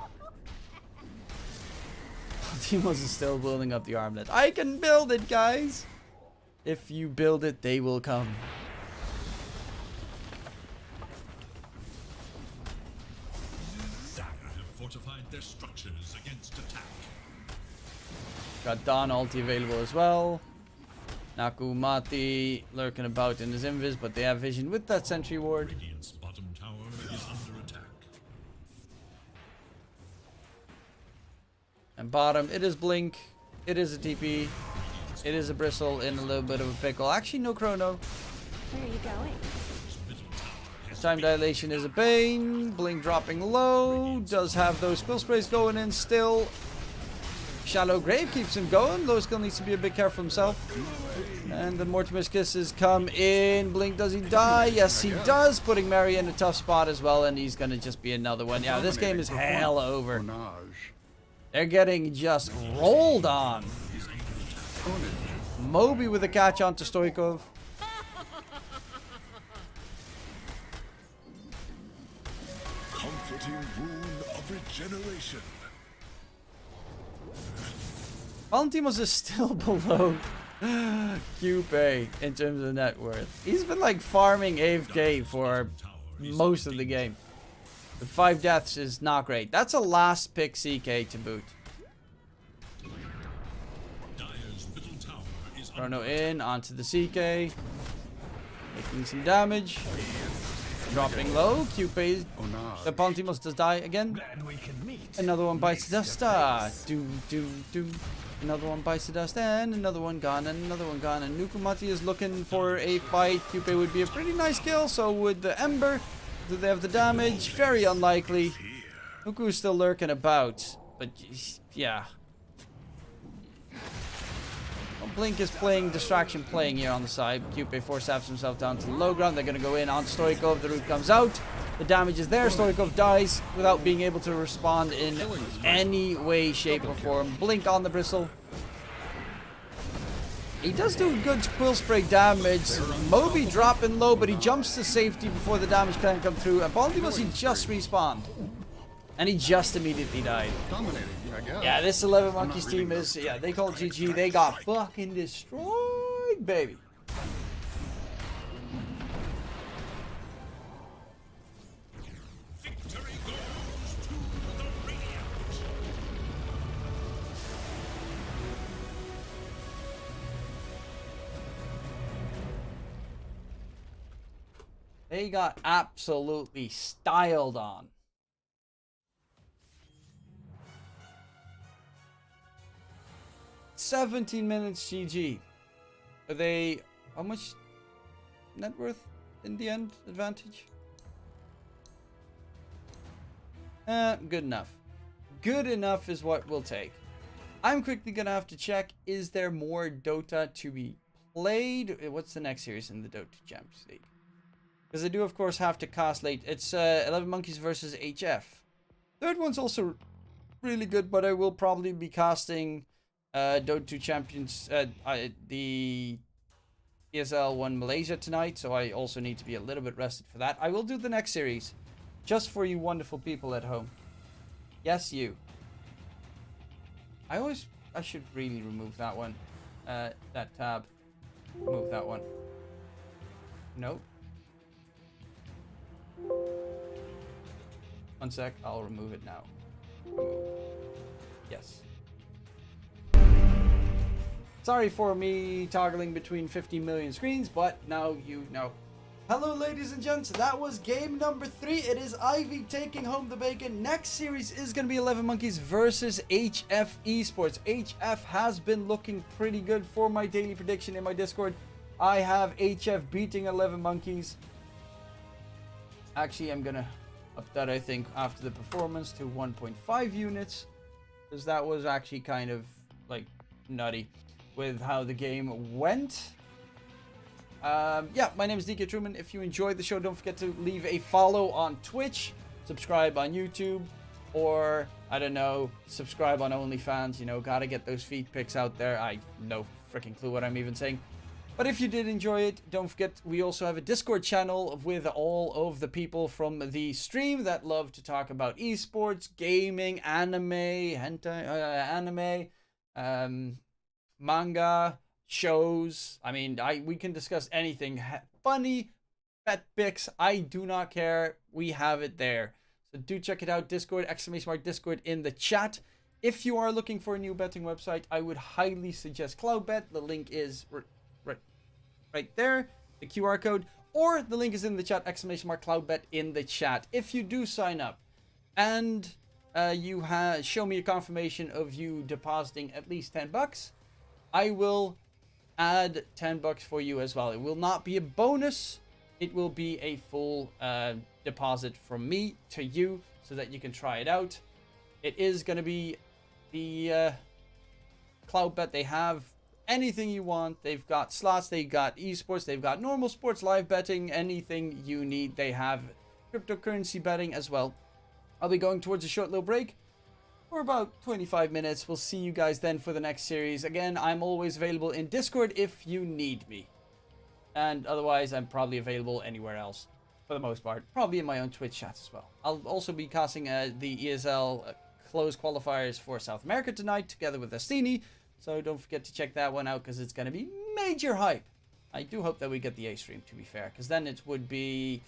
Timos is still building up the armlet. I can build it, guys. If you build it, they will come. Dire have fortified their structures against attack. Got Dawn ulti available as well. Nakumati lurking about in his invis, but they have vision with that sentry ward. Radiant's bottom tower is under attack. And bottom, it is Blink. It is a TP. It is a Bristle in a little bit of a pickle. Actually, no Chrono. Where are you going? Time dilation is a pain. Blink dropping low. Does have those quill sprays going in still. Shallow Grave keeps him going. Low Skill needs to be a bit careful himself. And the Mortimer's Kisses come in. Blink, does he die? Yes, he does. Putting Mary in a tough spot as well. And he's going to just be another one. Yeah, this game is hell over. They're getting just rolled on. Moby with a catch onto Stoikov. Comforting rune of regeneration. Palantimos is still below QP in terms of net worth. He's been like farming AFK for most of the game. But 5 deaths is not great. That's a last pick CK to boot. Dire's middle tower is Chrono in onto the CK. Making some damage. Dropping low. Cupid. The Pontimos does die again. Another one bites the dust. Do. Another one bites the dust. And another one gone. And another one gone. And Nukumati is looking for a fight. Cupid would be a pretty nice kill. So would the Ember. Do they have the damage? Very unlikely. Nuku is still lurking about. But yeah. Blink is playing distraction playing here on the side. Cupid force-saps himself down to the low ground. They're going to go in on Stoikov. The root comes out. The damage is there. Stoikov dies without being able to respond in any way, shape, or form. Blink on the bristle. He does do good quill spray damage. Moby dropping low, but he jumps to safety before the damage can come through. And Baltimos, he just respawned. And he just immediately died. Yeah, this 11Monkeyz team is, yeah, they call it GG. They got fucking destroyed, baby. victory goes to the Radiant. They got absolutely styled on. $17 minutes GG. Are they, how much net worth in the end advantage? Good enough. Good enough is what we'll take. I'm quickly gonna have to check, is there more Dota to be played? What's the next series in the Dota Champions League? Because I do of course have to cast late. It's 11Monkeyz versus HF. Third one's also really good, but I will probably be casting Dota 2 Champions, the ESL 1 Malaysia tonight, so I also need to be a little bit rested for that. I will do the next series, just for you wonderful people at home. Yes, you. I should really remove that one, that tab. Remove that one. Nope. One sec, I'll remove it now. Remove. Yes. Sorry for me toggling between 50 million screens, but now you know. Hello ladies and gents, that was game number 3. It is Ivy taking home the bacon. Next series is going to be 11Monkeyz versus HF Esports. HF has been looking pretty good for my daily prediction in my Discord. I have HF beating 11Monkeyz. Actually, I'm going to up that, I think, after the performance to 1.5 units. Because that was actually kind of, like, nutty with how the game went. Yeah, my name is DK Truman. If you enjoyed the show, don't forget to leave a follow on Twitch, subscribe on YouTube, or, I don't know, subscribe on OnlyFans. You know, gotta get those feed pics out there. I no freaking clue what I'm even saying. But if you did enjoy it, don't forget, we also have a Discord channel with all of the people from the stream that love to talk about esports, gaming, anime, hentai, manga, shows. I mean, we can discuss anything. Funny, bet pics, I do not care. We have it there. So do check it out. Discord, !Discord in the chat. If you are looking for a new betting website, I would highly suggest CloudBet. The link is right there, the QR code, or the link is in the chat, !CloudBet in the chat. If you do sign up and you show me a confirmation of you depositing at least $10, I will add $10 for you as well. It will not be a bonus. It will be a full deposit from me to you so that you can try it out. It is going to be the CloudBet. They have anything you want. They've got slots, they've got esports, they've got normal sports, live betting, anything you need. They have cryptocurrency betting as well. I'll be going towards a short little break for about 25 minutes. We'll see you guys then for the next series. Again, I'm always available in Discord if you need me. And otherwise, I'm probably available anywhere else for the most part. Probably in my own Twitch chats as well. I'll also be casting the ESL closed qualifiers for South America tonight together with Astini. So don't forget to check that one out because it's going to be major hype. I do hope that we get the A stream, to be fair, because then it would be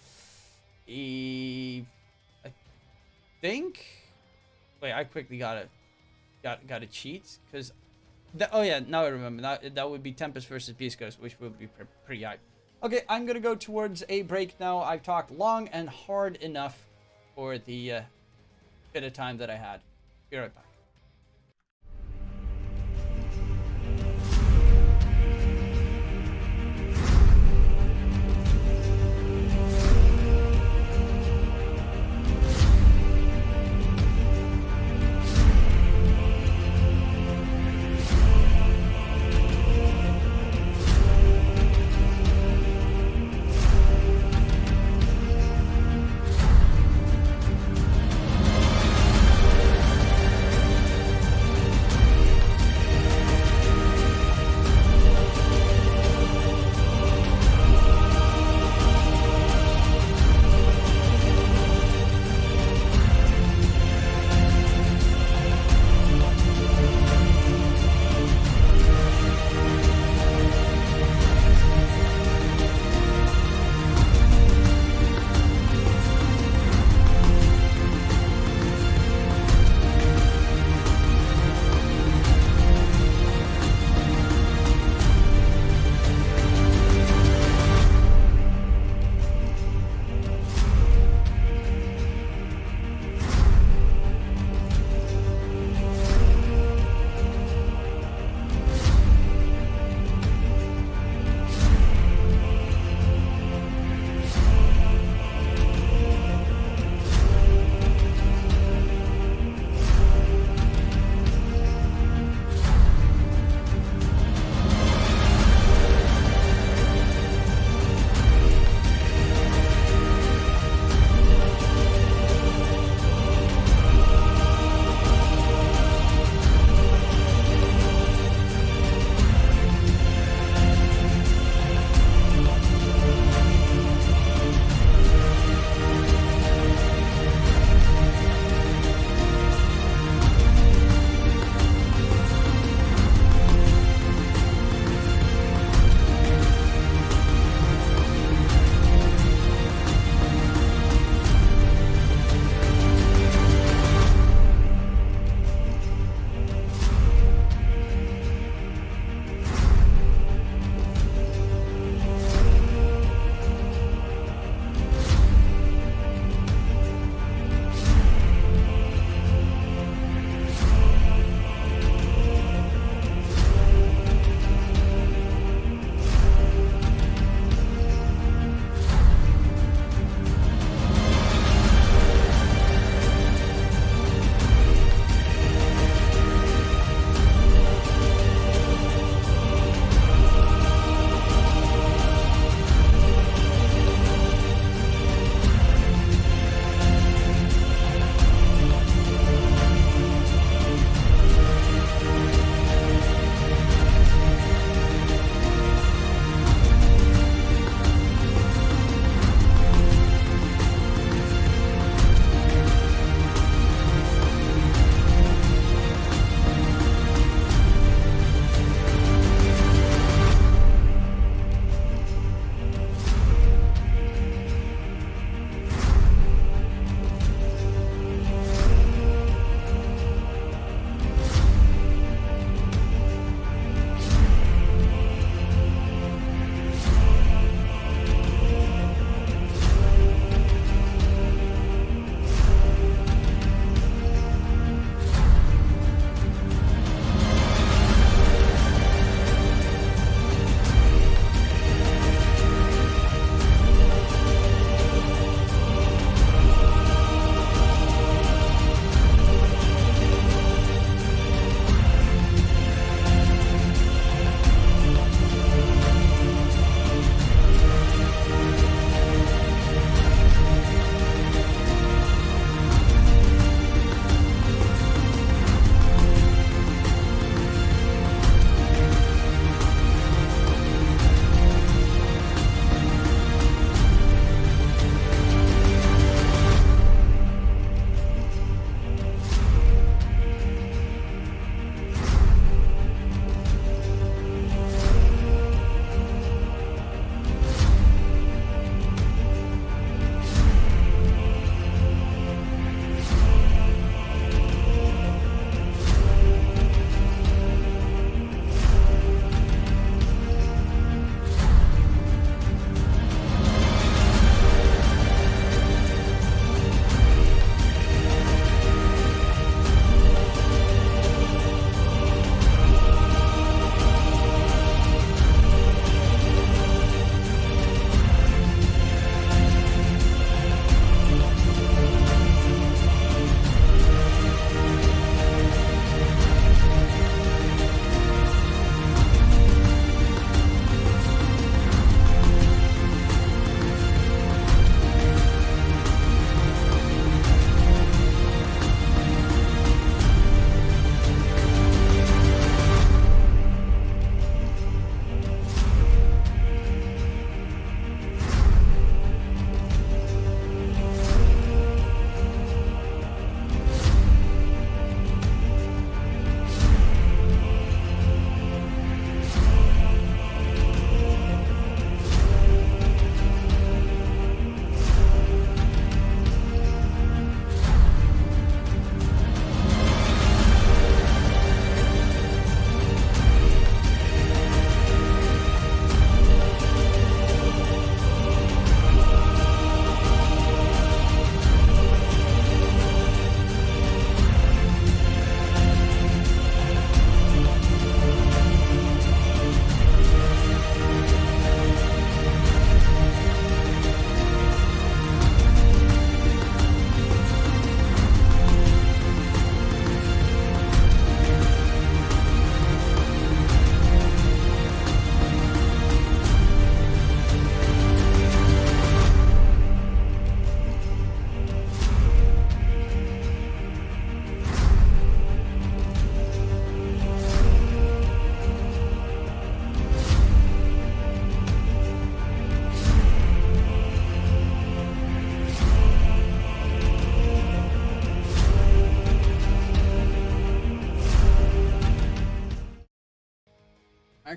think. Wait, I quickly got a cheat because. Oh yeah, now I remember. That would be Tempest versus Beast Ghost, which would be pretty hype. Okay, I'm gonna go towards a break now. I've talked long and hard enough for the bit of time that I had. Be right back.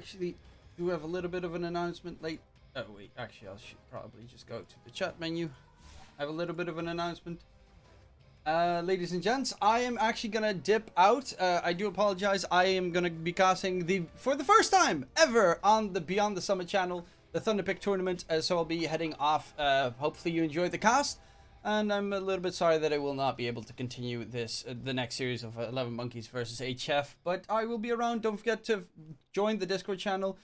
actually do have a little bit of an announcement late. Oh wait, actually I should probably just go to the chat menu. I have a little bit of an announcement. Ladies and gents, I am actually gonna dip out. I do apologize. I am gonna be casting for the first time ever on the Beyond the Summit channel, the Thunderpick tournament. So I'll be heading off. Hopefully you enjoyed the cast, and I'm a little bit sorry that I will not be able to continue this the next series of 11Monkeyz versus HF. But I will be around. Don't forget to join the Discord channel.